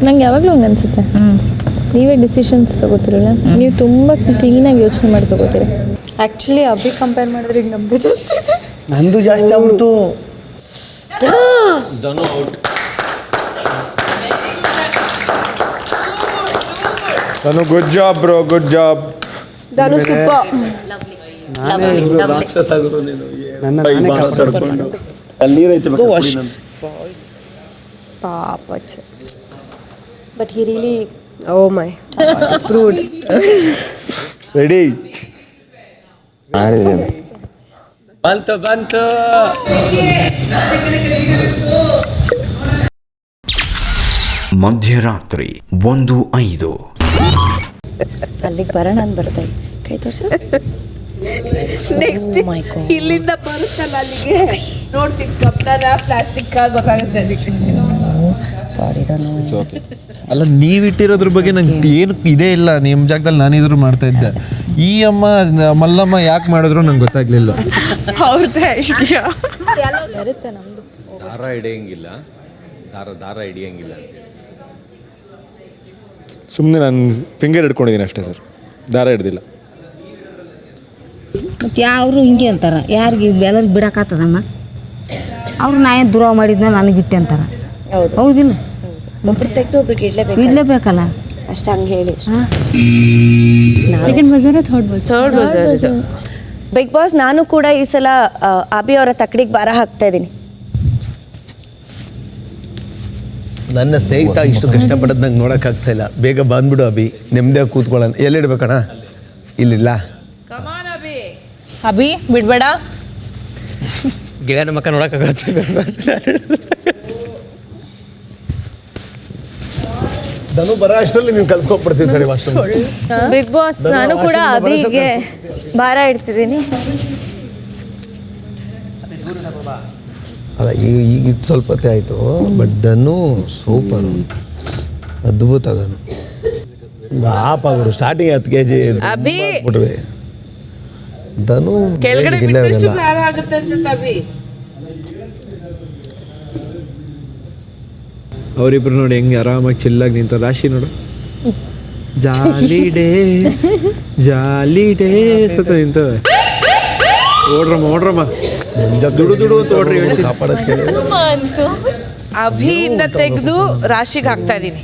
Speaker 10: ನಂಗೆ ಯಾವಾಗಲೂ ಹಂಗೆ ಅನ್ಸುತ್ತೆ.
Speaker 20: ನೀವೇ ಡಿಸಿಷನ್ಸ್ ತೊಗೋತಿರಲ್ಲ, ನೀವು ತುಂಬ ಕ್ಲೀನಾಗಿ ಯೋಚನೆ ಮಾಡಿ ತೊಗೋತೀರಿ.
Speaker 2: ಆ್ಯಕ್ಚುಲಿ ಅಭಿ ಕಂಪೇರ್ ಮಾಡಿದ್ರೆ ಈಗ ನಮ್ಮದು ಜಾಸ್ತಿ ಇದೆ.
Speaker 18: ನಂದು ಜಾಸ್ತಿ ಆಗ್ಬಿಡ್ತು.
Speaker 19: Dhanu out.
Speaker 5: Dhanu good job bro, good job.
Speaker 14: Dhanu super.
Speaker 18: ರಾಕ್ಷಸ ಗುರು ನೀನು.
Speaker 14: ಪಾಪ.
Speaker 2: But he really
Speaker 14: oh my rude.
Speaker 5: Ready.
Speaker 19: ಬಂತು
Speaker 1: ಮಧ್ಯರಾತ್ರಿ 1:05.
Speaker 2: ಅಲ್ಲಿಗೆ ಬರೋಣ ಅಂತ ಬರ್ತಾ ಇದ್ದೆ. ಕೈ ತೋರಿಸು.
Speaker 3: ನೆಕ್ಸ್ಟ್ ಇಲ್ಲಿಂದ ಬರುತ್ತಲ್ಲ ಅಲ್ಲಿಗೆ ನೋಡ್ತೀನಿ ಕಬ್ಬಿಣ ಪ್ಲಾಸ್ಟಿಕ್ ಗೊತ್ತಾಗುತ್ತೆ ಅದಕ್ಕೆ.
Speaker 2: ಸಾರಿ ಧನು.
Speaker 5: ಅಲ್ಲ, ನೀವಿಟ್ಟಿರೋದ್ರ ಬಗ್ಗೆ ನಂಗೆ ಏನು ಇದೇ ಇಲ್ಲ. ನಿಮ್ಮ ಜಾಗದಲ್ಲಿ ನಾನಿದ್ರು ಮಾಡ್ತಾ ಇದ್ದೆ. ಈ ಅಮ್ಮ ಮಲ್ಲಮ್ಮ ಯಾಕೆ ಮಾಡಿದ್ರು ನಂಗೆ ಗೊತ್ತಾಗ್ಲಿಲ್ಲ.
Speaker 2: ಬರುತ್ತೆ ನಮ್ಮದು.
Speaker 19: ದಾರ ಹಿಡಿಯಂಗಿಲ್ಲ, ದಾರ ಹಿಡಿಯಂಗಿಲ್ಲ.
Speaker 5: ಸುಮ್ಮನೆ ನಾನು ಫಿಂಗರ್ ಹಿಡ್ಕೊಂಡಿದ್ದೀನಿ ಅಷ್ಟೇ ಸರ್, ದಾರ ಹಿಡ್ದಿಲ್ಲ.
Speaker 16: ಮತ್ತು ಯಾರು ಹಿಂಗೆ ಅಂತಾರೆ, ಯಾರಿಗೆ ಎಲ್ಲರಿಗೆ ಬಿಡೋಕ್ಕಾಗ್ತದಮ್ಮ? ಅವ್ರು ನಾ ಏನು ದ್ರೋಹ ಮಾಡಿದ್ನ ನನಗಿಟ್ಟೆ ಅಂತಾರೆ. ಹೌದಿಲ್ಲ?
Speaker 2: ಒಬ್ರು ತೆಗೆದು ಒಬ್ರಿಗೆ
Speaker 16: ಇಡಲೇಬೇಕಲ್ಲ.
Speaker 2: ಅಷ್ಟು ಹಂಗೆ ಹೇಳಿ.
Speaker 20: ಸೆಕೆಂಡ್ ಬಜಾರ ಥರ್ಡ್ ಬಜಾರ್
Speaker 2: ಇದು ಬಿಗ್ ಬಾಸ್. ನಾನು ಕೂಡ ಈ ಸಲ ಅಭಿ ಅವರ ತಕ್ಕಡಿಗೆ ಭಾರ ಹಾಕ್ತಾ ಇದ್ದೀನಿ.
Speaker 18: ನನ್ನ ಸ್ನೇಹಿತ ಇಷ್ಟು ಕಷ್ಟಪಡೋದು ನಂಗೆ ನೋಡೋಕ್ಕಾಗ್ತಾ ಇಲ್ಲ. ಬೇಗ ಬಂದ್ಬಿಡು ಅಭಿ, ನೆಮ್ಮದಿಯಾಗಿ ಕೂತ್ಕೊಳ್ಳೋಣ. ಎಲ್ಲಿಡ್ಬೇಕಣ್ಣ? ಇಲ್ಲಿಲ್ಲ.
Speaker 3: ಅಭಿ ಬಿಡ್ಬೇಡ.
Speaker 9: ಗಿಳಿಯನ ಮಕ್ಕ ನೋಡೋಕ್ಕಾಗತ್ತೆ.
Speaker 18: ಧನು ಬರೋ ಅಷ್ಟರಲ್ಲಿ ನೀವು ಕಲ್ಸ್ಕೊಟ್ಬಿಡ್ತೀವಿ ಸರಿ ವಾಸ್ತು.
Speaker 10: ಬಿಗ್ ಬಾಸ್, ನಾನು ಕೂಡ ಅಭಿಗೆ ಭಾರ ಇಡ್ತಿದ್ದೀನಿ.
Speaker 18: ಅಲ್ಲ, ಈಗ ಇಟ್ಟು ಸ್ವಲ್ಪ ಹೊತ್ತೇ ಆಯಿತು. ಬಟ್ ಧನು ಸೂಪರು, ಅದ್ಭುತ ಧನು. ಆಪಾಗರು ಸ್ಟಾರ್ಟಿಂಗ್ 10 kg ಬಿಟ್ವಿ. ಧನು
Speaker 3: ಕೆಳಗಡೆ ಬಿಟ್ಟಷ್ಟು ಭಾರ ಆಗುತ್ತೆ ಅನ್ಸುತ್ತೆ ಅಭಿ.
Speaker 5: ಅವರಿಬ್ರು ನೋಡಿ ಹೆಂಗೆ ಆರಾಮಾಗಿ ಚಿಲ್ಲಾಗಿ ನಿಂತ. ರಾಶಿ ನೋಡು, ಜಾಲಿ ಡೇ ಸತ ನಿಂತವೆ. ಓಡ್ರಮ್ಮ ದುಡು ಅಂತ ಓಡ್ರಿ.
Speaker 3: ಅಭಿಯಿಂದ ತೆಗೆದು ರಾಶಿಗೆ ಹಾಕ್ತಾ ಇದ್ದೀನಿ.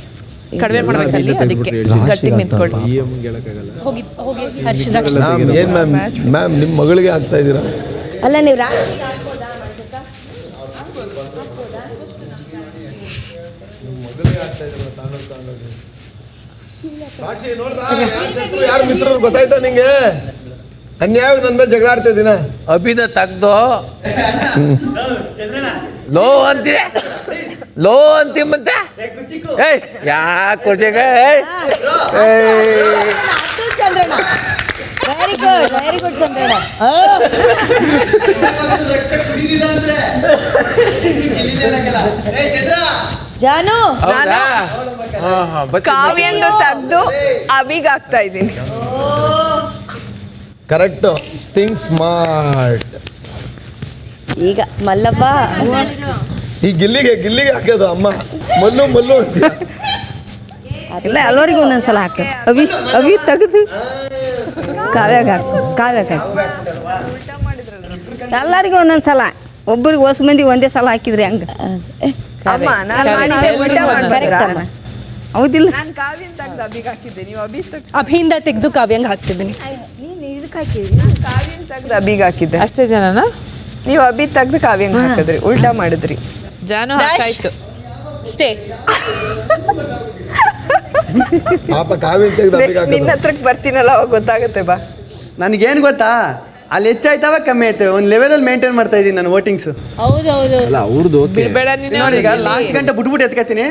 Speaker 3: ಕಡಿಮೆ ಮಾಡ್ಬೇಕಲ್ಲಿ, ಅದಕ್ಕೆ ಗಟ್ಟಿಗೆ ನಿಂತ್ಕೊಳ್ಳಿ. ಹೋಗಿ
Speaker 18: ಏನು ಮ್ಯಾಮ್ ನಿಮ್ಮ ಮಗಳಿಗೆ ಆಗ್ತಾ ಇದ್ದೀರಾ?
Speaker 2: ಅಲ್ಲ ನೀವು
Speaker 18: ಯಾರು ಮಿತ್ರರು ಗೊತ್ತಾಯ್ತಾ ನಿಂಗೆ? ಅನ್ಯಾಯ ನನ್ನ ಮೇಲೆ ಜಗಳ ಆಡ್ತಾ ಇದ್ದೀನ.
Speaker 12: ಅಭಿದ ತೆಗ್ದು ಲೋ ಅಂತಿ ಮತ್ತೆ ಯಾಕೆ ಕೊಡ್ಜಾಗ
Speaker 2: ಚಂದ್ರಣ್ಣ. ವೆರಿ ಗುಡ್ ಚಂದ್ರಣ್ಣ. ಜಾನು,
Speaker 15: ಕಾವ್ಯಂದು ತೆಗ್ದು ಅಭಿಗೆ ಆಗ್ತಾ ಇದ್ದೀನಿ.
Speaker 18: Correct, think smart.
Speaker 2: ಈಗ ಮಲ್ಲವ್ವ
Speaker 18: ಈ ಗಿಲ್ಲಿಗೆ ಹಾಕೋದು ಅಮ್ಮ. ಮಲ್ಲು ಅಂತ
Speaker 16: ಇಲ್ಲ, ಎಲ್ಲರಿಗೂ ಒಂದೊಂದ್ಸಲ ಹಾಕ. ಅಭಿ ತೆಗೆದು ಕಾವ್ಯಾಗ ಹಾಕಿ ಎಲ್ಲರಿಗೂ ಒಂದೊಂದ್ಸಲ. ಒಬ್ಬರಿಗೆ ಹೊಸ ಮಂದಿ ಒಂದೇ ಸಲ ಹಾಕಿದ್ರಿ ಹಂಗೆ. ಹೌದಿಲ್ಲ?
Speaker 3: ಅಭಿಯಿಂದ ತೆಗೆದು ಕಾವ್ಯಂಗೆ ಹಾಕ್ತಿದ್ದೀನಿ.
Speaker 16: ಇದಕ್ಕೆ ಹಾಕಿದ್ರಿ,
Speaker 15: ಕಾವ್ಯನ್ ತೆಗ್ದು ಅಭಿಗೆ ಹಾಕಿದ್ದೆ.
Speaker 3: ಅಷ್ಟೇ ಜನನ?
Speaker 15: ನೀವು ಅಭಿ ತೆಗ್ದು ಕಾವ್ಯಂಗೆ ಹಾಕಿದ್ರಿ, ಉಲ್ಟಾ ಮಾಡಿದ್ರಿ.
Speaker 3: ಜಾನು ಹಾಕಾಯ್ತು. ಸ್ಟೇ.
Speaker 18: ಪಾಪ ಕಾವ್ಯ ತೆಗೆದು
Speaker 15: ನಿನ್ನ ಹತ್ರಕ್ಕೆ ಬರ್ತೀನಲ್ಲ, ಅವಾಗ ಗೊತ್ತಾಗುತ್ತೆ ಬಾ.
Speaker 11: ನನಗೇನು ಗೊತ್ತಾ, ಅಲ್ಲಿ ಹೆಚ್ಚಾಯ್ತವ ಕಮ್ಮಿ ಆಯ್ತವೆ, ಒಂದು ಲೆವೆಲಲ್ಲಿ ಮೇಂಟೈನ್ ಮಾಡ್ತಾ ಇದ್ದೀನಿ ನಾನು ವೋಟಿಂಗ್ಸು.
Speaker 20: ಹೌದೌದು.
Speaker 5: ಅಲ್ಲ ಅವ್ರದ್ದು
Speaker 3: ಬಿಡ್ಬೇಡ ನೀನು.
Speaker 11: ನೋಡಿ, ಈಗ ಲಾಸ್ಟ್ ಗಂಟೆ ಬಿಟ್ಬಿಟ್ಟು ಎತ್ಕೊತೀನಿ.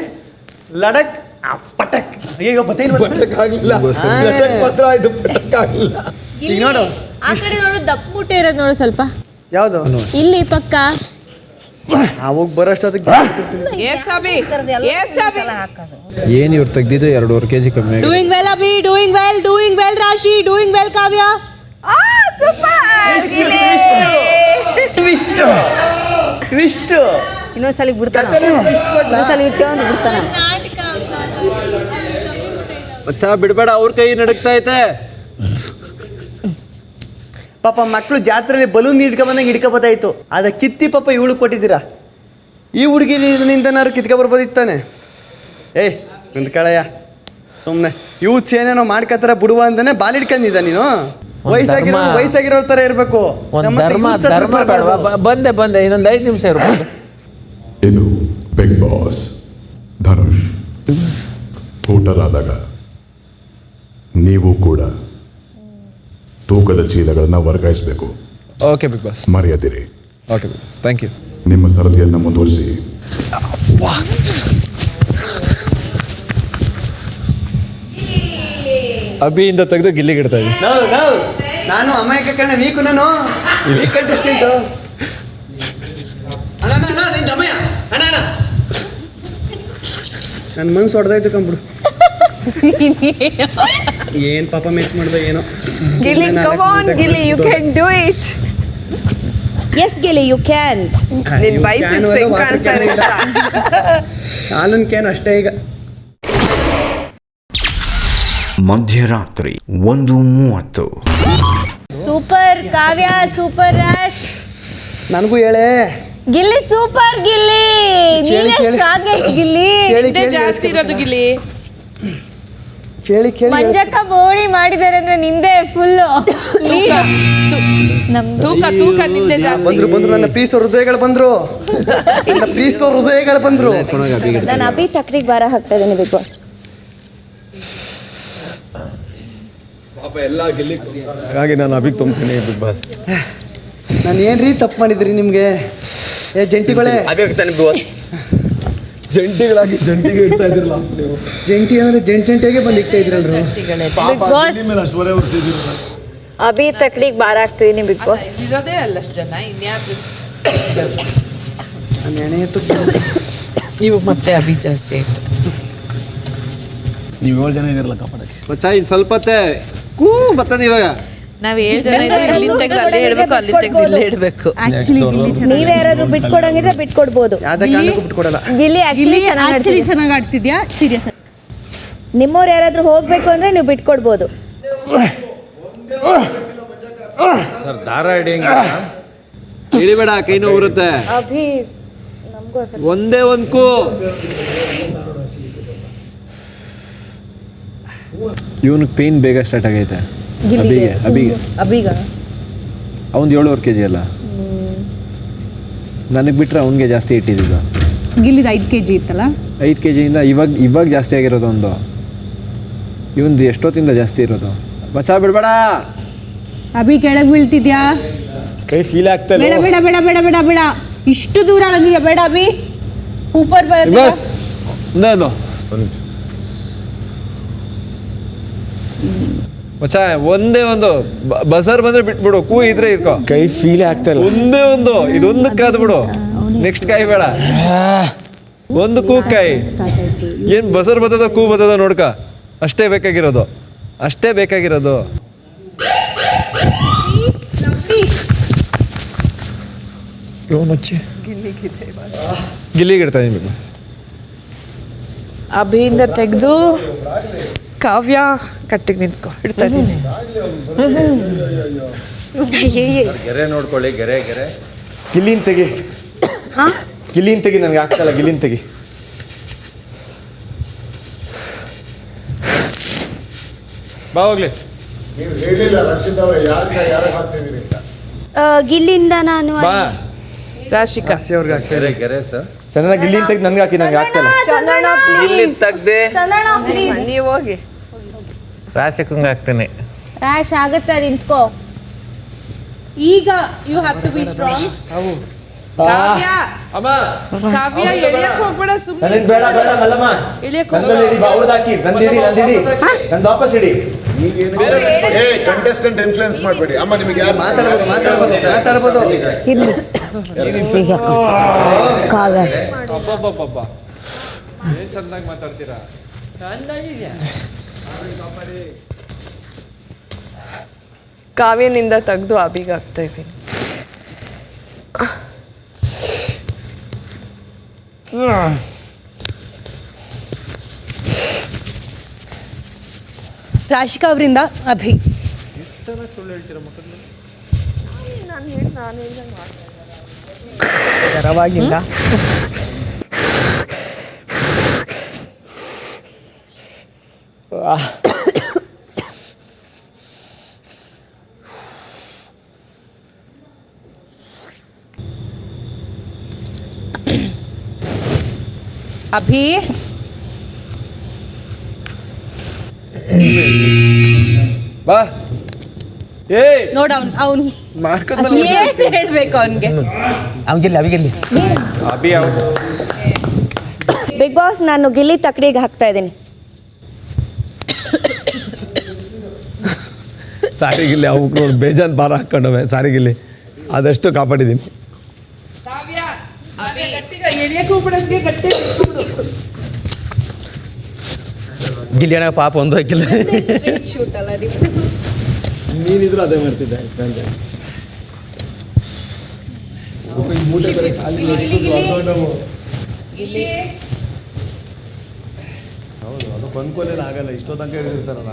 Speaker 11: ಲಡಕ್ ಪಟಕ್. ಅಯ್ಯೋ
Speaker 18: ಆಗಲಿಲ್ಲ. ಮಾತ್ರ ಆಯ್ತು, ಆಗಲಿಲ್ಲ.
Speaker 11: ಈಗ ನೋಡು,
Speaker 20: ಆ ಕಡೆ ನೋಡು, ದಪ್ಪ ಮುಟ್ಟೆ ಇರೋದು ನೋಡು ಸ್ವಲ್ಪ.
Speaker 11: ಯಾವುದು?
Speaker 20: ಇಲ್ಲಿ ಪಕ್ಕ.
Speaker 11: ಅವಾಗ ಬರೋಷ್ಟೊತ್ತಿಗೆ
Speaker 5: ಏನು ಇವ್ರು ತೆಗ್ದಿದ್ದು 2.5 kg ಕಮ್ಮಿ.
Speaker 3: Doing well Abhi, doing well ರಾಶಿ, ಡೂಯಿಂಗ್ ವೆಲ್ ಕಾವ್ಯ.
Speaker 16: ಇನ್ನೊಂದ್ಸಲ ಬಿಡ್ತಾನೆ, ಇನ್ನೊಂದ್ಸಲ ಬಿಡ್ತಾನೆ.
Speaker 5: ಮಚ್ಚ ಬಿಡಬೇಡ, ಅವ್ರ ಕೈ ನಡುಕ್ತಾ ಐತೆ.
Speaker 18: ಪಾಪ ಮಕ್ಕಳು ಜಾತ್ರೆಯಲ್ಲಿ ಬಲೂನ್ ಹಿಡ್ಕೊಂಬಂದಂಗೆ ಹಿಡ್ಕೊಬೋದಾಯ್ತು. ಅದ ಕಿತ್ತಿ ಪಾಪ ಇವಳು ಕೊಟ್ಟಿದ್ದೀರಾ. ಈ ಹುಡುಗಿ ನಿಂದನಾರು ಕಿತ್ಕೊಬರ್ಬೋದಿತ್ತಾನೆ. ಏಯ್ ನಿಂತ್ಕಳಯ್ಯ ಸುಮ್ಮನೆ. ಯೂತ್ಸ್ ಏನೇನೋ ಮಾಡ್ಕೊತಾರ ಬಿಡುವ ಅಂತಾನೆ ಬಾಲ್ ಹಿಡ್ಕೊಂಡಿದ್ದ ನೀನು. ವಯಸ್ಸಾಗಿರೋ ಥರ ಇರಬೇಕು.
Speaker 12: ಬಂದೆ ಇನ್ನೊಂದು 5 ನಿಮಿಷ ಇರ್ಬೋದು.
Speaker 8: ಇದು ಬಿಗ್ ಬಾಸ್. ಧನುಷ್, ಹೋಟೆಲ್ ಆದಾಗ ನೀವು ಕೂಡ ತೂಕದ ಚೀಲಗಳನ್ನು ವರ್ಗಾಯಿಸಬೇಕು.
Speaker 5: Okay big boss.
Speaker 8: ಮರೆಯದಿರಿ.
Speaker 5: Okay big boss, thank you.
Speaker 8: ನಿಮ್ಮ ಸರದಿಯನ್ನು ಮುಂದುವರಿಸಿ.
Speaker 5: ಅಭಿಯಿಂದ ತೆಗೆದು ಗಿಲ್ಲಿಗೆ ಇಡ್ತಾ ಇದ್ವಿ.
Speaker 18: ನಾನು ಅಮಾಯಕ ಕಣ, ನೀಕು ನಾನು ಈ ಕಂಟೆಸ್ಟೆಂಟು. ನನ್ನ ಮನ್ಸು ಹೊಡೆದಾಯ್ತು ಕಂಬಿಡು. ಏನ್ ಪಾಪ ಮಿಸ್ ಮಾಡ್ದೆ ಏನೋ.
Speaker 15: Gilli, come on Gilli, you can do it.
Speaker 13: Yes Gilli, you can.
Speaker 15: ನಿನ್ ಬೈಸಿಪ್ಸ್ ಹೆಂಗ್ ಕಾಣಿಸ್ತಾ ಇದೆ ಗೊತ್ತಾ?
Speaker 18: ಹಾಲನ್ ಕ್ಯಾನ್ ಅಷ್ಟೇ ಈಗ.
Speaker 1: ಮಧ್ಯರಾತ್ರಿ 1:30.
Speaker 10: ಸೂಪರ್ ಕಾವ್ಯ, ಸೂಪರ್ ರಾಶ್.
Speaker 18: ನನಗೂ ಹೇಳೇ
Speaker 10: ಗಿಲ್ಲಿ ಸೂಪರ್ ಗಿಲ್ಲಿ. ನೀನೇ ಸ್ಟ್ರಾಂಗೆಸ್ಟ್ ಗಿಲ್ಲಿ.
Speaker 3: ಜಾಸ್ತಿ ಇರೋದು ಗಿಲ್ಲಿ.
Speaker 18: ಕೇಳಿ
Speaker 10: ಮಂಜಕ್ಕ ಬೋಡಿ ಮಾಡಿದ್ದಾರೆ ಅಂದ್ರೆ ನಿಂದೆ ಫುಲ್
Speaker 3: ತೂಕ ನಿಂದೆ ಜಾಸ್ತಿ.
Speaker 18: ಬಂದ್ರು ನನ್ನ ಪ್ರೀಸೋ ಹೃದಯಗಳು ಬಂದ್ರು. ನನ್ನ ಪ್ರೀಸೋ ಹೃದಯಗಳು ಬಂದ್ರು.
Speaker 13: ನಾನು ಅಭಿ ತಕ್ರಿಗೆ ಬಾರ ಹಾಕ್ತಾ ಇದ್ದೀನಿ ಬಿಗ್ ಬಾಸ್.
Speaker 17: ಹಾಗಾಗಿ ನಾನು ಅಭಿಗೆ ತುಂಬ್ತೀನಿ ಬಿಗ್ ಬಾಸ್.
Speaker 18: ನಾನು ಏನ್ರಿ ತಪ್ಪು ಮಾಡಿದ್ರಿ ನಿಮ್ಗೆ? ಏ ಜಂಟಿಗಳೇ,
Speaker 17: ಜಂಟಿಗಳಾಗಿ ಜಂಟಿಗೆ ಇಡ್ತಾ ಇದ್ರಲ್ಲ ನೀವು.
Speaker 18: ಜಂಟಿ ಅಂದ್ರೆ ಜಂಟಿಯಾಗೆ ಬಂದು ಇಡ್ತಾ ಇದ್ರಲ್ರು.
Speaker 10: ಅಭಿ ತಕ್ಲಿಗೆ ಬಾರ ಹಾಕ್ತಿದೀನಿ ಬಿಗ್ ಬಾಸ್.
Speaker 3: ಇರೋದೇ ಅಲ್ಲಷ್ಟು ಜನ, ಇನ್ಯಾರು ನೀವು ಮತ್ತೆ ಅಭಿ ಜಾಸ್ತಿ ಆಯ್ತು.
Speaker 6: ನೀವು 7 ಜನ ಇದಿರಲ್ಲ ಕಾಪಾಡಕ್ಕೆ.
Speaker 5: ಮಚ್ಚ ಇನ್ನು ಸ್ವಲ್ಪ ಬರ್ತದೆ ಇವಾಗ.
Speaker 3: ನಾವ್ 7 ಜನ ಇದ್ರೆ ಇಲ್ಲಿಂದ ತೆಗೆದು ಅಲ್ಲೇ ಇಡಬೇಕು, ಅಲ್ಲಿಂದ ತೆಗೆದು ಇಲ್ಲೇ ಇಡಬೇಕು.
Speaker 13: ನೀವೇ ಯಾರಾದ್ರೂ ಬಿಟ್ಕೊಡಂಗಿದ್ರೆ ಬಿಟ್ಕೊಡ್ಬೋದು.
Speaker 18: ಯಾವ್ದೇ ಕಾರಣಕ್ಕೂ ಬಿಟ್ಕೊಡಲ್ಲ.
Speaker 10: ಗಿಲ್ಲಿ ಆಕ್ಚುಲಿ ಚೆನ್ನಾಗಿ ಆಡ್ತಿದ್ಯಾ. ಸೀರಿಯಸ್.
Speaker 13: ನಿಮ್ಮವ್ರು ಯಾರಾದ್ರೂ ಹೋಗ್ಬೇಕು ಅಂದ್ರೆ ನೀವು ಬಿಟ್ಕೊಡ್ಬೋದು.
Speaker 5: ಸರ್ ದಾರ ಹಿಡಿಬೇಡ, ಕೈ ನೋವು ಬರುತ್ತೆ.
Speaker 13: ಅಭಿ ನಮಗೂ
Speaker 5: ಒಂದೇ ಒಂದ್ಕು. ಇವನಿಗೆ ಪೇನ್ ಬೇಗ ಸ್ಟಾರ್ಟ್ ಆಗೈತೆ. ಅಭಿಗೆ ಅವ್ನು 7.5 kg ಅಲ್ಲ, ನನಗೆ ಬಿಟ್ರೆ ಅವನಿಗೆ ಜಾಸ್ತಿ ಇಟ್ಟಿದ್ದ.
Speaker 10: ಗಿಲ್ಲಿದ 5 kg ಇತ್ತಲ್ಲ.
Speaker 5: 5 kg ಇವಾಗ ಜಾಸ್ತಿ ಆಗಿರೋದು ಒಂದು. ಇವಂದು ಎಷ್ಟೊತ್ತಿಂದ ಜಾಸ್ತಿ ಇರೋದು. ಮಚ್ಚ ಬಿಡ್ಬೇಡ.
Speaker 10: ಅಭಿ ಕೆಳಗೆ ಬೀಳ್ತಿದ್ಯಾ?
Speaker 5: ಕೈ ಫೀಲ್ ಆಗ್ತಾ
Speaker 10: ಬೇಡ ಬೇಡ ಬೇಡ ಬೇಡ ಬೇಡ ಬೇಡ, ಇಷ್ಟು ದೂರ ಬಂದಿದ್ಯಾ? ಬೇಡ ಅಭಿ, ಊಪರ್
Speaker 5: ಬರುತ್ತೆ. ಮಚ್ಚ ಒಂದೇ ಒಂದು ಬಜಾರ್ ಬಂದ್ರೆ ಬಿಟ್ಬಿಡು, ಕೂ ಇದ್ರೆ ಇರ್ಕೋ. ಕೈ ಫೀಲ್ ಆಗ್ತಾ ಇಲ್ಲ. ಒಂದೇ ಒಂದು, ಇದೊಂದು ಕಾದ್ ಬಿಡು, ನೆಕ್ಸ್ಟ್ ಕಾಯಿ ಬೇಡ. ಒಂದು ಕೂ ಕಾಯಿ. ಏನ್ ಬಜಾರ್ ಬರ್ತದ ಕೂ ಬರ್ತದ ನೋಡ್ಕ. ಅಷ್ಟೇ ಬೇಕಾಗಿರೋದು, ಅಷ್ಟೇ ಬೇಕಾಗಿರೋದು. ಗಿಲ್ಲಿಗೆ ಇಡ್ತಾ ಇದೀನಿ.
Speaker 3: ಅಭಿಯಿಂದ ತೆಗೆದು ಕಾವ್ಯ ಕಟ್ಟಿಗೆ ನಿಂತ್ಕೊ ಇಡ್ತಾ ಇದ್ದೀನಿ.
Speaker 19: ಗೆರೆ ನೋಡ್ಕೊಳ್ಳಿ, ಗೆರೆ
Speaker 18: ಗಿಲ್ಲಿನ ತೆಗಿ ನನಗೆ ಆಗ್ತಲ್ಲ. ಗಿಲ್ಲಿನ ತೆಗಿ.
Speaker 5: ಬಾ ಹೋಗ್ಲಿ.
Speaker 17: ನೀವು ಹೇಳಿಲ್ಲ ರಕ್ಷಿತ್ ಅವರೇ ಯಾರು ಹಾಕ್ತಿದ್ದೀರಿ ಅಂತ.
Speaker 13: ಗಿಲ್ಲಿಂದ ನಾನು
Speaker 3: ರಾಶಿಕಾ
Speaker 18: ಅವ್ರಿಗೆ ಹಾಕ್ತಾರೆ.
Speaker 19: ಗೆರೆ ಸರ್
Speaker 18: ಚಂದ್ರನ ಗಿಲ್ಲಿನ ತೆಗಿ ನನಗೆ ಹಾಕಿ, ನನಗೆ ಆಗ್ತಲ್ಲ.
Speaker 12: ಗಿಲ್ಲಿ ತೆಗ್ದೆ
Speaker 15: ನೀವು ಹೋಗಿ.
Speaker 12: ರಾಶಿಕಂಗೆ ಹಾಕ್ತೀನಿ.
Speaker 10: ರಾಶ್ ಆಗುತ್ತೆ, ನಿಂತ್ಕೋ.
Speaker 3: ಈಗ you have to be strong. Kavya Kavya ಎಳಿಯಕ್ಕೆ ಹೋಗ್ಬೇಡ, ಸುಮ್ಮನೆ
Speaker 18: ಬೇಡ ಬೇಡ ಮಲ್ಲಮ್ಮ.
Speaker 3: ಇಳಿಯಕ್ಕೆ
Speaker 17: ಕಂಟೆಸ್ಟೆಂಟ್ ಇನ್ಫ್ಲುಯೆನ್ಸ್ ಮಾಡಬೇಡಿ ಅಮ್ಮ. ನಿಮಗೆ ಯಾರು
Speaker 18: ಮಾತಾಡ್ಬೋದು.
Speaker 5: ಏನ್ ಚಂದಾಗಿ ಮಾತಾಡ್ತೀರಾ.
Speaker 15: ಕಾವ್ಯನಿಂದ ತೆಗೆದು ಅಭಿಗೆ ಹಾಕ್ತಾ ಇದ್ದೀನಿ.
Speaker 4: ರಾಶಿಕಾ ಅವರಿಂದ ಅಭಿ.
Speaker 15: ಅವಾಗಿಂದ
Speaker 3: ಅಭಿ
Speaker 5: ಬಾ ಏಯ್
Speaker 3: ನೋಡ ಅವ್ನು ಏನ್ ಹೇಳ್ಬೇಕು ಅವನ್ಗೆ.
Speaker 9: ಅವಿಗೆಲ್ಲಿ
Speaker 5: ಅಭಿ
Speaker 13: ಬಿಗ್ ಬಾಸ್ ನಾನು ಗಿಲ್ಲಿ ತಕ್ಕಡಿಗೆ ಹಾಕ್ತಾ ಇದ್ದೀನಿ.
Speaker 5: ಸಾರಿಗಿಲ್ಲಿ ಅವಕ್ಕೆ ನೋಡಿ ಬೇಜಾನ್ ಭಾರ ಹಾಕ್ಕೊಂಡವೆ. ಸಾರಿಗಿಲ್ಲಿ ಆದಷ್ಟು ಕಾಪಾಡಿದ್ದೀನಿ.
Speaker 9: ಗಿಲ್ಲಿ ಅಣ್ಣ ಪಾಪ ಒಂದು ಹಾಕಿಲ್ಲ.
Speaker 5: ನೀನಿದ್ರು ಅದೇ ಮಾಡ್ತಿದ್ದೆ. ಹೌದು, ಅದು ಕೊಂದ್ಕೊಲೆಲ್ಲ ಆಗಲ್ಲ. ಇಷ್ಟೋ ತನಕ ಹಿಡಿದಿರ್ತಾರಲ್ಲ.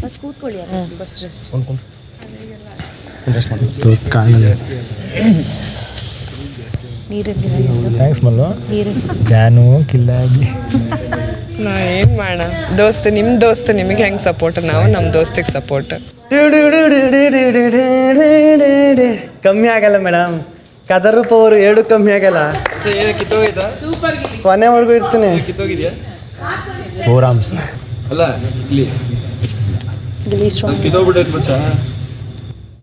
Speaker 2: ಫಸ್ಟ್ ಕೂತ್ಕೊಳ್ಳಿ, ಫಸ್ಟ್ ರೆಸ್ಟ್.
Speaker 6: ಥ್ಯಾಂಕ್ಸ್ ಮಲ್ಲು. ಜಾನು ಕಿಲ್ಲಾಗಿ
Speaker 15: ನಾ ಏನು ಮಾಡೋಣ, ದೋಸ್ತ ನಿಮ್ಮ ದೋಸ್ತ ನಿಮಗೆ ಹೆಂಗೆ ಸಪೋರ್ಟ್, ನಾವು ನಮ್ಮ ದೋಸ್ತಿಗೆ ಸಪೋರ್ಟ್.
Speaker 11: ಕಮ್ಮಿ ಆಗಲ್ಲ ಮೇಡಮ್. ಕದರ್ ಪವರ್ 2 ಕಮ್ಮಿ ಆಗಲ್ಲ. ಕೊನೆವರೆಗೂ ಇರ್ತೀನಿ.
Speaker 6: ಫೋರ್ ಆರ್ಮ್ಸ್
Speaker 5: ಅಲ್ಲ
Speaker 2: ಗಿಲ್ಲಿ ಸ್ಟ್ರಾಂಗ್.
Speaker 5: ಕಿತ್ತೋಗ್ಬಿಟ್ಟೈತೆ ಮಚ್ಚ.